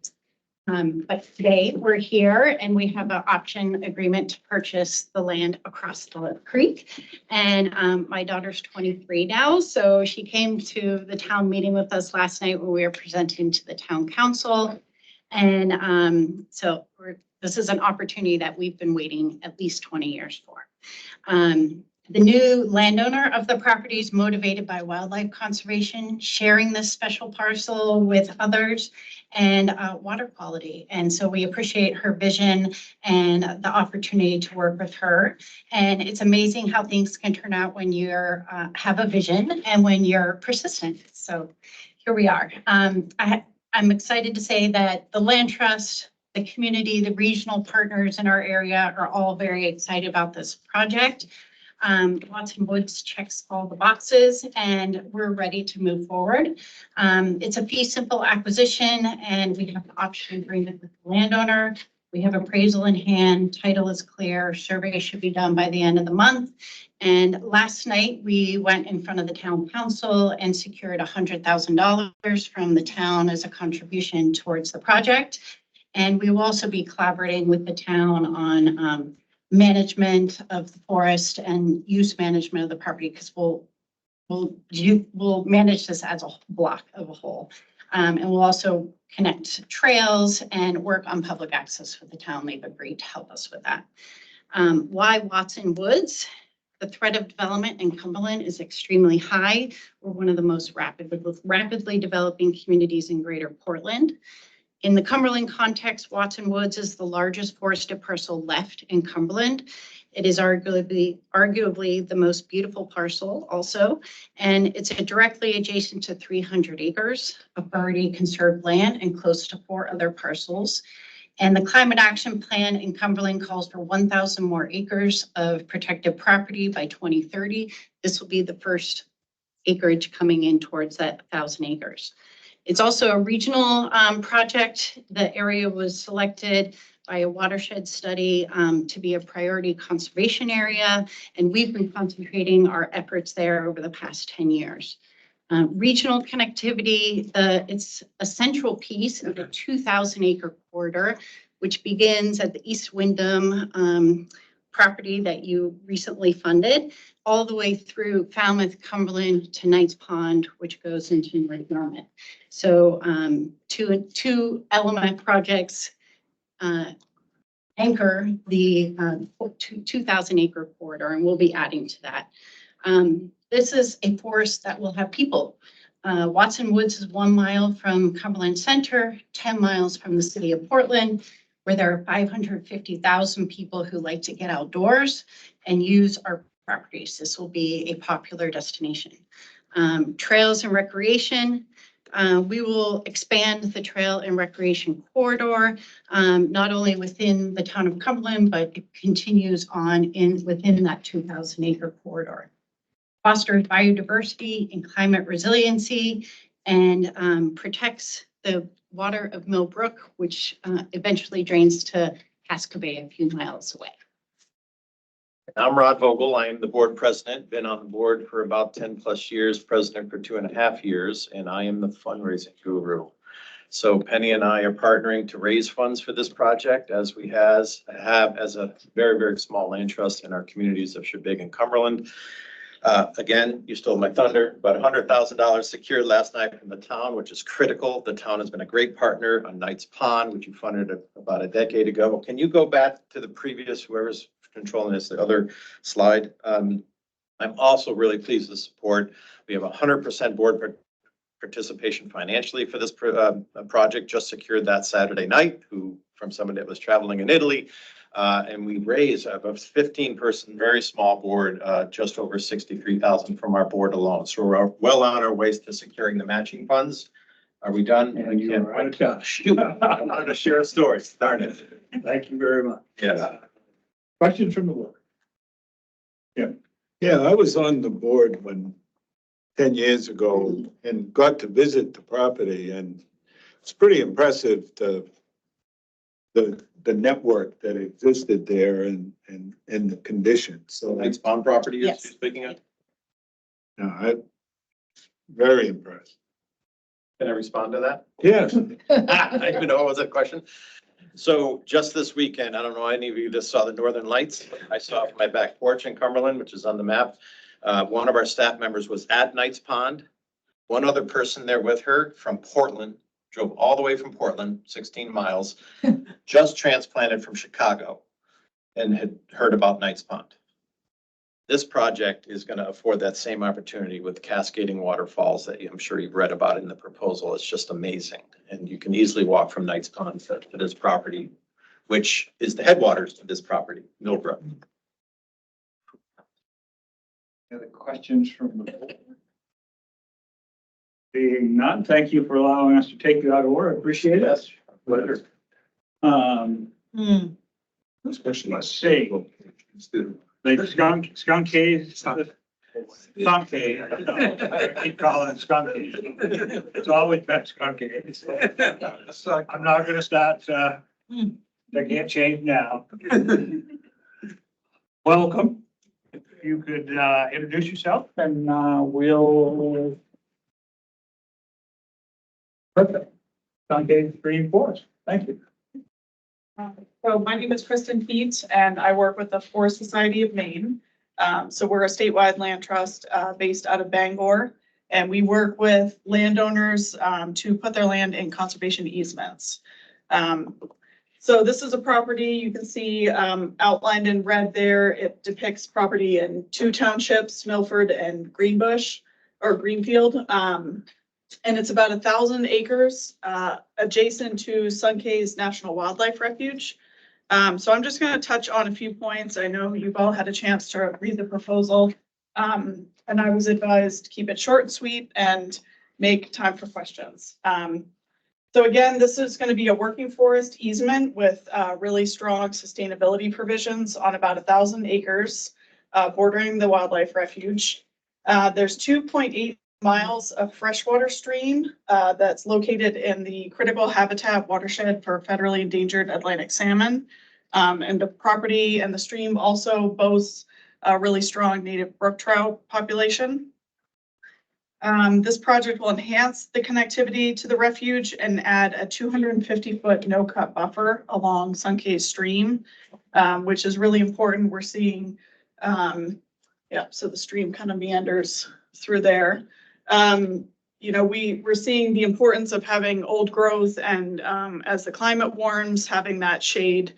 But today we're here and we have an option agreement to purchase the land across the creek. And my daughter's 23 now, so she came to the town meeting with us last night when we were presenting to the town council. And this is an opportunity that we've been waiting at least 20 years for. The new landowner of the property is motivated by wildlife conservation, sharing this special parcel with others, and water quality. And so we appreciate her vision and the opportunity to work with her. And it's amazing how things can turn out when you have a vision and when you're persistent. So here we are. I'm excited to say that the Land Trust, the community, the regional partners in our area are all very excited about this project. Watson Woods checks all the boxes and we're ready to move forward. It's a fee simple acquisition and we have an option agreement with the landowner. We have appraisal in hand, title is clear, survey should be done by the end of the month. And last night we went in front of the town council and secured $100,000 from the town as a contribution towards the project. And we will also be collaborating with the town on management of the forest and use management of the property, because we'll manage this as a block of a whole. And we'll also connect trails and work on public access with the town. They've agreed to help us with that. Why Watson Woods? The threat of development in Cumberland is extremely high. We're one of the most rapidly developing communities in Greater Portland. In the Cumberland context, Watson Woods is the largest forested parcel left in Cumberland. It is arguably the most beautiful parcel also, and it's directly adjacent to 300 acres of already conserved land and close to 4 other parcels. And the climate action plan in Cumberland calls for 1,000 more acres of protected property by 2030. This will be the first acreage coming in towards that 1,000 acres. It's also a regional project. The area was selected by a watershed study to be a priority conservation area, and we've been concentrating our efforts there over the past 10 years. Regional connectivity, it's a central piece of the 2,000 acre corridor, which begins at the East Windham property that you recently funded, all the way through Falmouth, Cumberland to Knights Pond, which goes into North Norman. So two LMF projects anchor the 2,000 acre corridor, and we'll be adding to that. This is a forest that will have people. Watson Woods is 1 mile from Cumberland Center, 10 miles from the city of Portland, where there are 550,000 people who like to get outdoors and use our properties. This will be a popular destination. Trails and recreation. We will expand the trail and recreation corridor, not only within the town of Cumberland, but it continues on within that 2,000 acre corridor. Fosters biodiversity and climate resiliency and protects the water of Millbrook, which eventually drains to Casco Bay a few miles away. I'm Rod Vogel. I am the board president, been on the board for about 10 plus years, president for 2.5 years, and I am the fundraising guru. So Penny and I are partnering to raise funds for this project, as we have as a very, very small land trust in our communities of Shebig and Cumberland. Again, you stole my thunder, but $100,000 secured last night from the town, which is critical. The town has been a great partner on Knights Pond, which you funded about a decade ago. Can you go back to the previous, whoever's controlling this, the other slide? I'm also really pleased to support. We have 100% board participation financially for this project. Just secured that Saturday night, from someone that was traveling in Italy. And we raised a 15-person, very small board, just over 63,000 from our board alone. So we're well on our ways to securing the matching funds. Are we done? And you were out of touch. I'm going to share a story. Darn it. Thank you very much. Yes. Questions from the board? Yeah, I was on the board 10 years ago and got to visit the property, and it's pretty impressive, the network that existed there and the conditions. So Knight's Pond property you're Yes. speaking of? I'm very impressed. Can I respond to that? Yes. I even know it was a question. So just this weekend, I don't know, any of you just saw the Northern Lights? I saw it from my back porch in Cumberland, which is on the map. One of our staff members was at Knight's Pond. One other person there with her from Portland, drove all the way from Portland, 16 miles, just transplanted from Chicago and had heard about Knight's Pond. This project is going to afford that same opportunity with cascading waterfalls that I'm sure you've read about in the proposal. It's just amazing. And you can easily walk from Knight's Pond to this property, which is the headwaters to this property, Millbrook. Any other questions from the board? Being none, thank you for allowing us to take you out of order. Appreciate it. Yes, pleasure. Let's see. The skunk case. Skunk case. I keep calling it skunk case. It's always been skunk case. I'm not gonna start, I can't change now. Welcome. If you could, introduce yourself and, we'll. Perfect. Skunk case 3 and 4. Thank you. So my name is Kristen Feet, and I work with the Forest Society of Maine. So we're a statewide land trust based out of Bangor, and we work with landowners to put their land in conservation easements. So this is a property you can see outlined in red there. It depicts property in 2 townships, Milford and Greenbush or Greenfield. And it's about 1,000 acres adjacent to Suncays National Wildlife Refuge. So I'm just going to touch on a few points. I know you've all had a chance to read the proposal. And I was advised to keep it short and sweet and make time for questions. So again, this is going to be a working forest easement with really strong sustainability provisions on about 1,000 acres bordering the wildlife refuge. There's 2.8 miles of freshwater stream that's located in the critical habitat watershed for federally endangered Atlantic salmon. And the property and the stream also boasts a really strong native brook trout population. This project will enhance the connectivity to the refuge and add a 250-foot no-cut buffer along Sunkay Stream, which is really important. We're seeing, so the stream kind of meanders through there. You know, we're seeing the importance of having old growth and as the climate warms, having that shade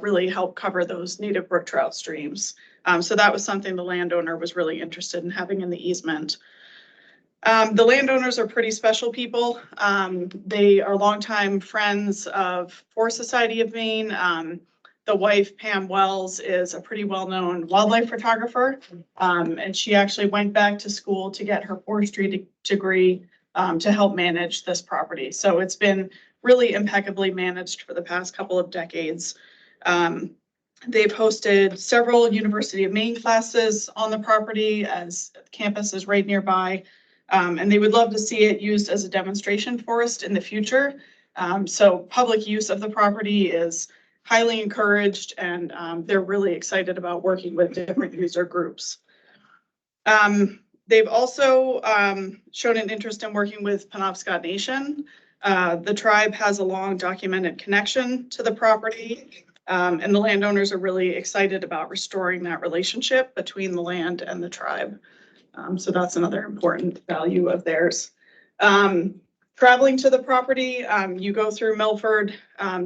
really help cover those native brook trout streams. So that was something the landowner was really interested in having in the easement. The landowners are pretty special people. They are longtime friends of Forest Society of Maine. The wife, Pam Wells, is a pretty well-known wildlife photographer. And she actually went back to school to get her forestry degree to help manage this property. So it's been really impeccably managed for the past couple of decades. They've hosted several University of Maine classes on the property as the campus is right nearby. And they would love to see it used as a demonstration forest in the future. So public use of the property is highly encouraged, and they're really excited about working with different user groups. They've also shown an interest in working with Penobscot Nation. The tribe has a long documented connection to the property, and the landowners are really excited about restoring that relationship between the land and the tribe. So that's another important value of theirs. Traveling to the property, you go through Milford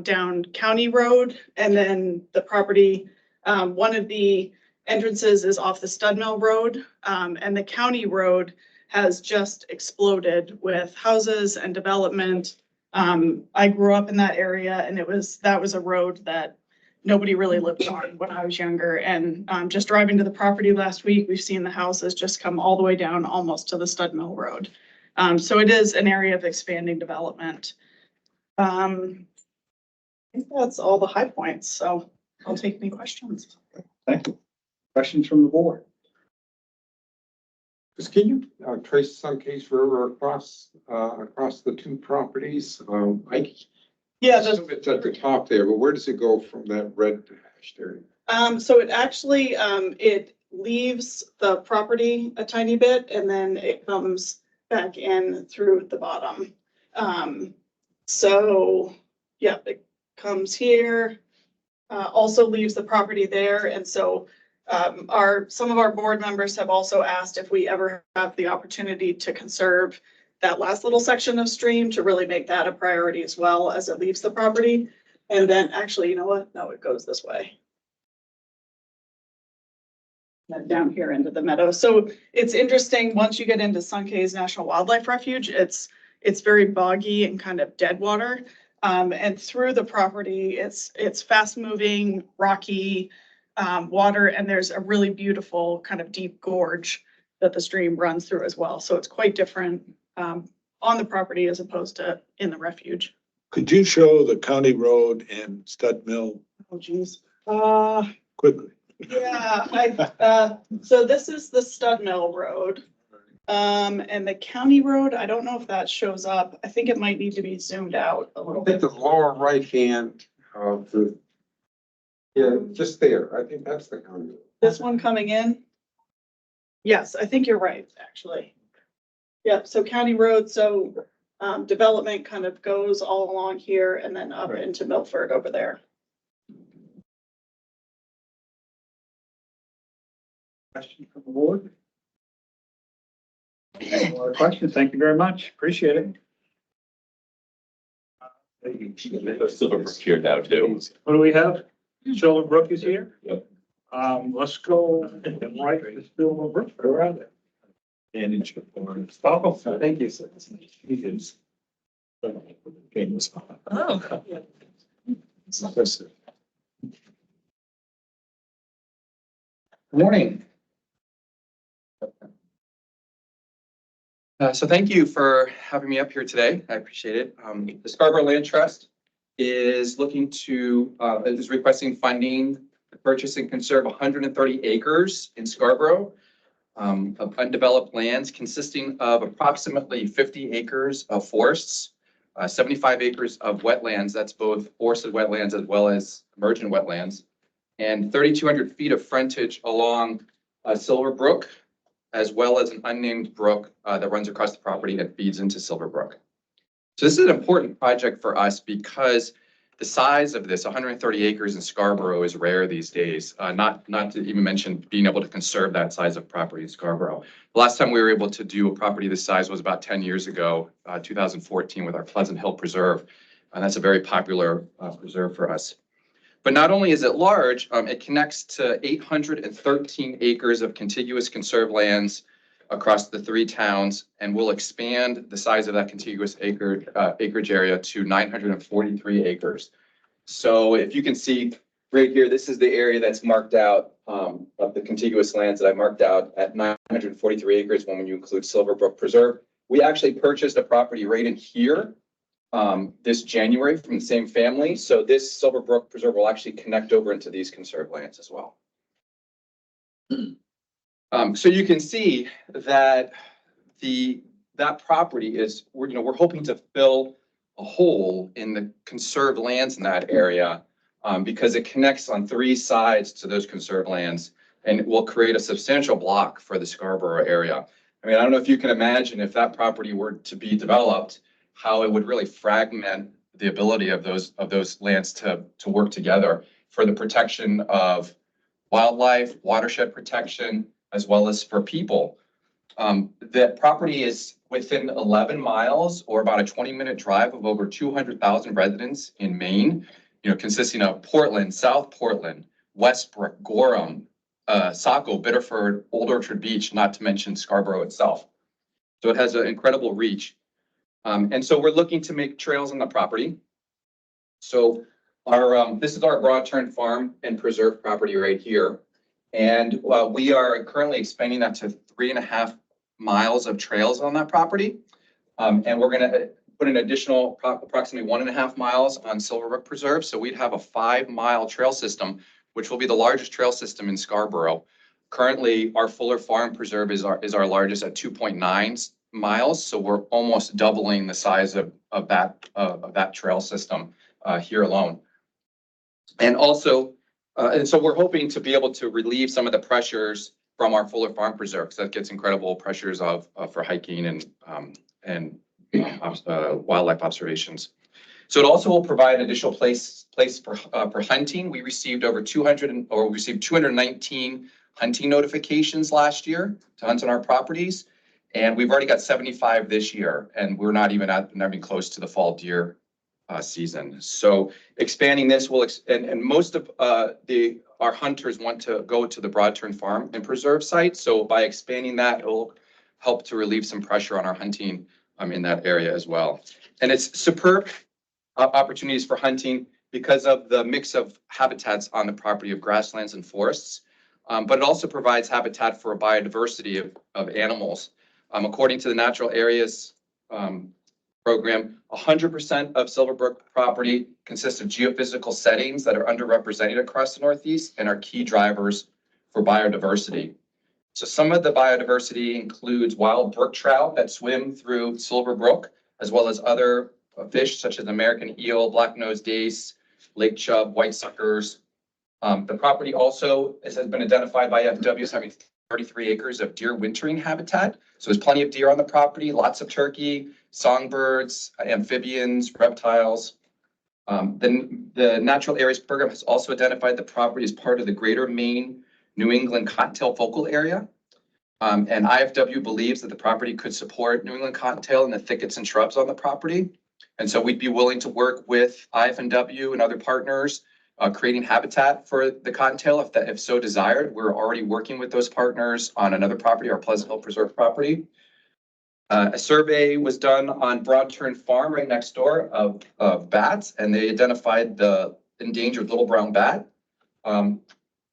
down County Road, and then the property, one of the entrances is off the Stud Mill Road, and the County Road has just exploded with houses and development. I grew up in that area, and that was a road that nobody really lived on when I was younger. And just driving to the property last week, we've seen the houses just come all the way down almost to the Stud Mill Road. So it is an area of expanding development. I think that's all the high points, so I'll take any questions. Thank you. Questions from the board? Just can you trace Suncase River across the two properties? Yeah, It's at the top there, but where does it go from that red hashed area? so it actually, it leaves the property a tiny bit and then it comes back in through the bottom. So, yeah, it comes here, also leaves the property there. And so some of our board members have also asked if we ever have the opportunity to conserve that last little section of stream to really make that a priority as well as it leaves the property. And then actually, you know what? No, it goes this way. And down here into the meadow. So it's interesting, once you get into Suncase National Wildlife Refuge, it's very boggy and kind of dead water. And through the property, it's fast moving, rocky water, and there's a really beautiful kind of deep gorge that the stream runs through as well. So it's quite different on the property as opposed to in the refuge. Could you show the county road and Stud Mill Oh, geez. quickly? Yeah, so this is the Stud Mill Road. And the county road, I don't know if that shows up. I think it might need to be zoomed out a little I think bit. the lower right hand of the, yeah, just there. I think that's the county road. This one coming in? Yes, I think you're right, actually. Yep, so county road, so development kind of goes all along here and then up into Milford over there. Question from the board? Any more questions? Thank you very much. Appreciate it. Silverbrook here now too. What do we have? Silverbrook is here? Yep. Let's go right to Silverbrook. Go around it. And in Oh, thank you. Good morning. So thank you for having me up here today. I appreciate it. The Scarborough Land Trust is is requesting funding to purchase and conserve 130 acres in Scarborough of undeveloped lands consisting of approximately 50 acres of forests, 75 acres of wetlands, that's both forested wetlands as well as emergent wetlands, and 3,200 feet of frontage along Silverbrook, as well as an unnamed brook that runs across the property and feeds into Silverbrook. So this is an important project for us because the size of this 130 acres in Scarborough is rare these days, not to even mention being able to conserve that size of property in Scarborough. The last time we were able to do a property this size was about 10 years ago, 2014 with our Pleasant Hill Preserve. And that's a very popular preserve for us. But not only is it large, it connects to 813 acres of contiguous conserved lands across the 3 towns and will expand the size of that contiguous acreage area to 943 acres. So if you can see right here, this is the area that's marked out of the contiguous lands that I marked out at 943 acres when you include Silverbrook Preserve. We actually purchased a property right in here this January from the same family. So this Silverbrook Preserve will actually connect over into these conserved lands as well. So you can see that that property is, we're hoping to fill a hole in the conserved lands in that area because it connects on 3 sides to those conserved lands and it will create a substantial block for the Scarborough area. I mean, I don't know if you can imagine if that property were to be developed, how it would really fragment the ability of those lands to work together for the protection of wildlife, watershed protection, as well as for people. The property is within 11 miles or about a 20-minute drive of over 200,000 residents in Maine, consisting of Portland, South Portland, Westbrook, Gorham, Saco, Biddeford, Old Orchard Beach, not to mention Scarborough itself. So it has an incredible reach. And so we're looking to make trails on the property. So This is our Broad Turn Farm and Preserve property right here. And we are currently expanding that to 3.5 miles of trails on that property. And we're gonna put an additional approximately 1.5 miles on Silverbrook Preserve. So we'd have a 5-mile trail system, which will be the largest trail system in Scarborough. Currently, our Fuller Farm Preserve is our largest at 2.9 miles. So we're almost doubling the size of that trail system here alone. And also, and so we're hoping to be able to relieve some of the pressures from our Fuller Farm Preserve, because that gets incredible pressures for hiking and wildlife observations. So it also will provide additional place for hunting. We received over 219 hunting notifications last year to hunt on our properties, and we've already got 75 this year, and we're not even close to the fall deer season. So expanding this will, and most of our hunters want to go to the Broad Turn Farm and Preserve site. So by expanding that, it will help to relieve some pressure on our hunting in that area as well. And it's superb opportunities for hunting because of the mix of habitats on the property of grasslands and forests. But it also provides habitat for a biodiversity of animals. According to the Natural Areas program, 100% of Silverbrook property consists of geophysical settings that are underrepresented across the Northeast and are key drivers for biodiversity. So some of the biodiversity includes wild brook trout that swim through Silverbrook, as well as other fish such as American eel, black-nosed dace, lake chub, white suckers. The property also has been identified by FW as having 33 acres of deer wintering habitat. So there's plenty of deer on the property, lots of turkey, songbirds, amphibians, reptiles. Then the Natural Areas Program has also identified the property as part of the Greater Maine New England Cottontail Focal Area. And IFW believes that the property could support New England Cottontail in the thickets and shrubs on the property. And so we'd be willing to work with IFW and other partners creating habitat for the cottontail if so desired. We're already working with those partners on another property, our Pleasant Hill Preserve property. A survey was done on Broad Turn Farm right next door of bats, and they identified the endangered little brown bat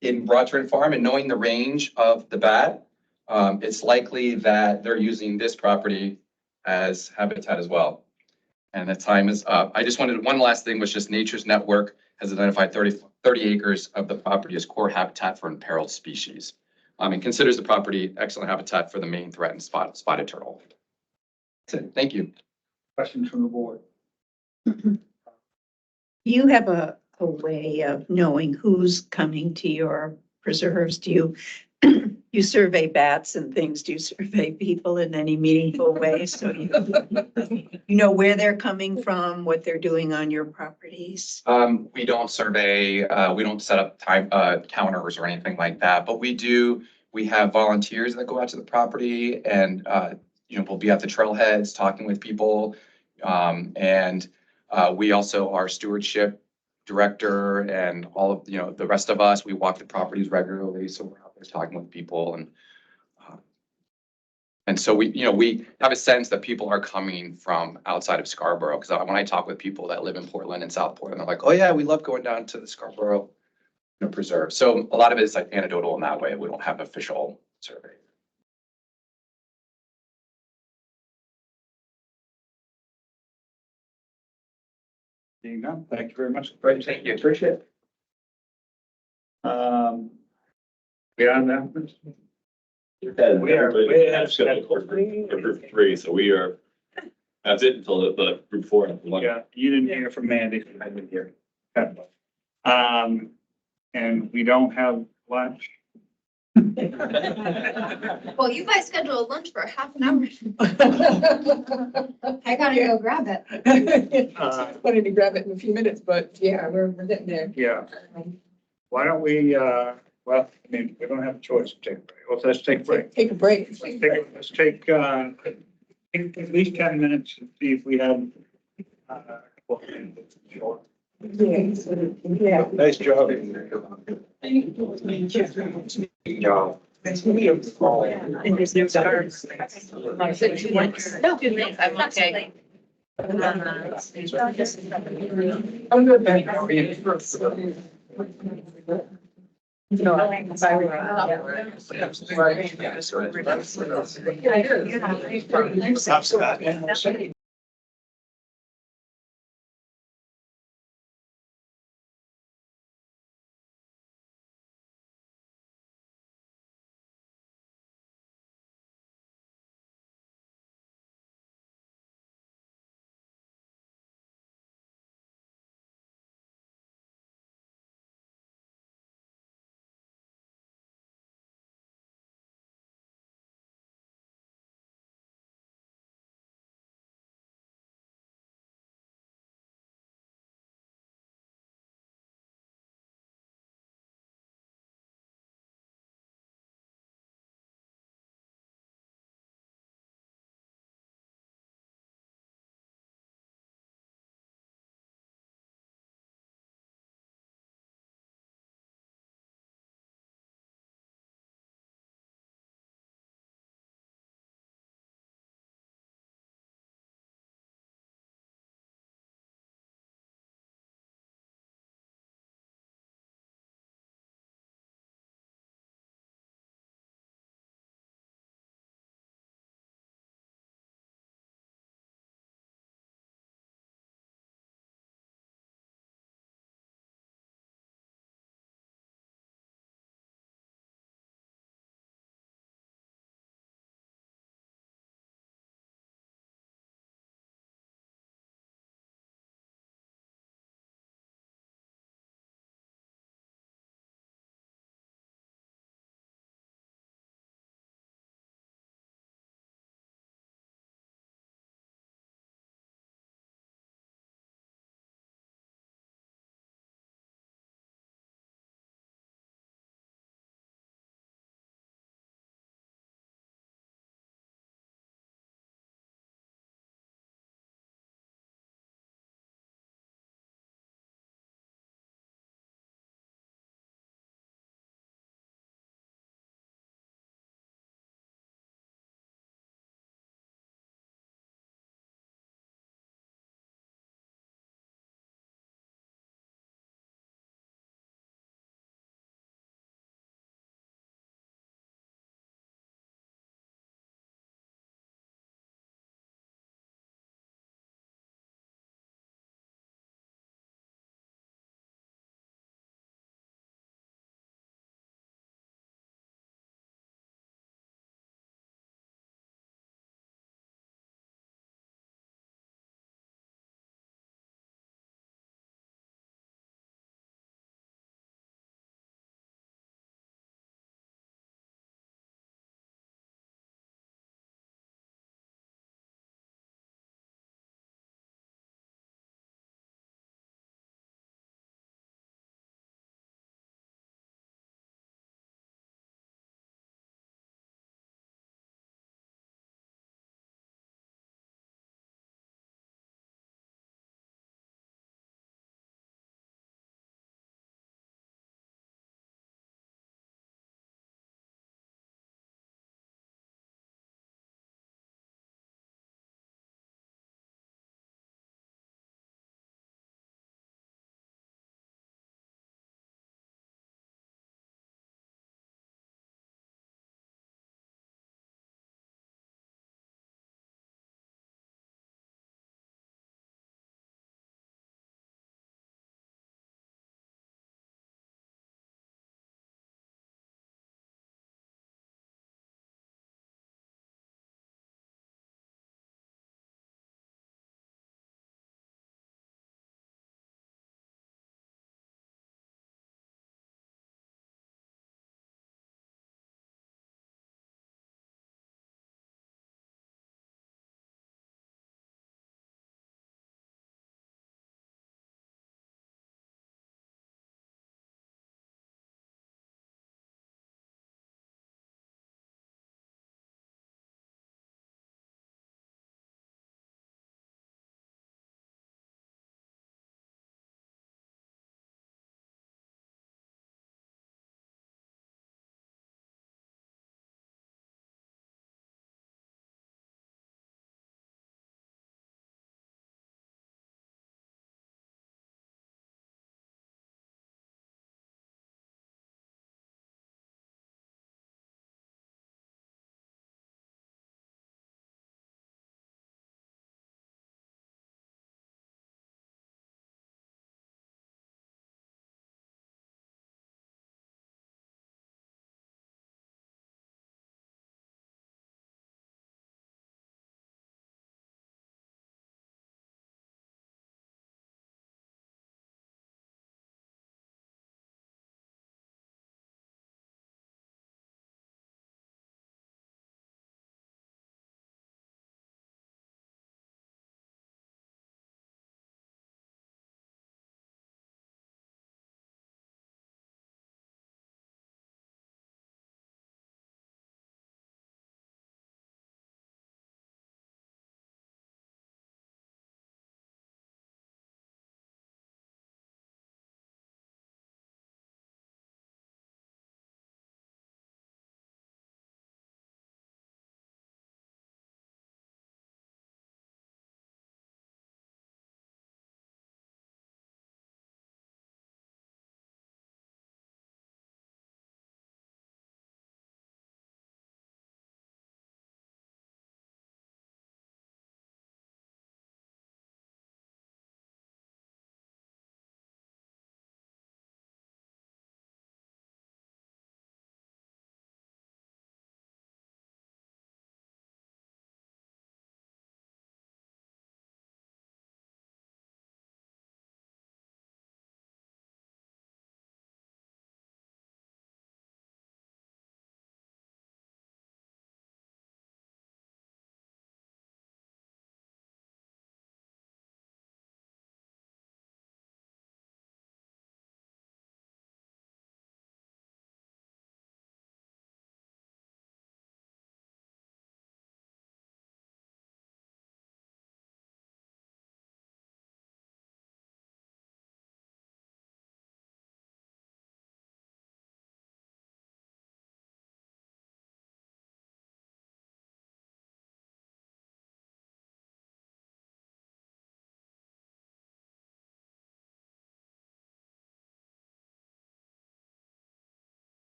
in Broad Turn Farm. And knowing the range of the bat, it's likely that they're using this property as habitat as well. And the time is up. I just wanted, one last thing was just Nature's Network has identified 30 acres of the property as core habitat for imperiled species. And considers the property excellent habitat for the main threatened spotted turtle. That's it. Thank you. Questions from the board? You have a way of knowing who's coming to your preserves? Do you, you survey bats and things? Do you survey people in any meaningful way? So you know where they're coming from, what they're doing on your properties? We don't survey, we don't set up time counters or anything like that, but we have volunteers that go out to the property and we'll be at the trailheads talking with people. We also, our stewardship director and all of, the rest of us, we walk the properties regularly. So we're out there talking with people and so we have a sense that people are coming from outside of Scarborough. Because when I talk with people that live in Portland and South Portland, they're like, oh yeah, we love going down to the Scarborough Preserve. So a lot of it is like anecdotal in that way. We don't have official survey. Seeing none, thank you very much. Great, thank you. Appreciate it. Beyond that. We have scheduled for group 3, so we are, that's it until the group 4. Yeah, you didn't hear from Mandy. I didn't hear. And we don't have lunch. Well, you guys schedule a lunch for half an hour. I gotta go grab it. It's funny to grab it in a few minutes, but yeah, we're getting there. Yeah. Why don't we, well, I mean, we don't have a choice to take a break. Well, let's take a break. Take a break. Let's take at least 10 minutes and see if we have. Yeah. Nice job. And there's no stars. No, I'm okay. I'm good, thank you. How are you? No, if I were- Yeah.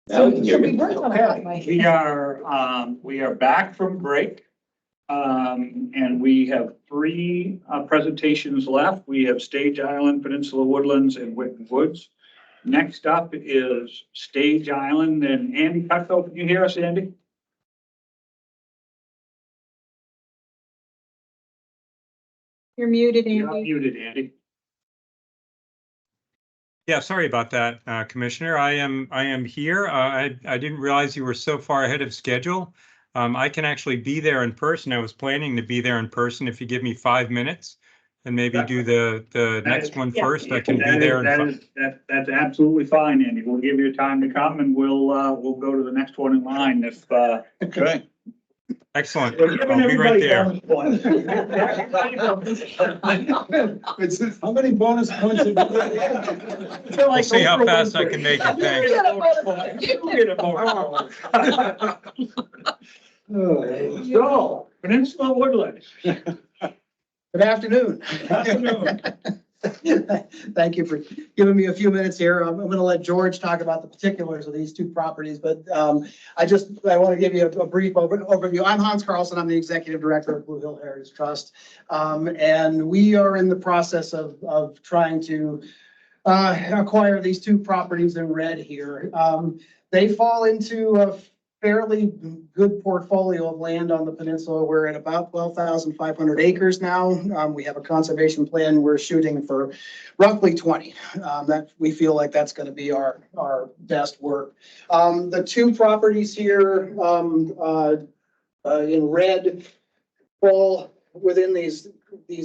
So we worked on a hot mic. We are back from break. And we have three presentations left. We have Stage Island, Peninsula Woodlands, and Whitten Woods. Next up is Stage Island, and Andy Cutfield, can you hear us, Andy? You're muted, You're Andy. muted, Andy. Yeah, sorry about that, Commissioner. I am here. I didn't realize you were so far ahead of schedule. I can actually be there in person. I was planning to be there in person. If you give me 5 minutes and maybe do the next one first, I can be there. That's absolutely fine, Andy. We'll give you time to come and we'll go to the next one in line if, Okay. Excellent. We're giving I'll be right everybody there. How many bonus points? We'll see how fast I can make it. Thanks. So, Peninsula Woodlands. Good afternoon. Thank you for giving me a few minutes here. I'm going to let George talk about the particulars of these two properties, but I want to give you a brief overview. I'm Hans Carlson. I'm the Executive Director of Blue Hill Heritage Trust. And we are in the process of trying to acquire these two properties in red here. They fall into a fairly good portfolio of land on the peninsula. We're at about 12,500 acres now. We have a conservation plan. We're shooting for roughly 20. That we feel like that's going to be our best work. The two properties here in red fall within these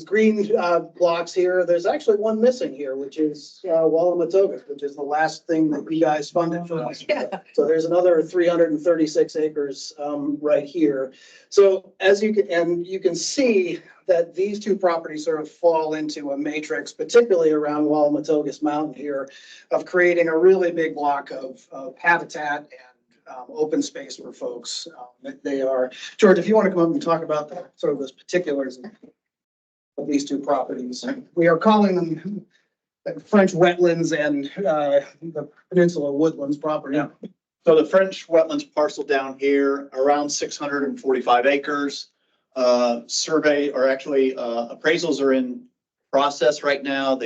green blocks here. There's actually one missing here, which is Wallamatoga, which is the last thing that you guys funded for us. So there's another 336 acres right here. So as you can see that these two properties sort of fall into a matrix, particularly around Wallamatogus Mountain here, of creating a really big block of habitat and open space for folks. They are, George, if you want to come up and talk about sort of those particulars of these two properties. We are calling them French wetlands and the Peninsula Woodlands property. Yeah. So the French wetlands parcel down here, around 645 acres. Appraisals are in process right now.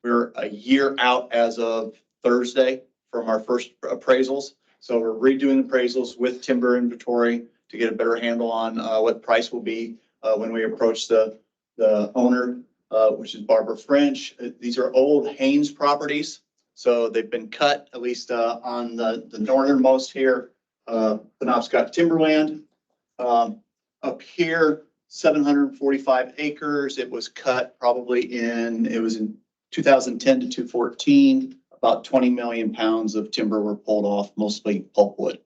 We're a year out as of Thursday from our first appraisals. So we're redoing appraisals with timber inventory to get a better handle on what price will be when we approach the owner, which is Barbara French. These are old Haynes properties. So they've been cut, at least on the northernmost here, Penobscot timberland. Up here, 745 acres. It was cut probably in 2010 to 2014. About 20 million pounds of timber were pulled off, mostly pulpwood.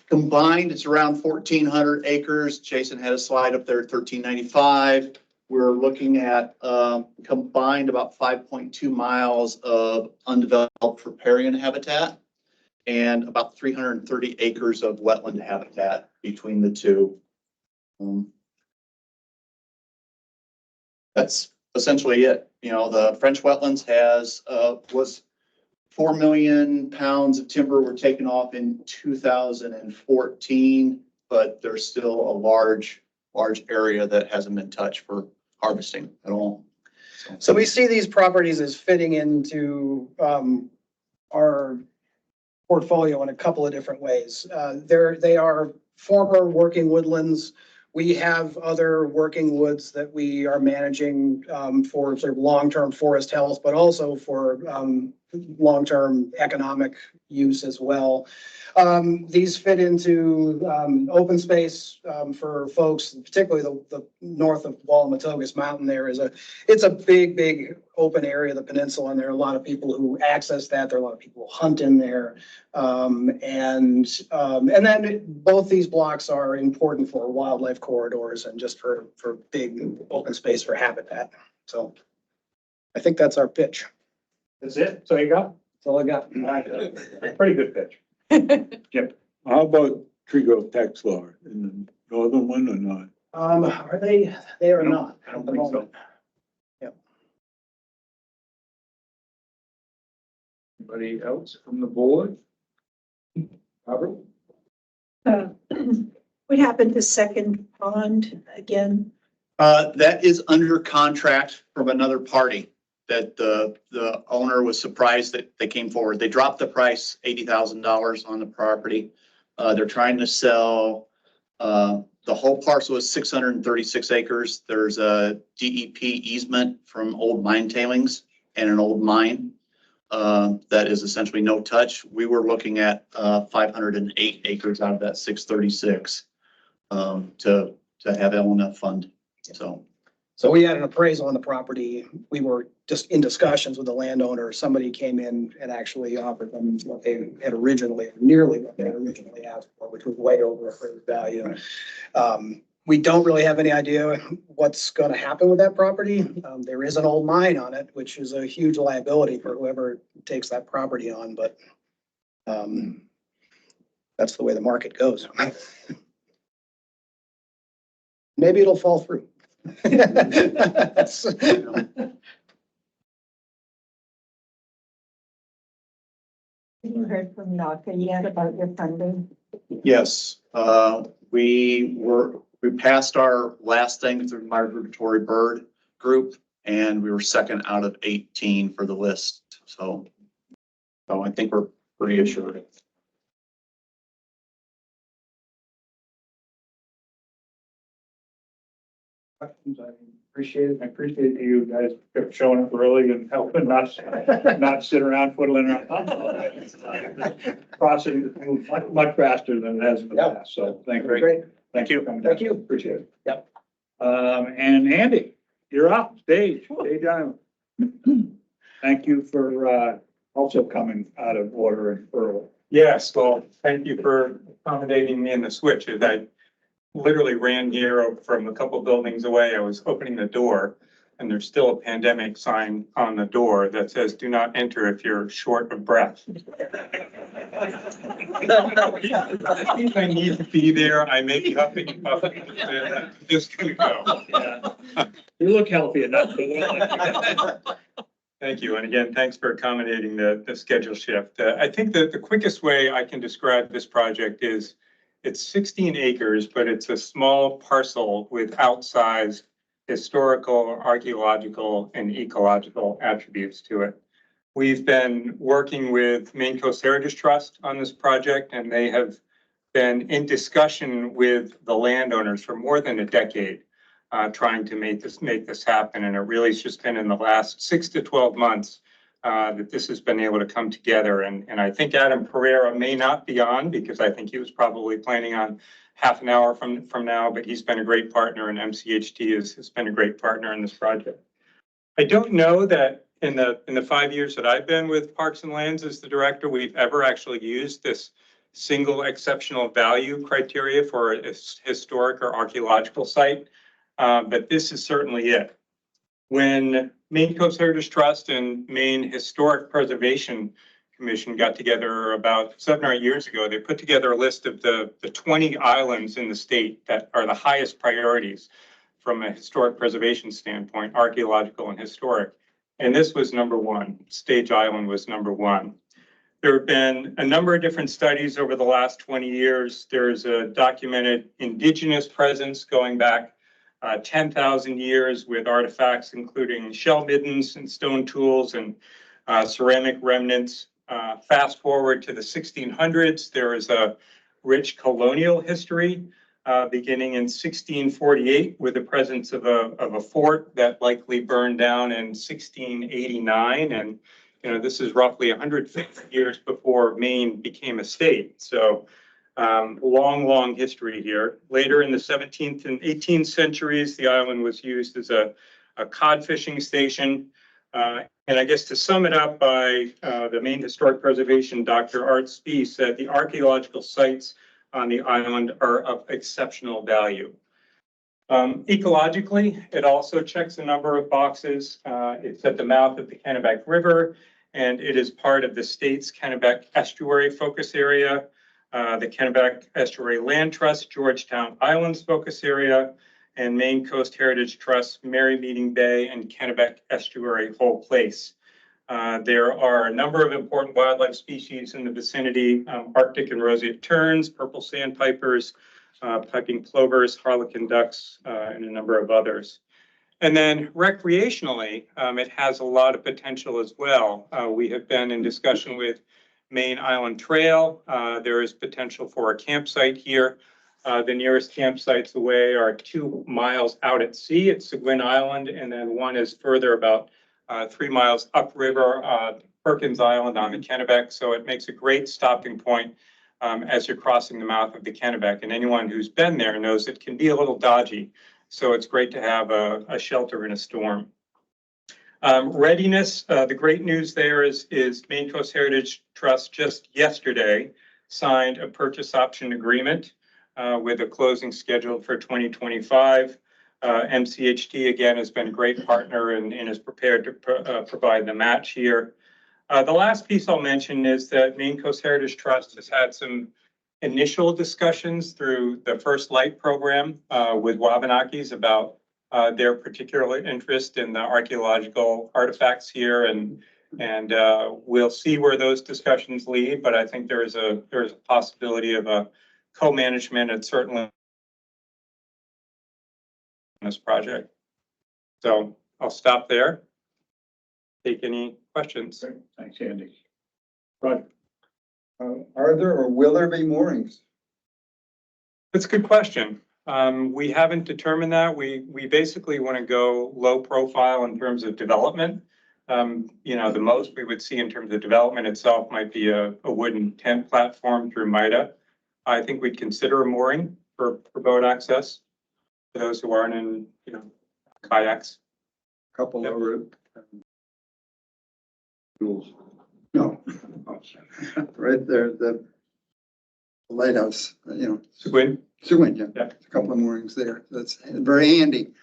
Combined, it's around 1,400 acres. Jason had a slide up there, 1,395. We're looking at combined about 5.2 miles of undeveloped riparian habitat and about 330 acres of wetland habitat between the two. That's essentially it. You know, the French wetlands was 4 million pounds of timber were taken off in 2014, but there's still a large area that hasn't been touched for harvesting at all. So we see these properties as fitting into our portfolio in a couple of different ways. They are former working woodlands. We have other working woods that we are managing for sort of long-term forest health, but also for long-term economic use as well. These fit into open space for folks, particularly the north of Wallamatogus Mountain. It's a big open area of the peninsula, and there are a lot of people who access that. There are a lot of people who hunt in there, and then both these blocks are important for wildlife corridors and just for big open space for habitat. So I think that's our pitch. That's it? So you got? That's all I got. Pretty good pitch. Yep. How about tree growth tax law in the northern one or not? Are they? They are not. I don't think so. Anybody else from the board? Robert? What happened to Second Pond again? That is under contract from another party that the owner was surprised that they came forward. They dropped the price $80,000 on the property. They're trying to sell, the whole parcel is 636 acres. There's a DEP easement from old mine tailings and an old mine. That is essentially no touch. We were looking at 508 acres out of that 636 to have LMF fund. So we had an appraisal on the property. We were just in discussions with the landowner. Somebody came in and actually offered them what they had originally, nearly what they had originally asked for, which was way over appraised value. We don't really have any idea what's going to happen with that property. There is an old mine on it, which is a huge liability for whoever takes that property on, but that's the way the market goes. Maybe it'll fall through. You heard from NACA yet about your funding? Yes, we passed our last thing through migratory bird group, and we were second out of 18 for the list. So I think we're pretty assured. Questions? I appreciate it. I appreciate you guys kept showing up early and helping, not sit around twiddling our thumbs. Processing much faster than it has in the past. So thank you. Great. Thank you. Thank you. Appreciate it. Yep. And Andy, you're up, stage Island. Thank you for also coming out of order and early. Yes, well, thank you for accommodating me in the switch. As I literally ran here from a couple buildings away, I was opening the door and there's still a pandemic sign on the door that says, "Do not enter if you're short of breath." I think I need to be there. I may be huffing and puffing. Just gonna go. Yeah. You look healthy enough. Thank you. And again, thanks for accommodating the schedule shift. I think that the quickest way I can describe this project is it's 16 acres, but it's a small parcel with outsized historical, archaeological, and ecological attributes to it. We've been working with Maine Coast Heritage Trust on this project, and they have been in discussion with the landowners for more than a decade, trying to make this happen. And it really has just been in the last 6 to 12 months that this has been able to come together. And I think Adam Pereira may not be on, because I think he was probably planning on half an hour from now, but he's been a great partner, and MCHT has been a great partner in this project. I don't know that in the 5 years that I've been with Parks and Lands as the director, we've ever actually used this single exceptional value criteria for a historic or archaeological site, but this is certainly it. When Maine Coast Heritage Trust and Maine Historic Preservation Commission got together about 7 or 8 years ago, they put together a list of the 20 islands in the state that are the highest priorities from a historic preservation standpoint, archaeological and historic. And this was number one. Stage Island was number one. There have been a number of different studies over the last 20 years. There's a documented indigenous presence going back 10,000 years with artifacts, including shell middens and stone tools and ceramic remnants. Fast forward to the 1600s, there is a rich colonial history beginning in 1648 with the presence of a fort that likely burned down in 1689. And this is roughly 150 years before Maine became a state. So long history here. Later in the 17th and 18th centuries, the island was used as a cod fishing station. And I guess to sum it up by the Maine Historic Preservation, Dr. Art Spies said the archaeological sites on the island are of exceptional value. Ecologically, it also checks a number of boxes. It's at the mouth of the Kennebec River, and it is part of the state's Kennebec Estuary Focus Area, the Kennebec Estuary Land Trust, Georgetown Islands Focus Area, and Maine Coast Heritage Trust, Merry Meeting Bay, and Kennebec Estuary Whole Place. There are a number of important wildlife species in the vicinity, Arctic and roseate terns, purple sandpipers, piping plovers, harlequin ducks, and a number of others. And then recreationally, it has a lot of potential as well. We have been in discussion with Main Island Trail. There is potential for a campsite here. The nearest campsites away are 2 miles out at sea at Seguin Island, and then one is further about 3 miles upriver, Perkins Island on the Kennebec. So it makes a great stopping point as you're crossing the mouth of the Kennebec. And anyone who's been there knows it can be a little dodgy. So it's great to have a shelter in a storm. Readiness, the great news there is Maine Coast Heritage Trust just yesterday signed a purchase option agreement with a closing scheduled for 2025. MCHT again has been a great partner and is prepared to provide the match here. The last piece I'll mention is that Maine Coast Heritage Trust has had some initial discussions through the First Light program with Wabanakis about their particular interest in the archaeological artifacts here, and we'll see where those discussions lead. But I think there's a possibility of a co-management and certainly this project. So I'll stop there. Take any questions. Thanks, Andy. Rod? Are there or will there be moorings? That's a good question. We haven't determined that. We basically want to go low profile in terms of development. You know, the most we would see in terms of development itself might be a wooden tent platform through MIDA. I think we'd consider a mooring for boat access for those who aren't in, you know, kayaks. Couple over No, right there, the lighthouse, you know. Seguin? Seguin, yeah. Yeah. A couple of moorings there. That's very handy.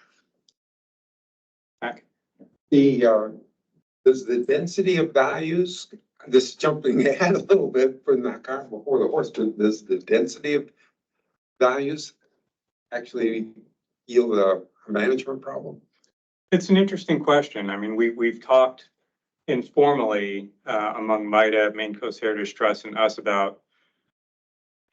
Does the density of values, this jumping ahead a little bit from the cart before the horse, does the density of values actually yield a management problem? It's an interesting question. I mean, we've talked informally among MIDA, Maine Coast Heritage Trust, and us about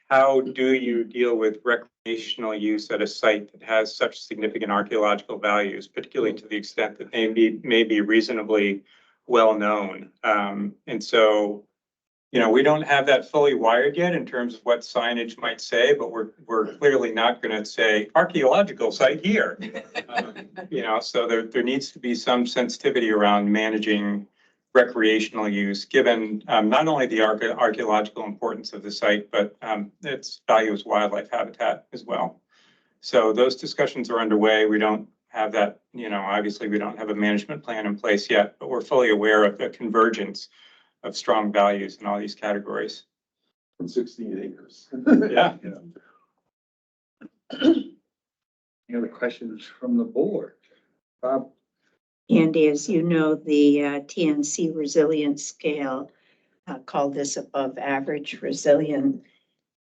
how do you deal with recreational use at a site that has such significant archaeological values, particularly to the extent that they may be reasonably well known. And so, you know, we don't have that fully wired yet in terms of what signage might say, but we're clearly not going to say archaeological site here. You know, so there needs to be some sensitivity around managing recreational use, given not only the archaeological importance of the site, but its value as wildlife habitat as well. So those discussions are underway. We don't have that, you know, obviously we don't have a management plan in place yet, but we're fully aware of the convergence of strong values in all these categories. From 16 acres. Yeah. Any other questions from the board? Bob? Andy, as you know, the TNC resilience scale called this above average resilient.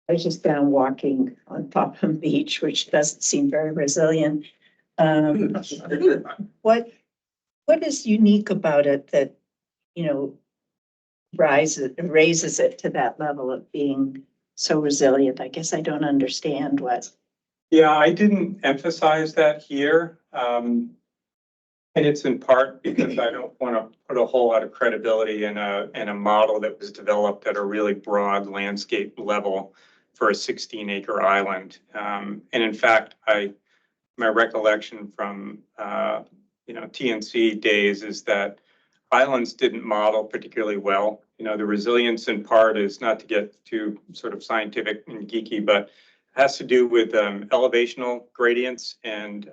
I was just down walking on Popham Beach, which doesn't seem very resilient. What is unique about it that, you know, raises it to that level of being so resilient? I guess I don't understand what. Yeah, I didn't emphasize that here. And it's in part because I don't want to put a whole lot of credibility in a model that was developed at a really broad landscape level for a 16-acre island. And in fact, my recollection from you know, TNC days is that islands didn't model particularly well. You know, the resilience in part is not to get too sort of scientific and geeky, but has to do with elevational gradients and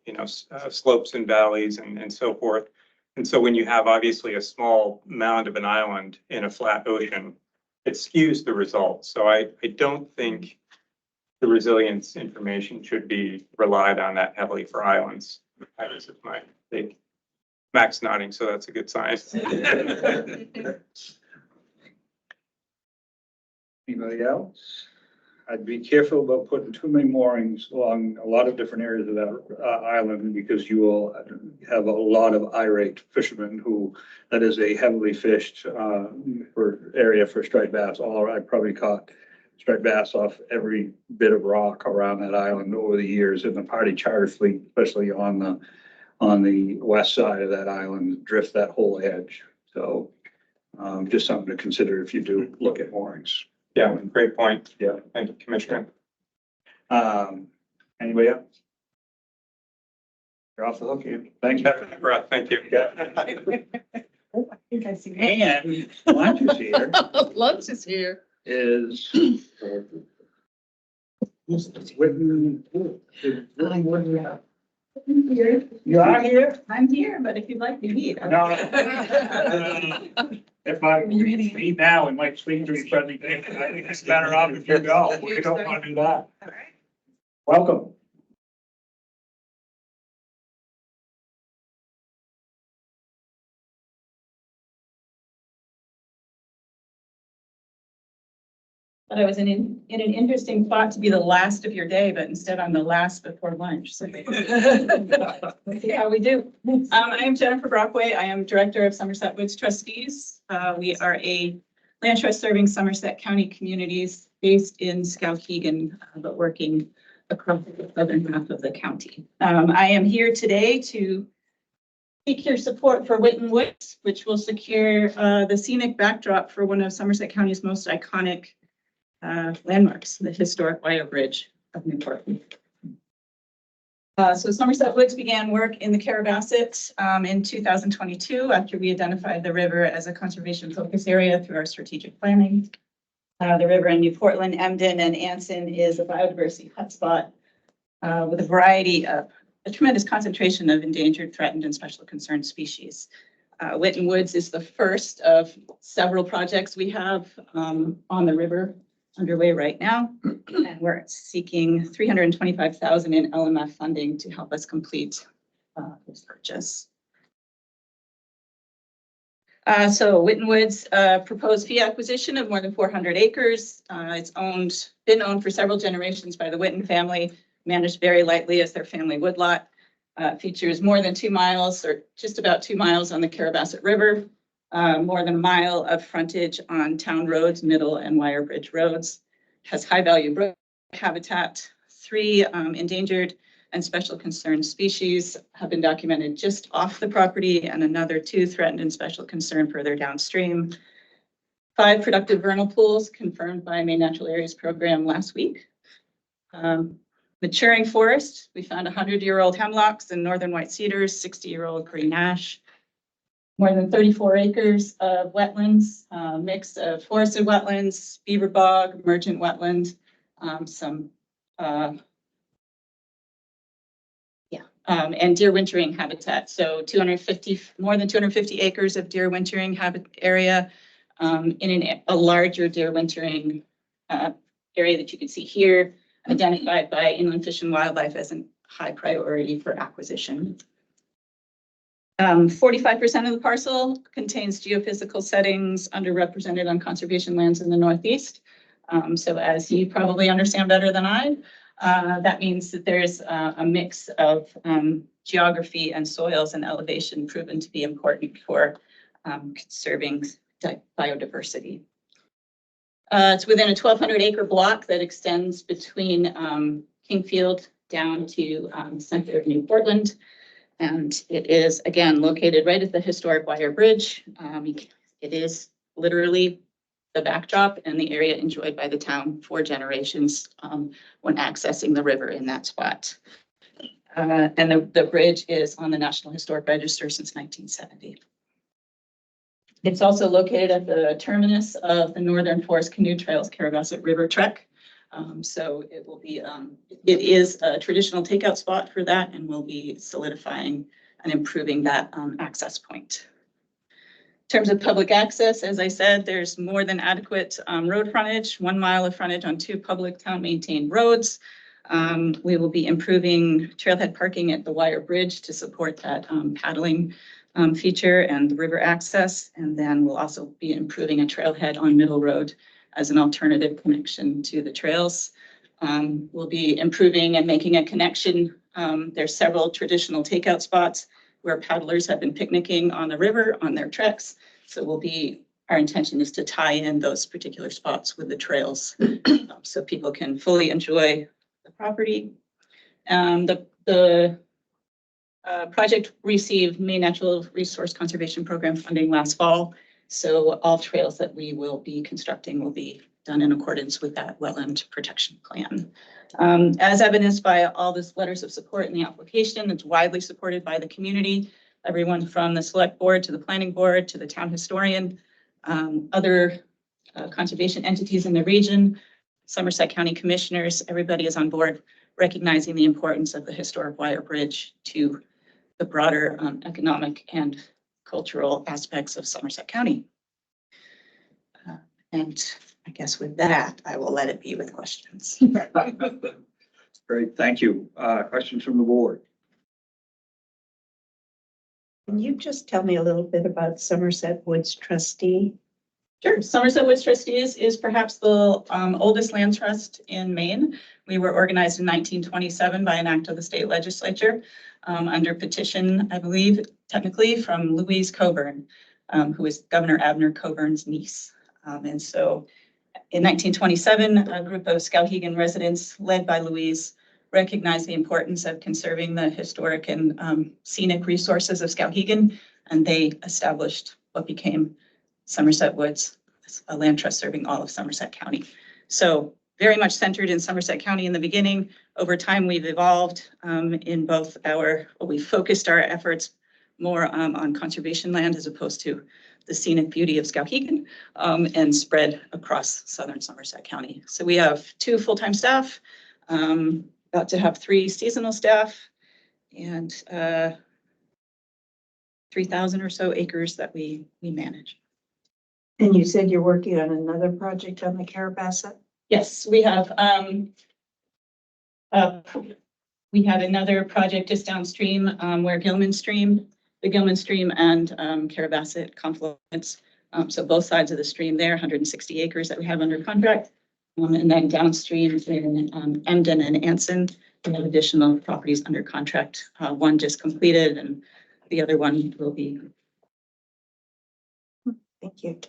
you know, slopes and valleys and so forth. And so when you have obviously a small mound of an island in a flat ocean, it skews the results. So I don't think the resilience information should be relied on that heavily for islands. That is my take. Max nodding, so that's a good sign. Anybody else? I'd be careful about putting too many moorings along a lot of different areas of that island because you will have a lot of irate fishermen who, that is a heavily fished area for striped bass. I probably caught striped bass off every bit of rock around that island over the years, and the party charter fleet, especially on the west side of that island, drift that whole edge. So just something to consider if you do look at moorings. Yeah, great point. Yeah. Thank you, Commissioner. Anybody else? You're off the hook, Ian. Thank you. Breath, thank you. And lunch is here. Lunch is here. Is. Whitten. You are here? I'm here, but if you'd like to eat. No. If I eat now, we might swing to each other. I think it's better off if you go. We don't want to do that. All right. Welcome. But I was in an interesting spot to be the last of your day, but instead I'm the last before lunch. So let's see how we do. I am Jennifer Brockway. I am Director of Somerset Woods Trustees. We are a land trust serving Somerset County communities based in Skowhegan, but working across the southern half of the county. I am here today to seek your support for Whitten Woods, which will secure the scenic backdrop for one of Somerset County's most iconic landmarks, the historic wire bridge of Newport. So Somerset Woods began work in the Carabasset in 2022 after we identified the river as a conservation focus area through our strategic planning. The river in New Portland, Emden, and Anson is a biodiversity hotspot with a tremendous concentration of endangered, threatened, and special concern species. Whitten Woods is the first of several projects we have on the river underway right now, and we're seeking $325,000 in LMF funding to help us complete this purchase. So Whitten Woods proposed fee acquisition of more than 400 acres. It's been owned for several generations by the Whitten family, managed very lightly as their family woodlot. Features more than 2 miles or just about 2 miles on the Carabasset River. More than a mile of frontage on town roads, middle and wire bridge roads, has high value brook habitat. 3 endangered and special concern species have been documented just off the property, and another 2 threatened and special concern further downstream. 5 productive vernal pools confirmed by Maine Natural Areas Program last week. Maturing forest, we found 100-year-old hemlocks and northern white cedars, 60-year-old green ash. More than 34 acres of wetlands, mix of forested wetlands, beaver bog, emergent wetland, and deer wintering habitat. So more than 250 acres of deer wintering area in a larger deer wintering area that you can see here, identified by Inland Fish and Wildlife as a high priority for acquisition. 45% of the parcel contains geophysical settings underrepresented on conservation lands in the Northeast. So as you probably understand better than I, that means that there's a mix of geography and soils and elevation proven to be important for conserving biodiversity. It's within a 1,200 acre block that extends between Kingfield down to the center of New Portland. And it is, again, located right at the historic wire bridge. It is literally the backdrop and the area enjoyed by the town for generations when accessing the river in that spot. And the bridge is on the National Historic Register since 1970. It's also located at the terminus of the Northern Forest Canoe Trails Carabasset River Trek. So it will be, it is a traditional takeout spot for that, and we'll be solidifying and improving that access point. In terms of public access, as I said, there's more than adequate road frontage, 1 mile of frontage on 2 public town maintained roads. We will be improving trailhead parking at the wire bridge to support that paddling feature and the river access. And then we'll also be improving a trailhead on Middle Road as an alternative connection to the trails. We'll be improving and making a connection. There's several traditional takeout spots where paddlers have been picnicking on the river on their treks. So our intention is to tie in those particular spots with the trails so people can fully enjoy the property. The project received Maine Natural Resource Conservation Program funding last fall. So all trails that we will be constructing will be done in accordance with that wetland protection plan. As evidenced by all these letters of support in the application, it's widely supported by the community, everyone from the select board to the planning board to the town historian, other conservation entities in the region, Somerset County commissioners, everybody is on board recognizing the importance of the historic wire bridge to the broader economic and cultural aspects of Somerset County. And I guess with that, I will let it be with questions. Great, thank you. Questions from the board? Can you just tell me a little bit about Somerset Woods trustee? Sure. Somerset Woods Trustees is perhaps the oldest land trust in Maine. We were organized in 1927 by an act of the state legislature under petition, I believe, technically from Louise Coburn, who is Governor Abner Coburn's niece. And so in 1927, a group of Skowhegan residents led by Louise recognized the importance of conserving the historic and scenic resources of Skowhegan, and they established what became Somerset Woods, a land trust serving all of Somerset County. So very much centered in Somerset County in the beginning. Over time, we've evolved in both we focused our efforts more on conservation land as opposed to the scenic beauty of Skowhegan and spread across southern Somerset County. So we have 2 full-time staff, about to have 3 seasonal staff, and 3,000 or so acres that we manage. And you said you're working on another project on the Carabasset? Yes, we have another project just downstream where the Gilman Stream and Carabasset confluence. So both sides of the stream there, 160 acres that we have under contract. And then downstream in Emden and Anson, we have additional properties under contract. One just completed and the other one will be. Thank you.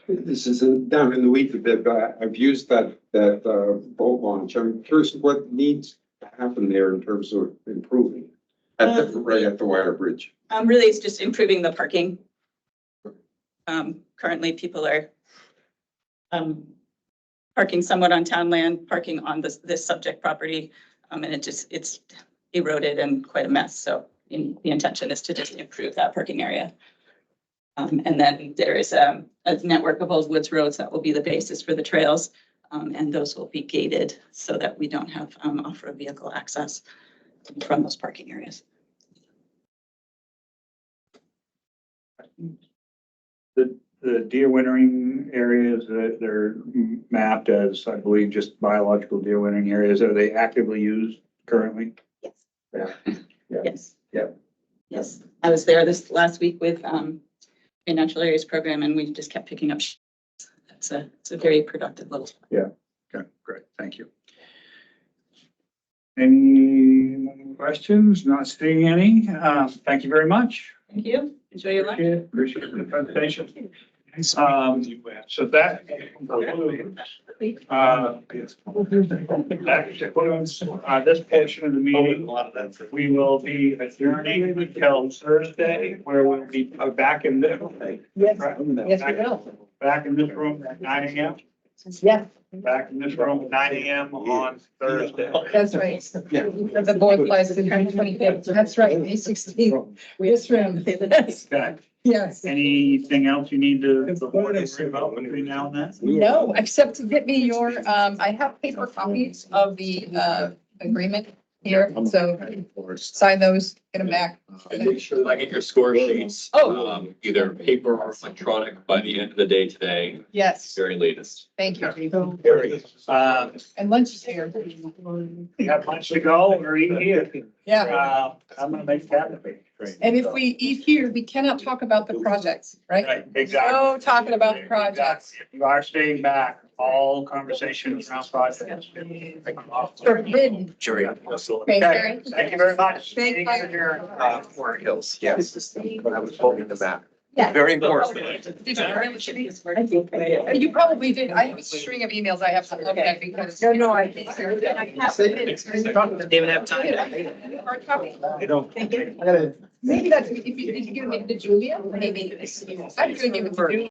This is down in the weeds a bit, but I've used that boat launch. I'm curious what needs to happen there in terms of improving right at the wire bridge. Really, it's just improving the parking. Currently, people are parking somewhat on town land, parking on this subject property, and it's eroded and quite a mess. So the intention is to just improve that parking area. And then there is a network of old woods roads that will be the basis for the trails. And those will be gated so that we don't have off-road vehicle access from those parking areas. The deer wintering areas that they're mapped as, I believe, just biological deer wintering areas, are they actively used currently? Yes. Yeah. Yes. Yeah. Yes. I was there this last week with a natural areas program, and we just kept picking up. It's a very productive little. Yeah. Okay, great. Thank you. Any questions? Not seeing any. Thank you very much. Thank you. Enjoy your lunch. Appreciate the presentation. So that concludes this portion of the meeting. We will be adjourning until Thursday, where we'll be back in this. Yes, yes, we will. Back in this room at 9 a.m. Yeah, Back in this room at 9 a.m. on Thursday. that's right. The board flies to the 25th. That's right, May 16th. This room. Okay. Yes. Anything else you need to worry about between now and then? No, except to get me your, I have paper copies of the agreement here, so sign those, get them back. And make sure that I get your score sheets. Oh. Either paper or electronic by the end of the day today, Yes, very latest. thank you. Very. And lunch is here. You have lunch to go or eat here? Yeah. I'm gonna make that big. And if we eat here, we cannot talk about the projects, right? Right, exactly. No talking about the projects. Exactly. You are staying back, all conversations around projects. Forbidden. Sure. Okay, Gary. Thank you very much. Thank you. Fort Hills, yes, but I was holding the map. Yeah. Very important. Did you? You probably did. I have a string of emails I have to look at because. No, I think. Didn't even have time. I don't. Maybe that's, if you, did you give it to Julia? Maybe. I'm gonna give it to Julia.